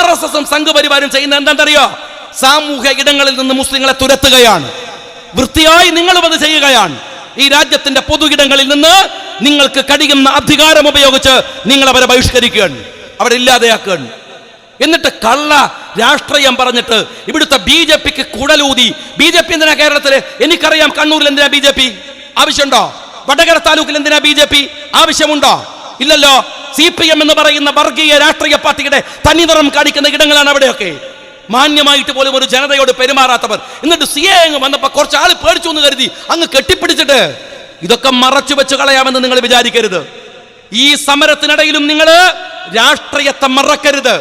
RSS-ഉം സംഘപരിവാരും ചെയ്യുന്ന എന്താണെന്നറിയോ? സാമൂഹ്യ ഇടങ്ങളിൽ നിന്ന് മുസ്ലിങ്ങളെ തുരത്തുകയാണ്. വൃത്തിയായി നിങ്ങളും അത് ചെയ്യുകയാണ്. ഈ രാജ്യത്തിന്റെ പൊതു ഇടങ്ങളിൽ നിന്ന് നിങ്ങൾക്ക് കഴിയുന്ന അധികാരം ഉപയോഗിച്ച് നിങ്ങൾ അവരെ ബഹിഷ്കരിക്കുകയാണ്, അവരെ ഇല്ലാതെയാക്കുകയാണ്. എന്നിട്ട് കള്ള രാഷ്ട്രീയം പറഞ്ഞിട്ട് ഇവിടുത്തെ BJP-ക്ക് കുടലൂതി. BJP എന്തിനാ കേരളത്തില്? എനിക്കറിയാം കണ്ണൂരിൽ എന്തിനാ BJP ആവശ്യമുണ്ടോ? വടകര താലൂക്കിൽ എന്തിനാ BJP ആവശ്യമുണ്ടോ? ഇല്ലല്ലോ. CPM എന്ന് പറയുന്ന വർഗീയ രാഷ്ട്രീയ പാർട്ടിയുടെ തനിനിറം കാണിക്കുന്ന ഇടങ്ങളാണ് അവിടെയൊക്കെ. മാന്യമായിട്ട് പോലും ഒരു ജനതയോട് പെരുമാറാത്തവർ. എന്നിട്ട് CA വന്നപ്പോ കുറച്ച് ആള് പേടിച്ചു എന്ന് കരുതി അങ്ങ് കെട്ടിപ്പിടിച്ചിട്ട് ഇതൊക്കെ മറച്ചു വെച്ച് കളയാമെന്ന് നിങ്ങൾ വിചാരിക്കരുത്. ഈ സമരത്തിനിടയിലും നിങ്ങൾ രാഷ്ട്രീയത്തെ മറക്കരുത്.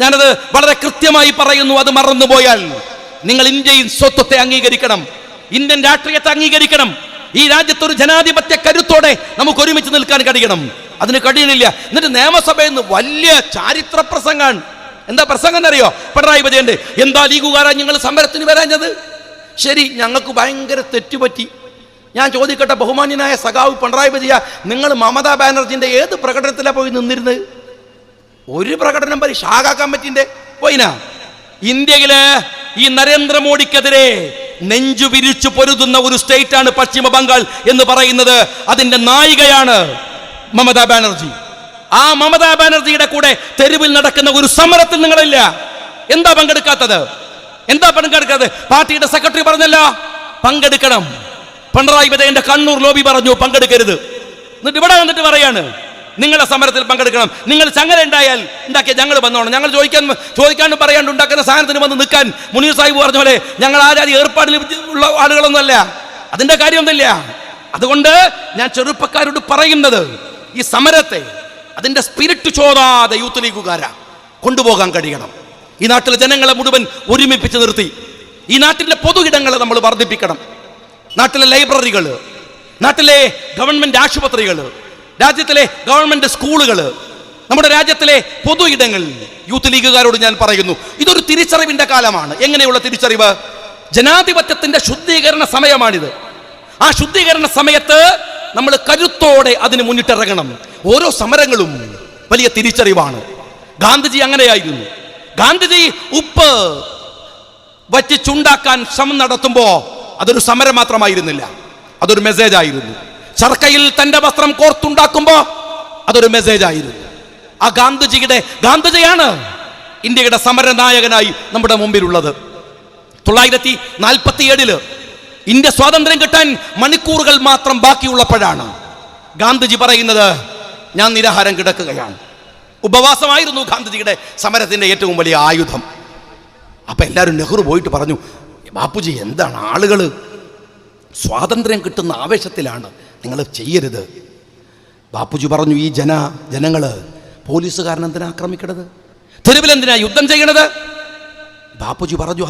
ഞാനത് വളരെ കൃത്യമായി പറയുന്നു. അത് മറന്നുപോയാൽ നിങ്ങൾ ഇന്ത്യൻ സ്വത്വത്തെ അംഗീകരിക്കണം, ഇന്ത്യൻ രാഷ്ട്രീയത്തെ അംഗീകരിക്കണം. ഈ രാജ്യത്തൊരു ജനാധിപത്യ കരുത്തോടെ നമുക്ക് ഒരുമിച്ച് നിൽക്കാൻ കഴിയണം. അതിന് കഴിയണില്ല. എന്നിട്ട് നിയമസഭയിൽ നിന്ന് വലിയ ചാരിത്ര പ്രസംഗമാണ്. എന്താ പ്രസംഗം എന്നറിയോ? പിണറായി വിജയന്റെ എന്താ ലീഗുകാരാ നിങ്ങൾ സമരത്തിന് വരാഞ്ഞത്? ശരി, ഞങ്ങൾക്ക് ഭയങ്കര തെറ്റുപറ്റി. ഞാൻ ചോദിക്കട്ടെ, ബഹുമാന്യനായ സഖാവ് പിണറായി വിജയ, നിങ്ങൾ മമതാ ബാനർജിന്റെ ഏത് പ്രകടനത്തിലാണ് പോയി നിന്നിരുന്നത്? ഒരു പ്രകടനം വരെ ഷാഗ കമ്മിറ്റിന്റെ പോയിനാ? ഇന്ത്യയില് ഈ നരേന്ദ്രമോദിക്കെതിരെ നെഞ്ചു വിരിച്ചു പൊരുതുന്ന ഒരു സ്റ്റേറ്റ് ആണ് പശ്ചിമ ബംഗാൾ എന്ന് പറയുന്നത്. അതിന്റെ നായികയാണ് മമതാ ബാനർജി. ആ മമതാ ബാനർജിയുടെ കൂടെ തെരുവിൽ നടക്കുന്ന ഒരു സമരത്തിൽ നിങ്ങളില്ല. എന്താ പങ്കെടുക്കാത്തത്? എന്താ പങ്കെടുക്കാതെ? പാർട്ടിയുടെ സെക്രട്ടറി പറഞ്ഞല്ലോ പങ്കെടുക്കണം. പിണറായി വിജയന്റെ കണ്ണൂർ ലോബി പറഞ്ഞു പങ്കെടുക്കരുത്. എന്നിട്ട് ഇവിടെ വന്നിട്ട് പറയാണ് നിങ്ങളുടെ സമരത്തിൽ പങ്കെടുക്കണം. നിങ്ങൾ ചങ്ങല ഉണ്ടാക്കിയ ഞങ്ങൾ വന്നോണം. ഞങ്ങൾ ചോദിക്കാനും പറയാണ്ട് ഉണ്ടാക്കുന്ന സാധനത്തിന് വന്ന് നിൽക്കാൻ മുനീർ സാഹിബ് പറഞ്ഞ പോലെ ഞങ്ങൾ ആരാധി ഏർപ്പാടിൽ ഉള്ള ആളുകളൊന്നുമല്ല. അതിന്റെ കാര്യമൊന്നുമില്ല. അതുകൊണ്ട് ഞാൻ ചെറുപ്പക്കാരോട് പറയുന്നത്, ഈ സമരത്തെ അതിന്റെ സ്പിരിറ്റ് ചോരാതെ യൂത്ത് ലീഗുകാരാ കൊണ്ടുപോകാൻ കഴിയണം. ഈ നാട്ടിലെ ജനങ്ങളെ മുഴുവൻ ഒരുമിപ്പിച്ച് നിർത്തി ഈ നാട്ടിലെ പൊതു ഇടങ്ങളെ നമ്മൾ വർദ്ധിപ്പിക്കണം. നാട്ടിലെ ലൈബ്രറികൾ, നാട്ടിലെ ഗവൺമെന്റ് ആശുപത്രികൾ, രാജ്യത്തിലെ ഗവൺമെന്റ് സ്കൂളുകൾ, നമ്മുടെ രാജ്യത്തിലെ പൊതു ഇടങ്ങൾ യൂത്ത് ലീഗുകാരോട് ഞാൻ പറയുന്നു, ഇതൊരു തിരിച്ചറിവിന്റെ കാലമാണ്. എങ്ങനെയുള്ള തിരിച്ചറിവ്? ജനാധിപത്യത്തിന്റെ ശുദ്ധീകരണ സമയമാണിത്. ആ ശുദ്ധീകരണ സമയത്ത് നമ്മൾ കരുത്തോടെ അതിന് മുന്നിട്ടിറങ്ങണം. ഓരോ സമരങ്ങളും വലിയ തിരിച്ചറിവാണ്. ഗാന്ധിജി അങ്ങനെയായിരുന്നു. ഗാന്ധിജി ഉപ്പ് വറ്റിച്ചുണ്ടാക്കാൻ ശ്രമം നടത്തുമ്പോ അതൊരു സമരം മാത്രമായിരുന്നില്ല, അതൊരു മെസ്സേജ് ആയിരുന്നു. ചർക്കയിൽ തന്റെ വസ്ത്രം കോർത്തുണ്ടാക്കുമ്പോ അതൊരു മെസ്സേജ് ആയിരുന്നു. ആ ഗാന്ധിജിയാണ് ഇന്ത്യയുടെ സമരനായകനായി നമ്മുടെ മുമ്പിലുള്ളത്. 1947 ഇന്ത്യ സ്വാതന്ത്ര്യം കിട്ടാൻ മണിക്കൂറുകൾ മാത്രം ബാക്കിയുള്ളപ്പോഴാണ് ഗാന്ധിജി പറയുന്നത് ഞാൻ നിരാഹാരം കിടക്കുകയാണ്. ഉപവാസമായിരുന്നു ഗാന്ധിജിയുടെ സമരത്തിന്റെ ഏറ്റവും വലിയ ആയുധം. അപ്പൊ എല്ലാവരും നെഹ്റു പോയിട്ട് പറഞ്ഞു, ബാപ്പുജി എന്താണ്, ആളുകൾ സ്വാതന്ത്ര്യം കിട്ടുന്ന ആവേശത്തിലാണ്, നിങ്ങൾ ചെയ്യരുത്. ബാപ്പുജി പറഞ്ഞു, ഈ ജനങ്ങള് പോലീസുകാരൻ എന്തിനാ ആക്രമിക്കണത്, തെരുവിൽ എന്തിനാ യുദ്ധം ചെയ്യണത്? ബാപ്പുജി പറഞ്ഞു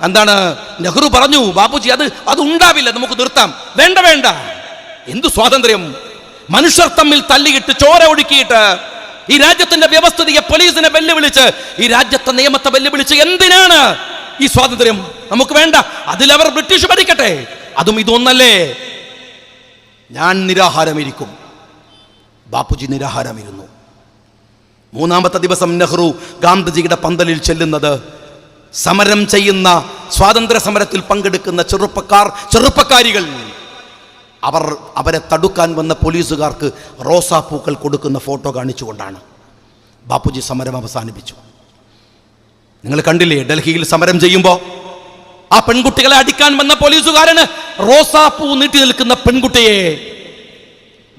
എന്താണ് നെഹ്റു പറഞ്ഞു, ബാപ്പുജി അത് ഉണ്ടാവില്ല, നമുക്ക് നിർത്താം. വേണ്ട, എന്തു സ്വാതന്ത്ര്യം? മനുഷ്യർ തമ്മിൽ തല്ലിയിട്ട് ചോര ഒഴുക്കിയിട്ട് ഈ രാജ്യത്തിന്റെ വ്യവസ്ഥിതിയെ പോലീസിനെ വെല്ലുവിളിച്ച് ഈ രാജ്യത്തെ നിയമത്തെ വെല്ലുവിളിച്ച് എന്തിനാണ് ഈ സ്വാതന്ത്ര്യം? നമുക്ക് വേണ്ട. അതിലവർ ബ്രിട്ടീഷ് ഭരിക്കട്ടെ, അതും ഇതൊന്നല്ലേ. ഞാൻ നിരാഹാരമിരിക്കും. ബാപ്പുജി നിരാഹാരമിരുന്നു. 3-ാമത്തെ ദിവസം നെഹ്റു ഗാന്ധിജിയുടെ പന്തലിൽ ചെല്ലുന്നത് സമരം ചെയ്യുന്ന, സ്വാതന്ത്ര്യ സമരത്തിൽ പങ്കെടുക്കുന്ന ചെറുപ്പക്കാരികൾ അവരെ തടുക്കാൻ വന്ന പോലീസുകാർക്ക് റോസാപ്പൂക്കൾ കൊടുക്കുന്ന ഫോട്ടോ കാണിച്ചുകൊണ്ടാണ് ബാപ്പുജി സമരം അവസാനിപ്പിച്ചു. നിങ്ങൾ കണ്ടില്ലേ, ഡൽഹിയിൽ സമരം ചെയ്യുമ്പോൾ ആ പെൺകുട്ടികളെ അടിക്കാൻ വന്ന പോലീസുകാരന് റോസാപ്പൂ നീട്ടി നിൽക്കുന്ന പെൺകുട്ടിയെ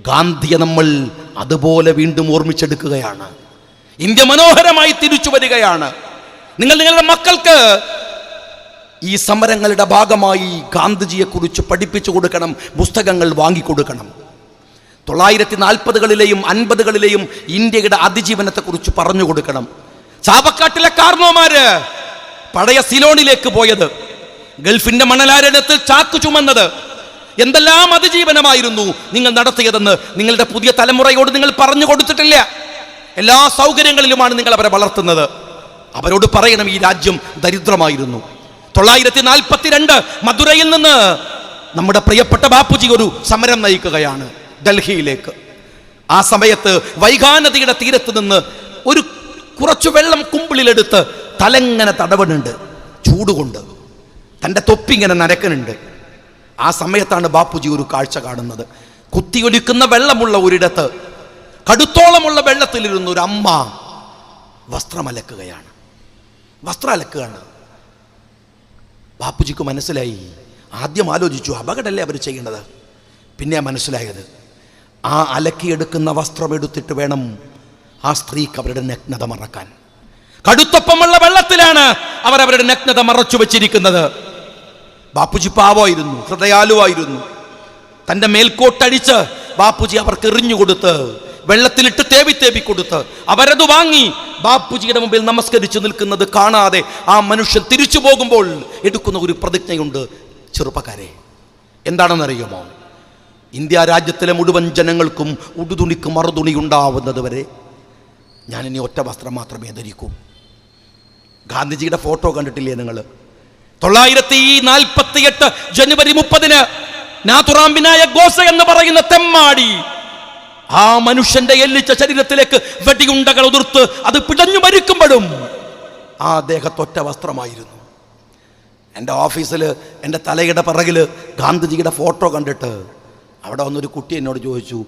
ഗാന്ധിയെ നമ്മൾ അതുപോലെ വീണ്ടും ഓർമ്മിച്ചെടുക്കുകയാണ്. ഇന്ത്യ മനോഹരമായി തിരിച്ചു വരികയാണ്. നിങ്ങളുടെ മക്കൾക്ക് ഈ സമരങ്ങളുടെ ഭാഗമായി ഗാന്ധിജിയെ കുറിച്ച് പഠിപ്പിച്ചു കൊടുക്കണം, പുസ്തകങ്ങൾ വാങ്ങിക്കൊടുക്കണം. 1940-കളിലെയും 50-കളിലെയും ഇന്ത്യയുടെ അതിജീവനത്തെക്കുറിച്ച് പറഞ്ഞു കൊടുക്കണം. ചാവക്കാട്ടിലെ കാർന്നോമാര് പഴയ സിലോണിലേക്ക് പോയത്, ഗൾഫിന്റെ മണലാരണ്യത്തിൽ ചാക്ക് ചുമന്നത്, എന്തെല്ലാം അതിജീവനമായിരുന്നു നിങ്ങൾ നടത്തിയതെന്ന് നിങ്ങളുടെ പുതിയ തലമുറയോട് നിങ്ങൾ പറഞ്ഞു കൊടുത്തിട്ടില്ല. എല്ലാ സൗകര്യങ്ങളിലുമാണ് നിങ്ങൾ അവരെ വളർത്തുന്നത്. അവരോട് പറയണം, ഈ രാജ്യം ദരിദ്രമായിരുന്നു. 1942 മധുരയിൽ നിന്ന് നമ്മുടെ പ്രിയപ്പെട്ട ബാപ്പുജി ഒരു സമരം നയിക്കുകയാണ് ഡൽഹിയിലേക്ക്. ആ സമയത്ത് വൈഗാനദിയുടെ തീരത്ത് നിന്ന് കുറച്ചു വെള്ളം കുമ്പിളിലെടുത്ത് തലങ്ങനെ തടവണുണ്ട്, ചൂടുകൊണ്ട് തൻ്റെ തൊപ്പിങ്ങനെ നരക്കനുണ്ട്. ആ സമയത്താണ് ബാപ്പുജി ഒരു കാഴ്ച കാണുന്നത്. കുത്തിയൊലിക്കുന്ന വെള്ളമുള്ള ഒരിടത്ത്, കടുത്തോളമുള്ള വെള്ളത്തിലിരുന്ന ഒരു അമ്മ വസ്ത്രം അലക്കുകയാണ്. ബാപ്പുജിക്ക് മനസ്സിലായി. ആദ്യം ആലോചിച്ചു, അപകടമല്ലേ അവർ ചെയ്യേണ്ടത്. പിന്നെ മനസ്സിലായത്, ആ അലക്കിയെടുക്കുന്ന വസ്ത്രം എടുത്തിട്ട് വേണം ആ സ്ത്രീക്ക് അവരുടെ നഗ്നത മറക്കാൻ. കടുത്തൊപ്പമുള്ള വെള്ളത്തിലാണ് അവരുടെ നഗ്നത മറച്ചു വെച്ചിരിക്കുന്നത്. ബാപ്പുജി പാവമായിരുന്നു, ഹൃദയാലുവായിരുന്നു. തൻ്റെ മേൽക്കോട്ടടിച്ച് ബാപ്പുജി അവർക്ക് എറിഞ്ഞുകൊടുത്ത്, വെള്ളത്തിലിട്ട് തേവി കൊടുത്ത് അവരത് വാങ്ങി ബാപ്പുജിയുടെ മുമ്പിൽ നമസ്കരിച്ച് നിൽക്കുന്നത് കാണാതെ ആ മനുഷ്യൻ തിരിച്ചു പോകുമ്പോൾ എടുക്കുന്ന ഒരു പ്രതിജ്ഞയുണ്ട്. ചെറുപ്പക്കാരെ, എന്താണെന്നറിയുമോ? ഇന്ത്യ രാജ്യത്തിലെ മുഴുവൻ ജനങ്ങൾക്കും ഉടുതുണിക്ക് മറുതുണി ഉണ്ടാവുന്നത് വരെ ഞാനിനി ഒറ്റ വസ്ത്രം മാത്രമേ ധരിക്കൂ. ഗാന്ധിജിയുടെ ഫോട്ടോ കണ്ടിട്ടില്ലേ നിങ്ങൾ? 1948 ജനുവരി 30 നാഥുറാം വിനായക് ഗോസെ എന്ന് പറയുന്ന തെമ്മാടി ആ മനുഷ്യന്റെ എല്ലിച്ച ശരീരത്തിലേക്ക് വെടിയുണ്ടകൾ ഉതിർത്ത് അത് പിടഞ്ഞു മരിക്കുമ്പോഴും ആ ദേഹത്തൊറ്റ വസ്ത്രമായിരുന്നു. എൻ്റെ ഓഫീസിൽ എൻ്റെ തലയുടെ പിറകിൽ ഗാന്ധിജിയുടെ ഫോട്ടോ കണ്ടിട്ട് അവിടെ വന്നൊരു കുട്ടി എന്നോട് ചോദിച്ചു,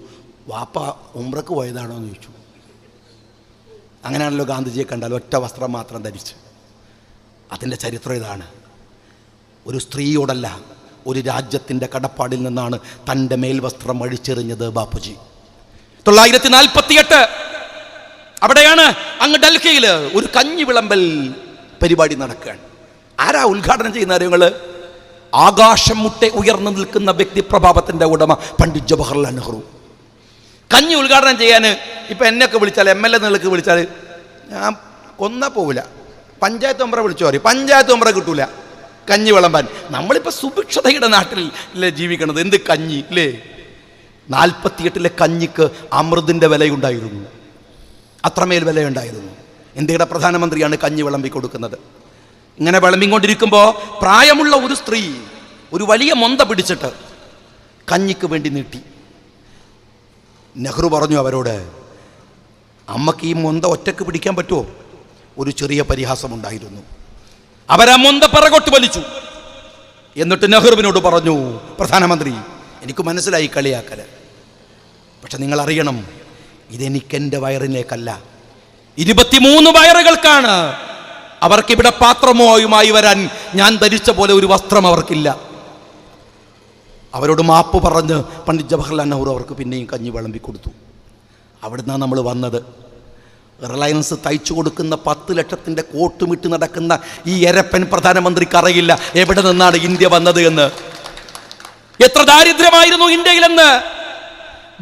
വാപ്പ ഉംറക്ക് പോയതാണോ എന്ന് ചോദിച്ചു. അങ്ങനെയാണല്ലോ ഗാന്ധിജിയെ കണ്ടാൽ ഒറ്റ വസ്ത്രം മാത്രം ധരിച്ച്. അതിൻ്റെ ചരിത്രം ഇതാണ്. ഒരു സ്ത്രീയോടല്ല, ഒരു രാജ്യത്തിൻ്റെ കടപ്പാടിൽ നിന്നാണ് തൻ്റെ മേൽവസ്ത്രം അഴിച്ചെറിഞ്ഞത് ബാപ്പുജി. 1948 അവിടെയാണ് അങ്ങ് ഡൽഹിയിൽ ഒരു കഞ്ഞി വിളമ്പൽ പരിപാടി നടക്കുകയാണ്. ആരാ ഉദ്ഘാടനം ചെയ്യുന്ന കാര്യങ്ങൾ? ആകാശം മുട്ടെ ഉയർന്നു നിൽക്കുന്ന വ്യക്തിപ്രഭാവത്തിൻ്റെ ഉടമ പണ്ഡിറ്റ് ജവഹർലാൽ നെഹ്റു. കഞ്ഞി ഉദ്ഘാടനം ചെയ്യാൻ ഇപ്പം എന്നെയൊക്കെ വിളിച്ചാൽ, MLA നിലക്ക് വിളിച്ചാൽ ഞാൻ കൊന്നാ പോവില്ല. പഞ്ചായത്ത് മെമ്പറെ വിളിച്ചു പറയും, പഞ്ചായത്ത് മെമ്പറെ കിട്ടൂല കഞ്ഞി വിളമ്പാൻ. നമ്മളിപ്പോൾ സുഭിക്ഷതയുടെ നാട്ടിലല്ലേ ജീവിക്കണത്, എന്ത് കഞ്ഞി അല്ലേ? 48 കഞ്ഞിക്ക് അമൃതിൻ്റെ വിലയുണ്ടായിരുന്നു, അത്രമേൽ വിലയുണ്ടായിരുന്നു. ഇന്ത്യയുടെ പ്രധാനമന്ത്രിയാണ് കഞ്ഞി വിളമ്പി കൊടുക്കുന്നത്. ഇങ്ങനെ വിളമ്പിക്കൊണ്ടിരിക്കുമ്പോൾ പ്രായമുള്ള ഒരു സ്ത്രീ ഒരു വലിയ മൊന്ത പിടിച്ചിട്ട് കഞ്ഞിക്ക് വേണ്ടി നീട്ടി. നെഹ്റു പറഞ്ഞു അവരോട്, അമ്മക്ക് ഈ മൊന്ത ഒറ്റക്ക് പിടിക്കാൻ പറ്റുമോ? ഒരു ചെറിയ പരിഹാസമുണ്ടായിരുന്നു. അവരാ മൊന്ത പിറകോട്ട് വലിച്ചു. എന്നിട്ട് നെഹ്റുവിനോട് പറഞ്ഞു, പ്രധാനമന്ത്രി, എനിക്ക് മനസ്സിലായി കളിയാക്കല്, പക്ഷെ നിങ്ങൾ അറിയണം, ഇതെനിക്കെൻ്റെ വയറിലേക്കല്ല, 23 വയറുകൾക്കാണ്. അവർക്കിവിടെ പാത്രമോയുമായി വരാൻ ഞാൻ ധരിച്ച പോലെ ഒരു വസ്ത്രം അവർക്കില്ല. അവരോട് മാപ്പ് പറഞ്ഞ് പണ്ഡിറ്റ് ജവഹർലാൽ നെഹ്റു അവർക്ക് പിന്നെയും കഞ്ഞി വിളമ്പി കൊടുത്തു. അവിടുന്നാണ് നമ്മൾ വന്നത്. റിലയൻസ് തയ്ച്ചു കൊടുക്കുന്ന 10 ലക്ഷത്തിൻ്റെ കോട്ടുമിട്ട് നടക്കുന്ന ഈ എരപ്പൻ പ്രധാനമന്ത്രിക്ക് അറിയില്ല എവിടെ നിന്നാണ് ഇന്ത്യ വന്നത് എന്ന്. എത്ര ദാരിദ്ര്യമായിരുന്നു ഇന്ത്യയിലെന്ന്.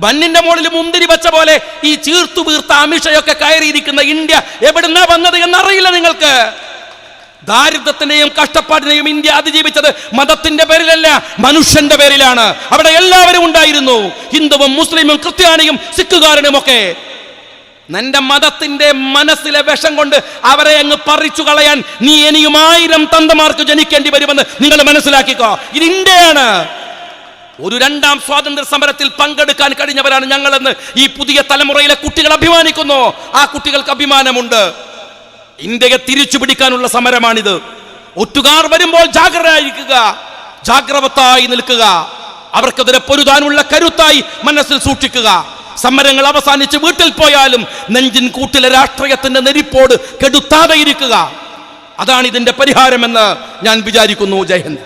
ബന്നിന്റെ മുകളിൽ മുന്തിരി വച്ച പോലെ ഈ ചീർത്തു വീർത്ത അമിഷയൊക്കെ കയറിയിരിക്കുന്ന ഇന്ത്യ എവിടുന്നാ വന്നത് എന്നറിയില്ല നിങ്ങൾക്ക്. ദാരിദ്ര്യത്തിന്റെയും കഷ്ടപ്പാടിനെയും ഇന്ത്യ അതിജീവിച്ചത് മതത്തിന്റെ പേരിലല്ല, മനുഷ്യന്റെ പേരിലാണ്. അവിടെ എല്ലാവരും ഉണ്ടായിരുന്നു, ഹിന്ദുവും മുസ്ലിമും ക്രിസ്ത്യാനിയും സിഖുകാരനും ഒക്കെ. നിന്റെ മതത്തിന്റെ മനസ്സിലെ വിഷം കൊണ്ട് അവരെ അങ്ങ് പറിച്ചു കളയാൻ നീ ഇനിയും 1000 തന്തമാർക്ക് ജനിക്കേണ്ടി വരുമെന്ന് നിങ്ങൾ മനസ്സിലാക്കിക്കോ. ഇത് ഇന്ത്യയാണ്. ഒരു 2ാം സ്വാതന്ത്ര്യ സമരത്തിൽ പങ്കെടുക്കാൻ കഴിഞ്ഞവരാണ് ഞങ്ങളെന്ന് ഈ പുതിയ തലമുറയിലെ കുട്ടികൾ അഭിമാനിക്കുന്നു. ആ കുട്ടികൾക്ക് അഭിമാനമുണ്ട്. ഇന്ത്യയെ തിരിച്ചു പിടിക്കാനുള്ള സമരമാണിത്. ഒറ്റുകാർ വരുമ്പോൾ ജാഗ്രതയായിരിക്കുക, ജാഗ്രവത്തായി നിൽക്കുക, അവർക്കെതിരെ പൊരുതാനുള്ള കരുത്തായി മനസ്സിൽ സൂക്ഷിക്കുക. സമരങ്ങൾ അവസാനിച്ച് വീട്ടിൽ പോയാലും നെഞ്ചിൻ കൂട്ടിലെ രാഷ്ട്രീയത്തിന്റെ നെരിപ്പോട് കെടുത്താതെ ഇരിക്കുക. അതാണ് ഇതിന്റെ പരിഹാരമെന്ന് ഞാൻ വിചാരിക്കുന്നു. ജയ് ഹിന്ദ്.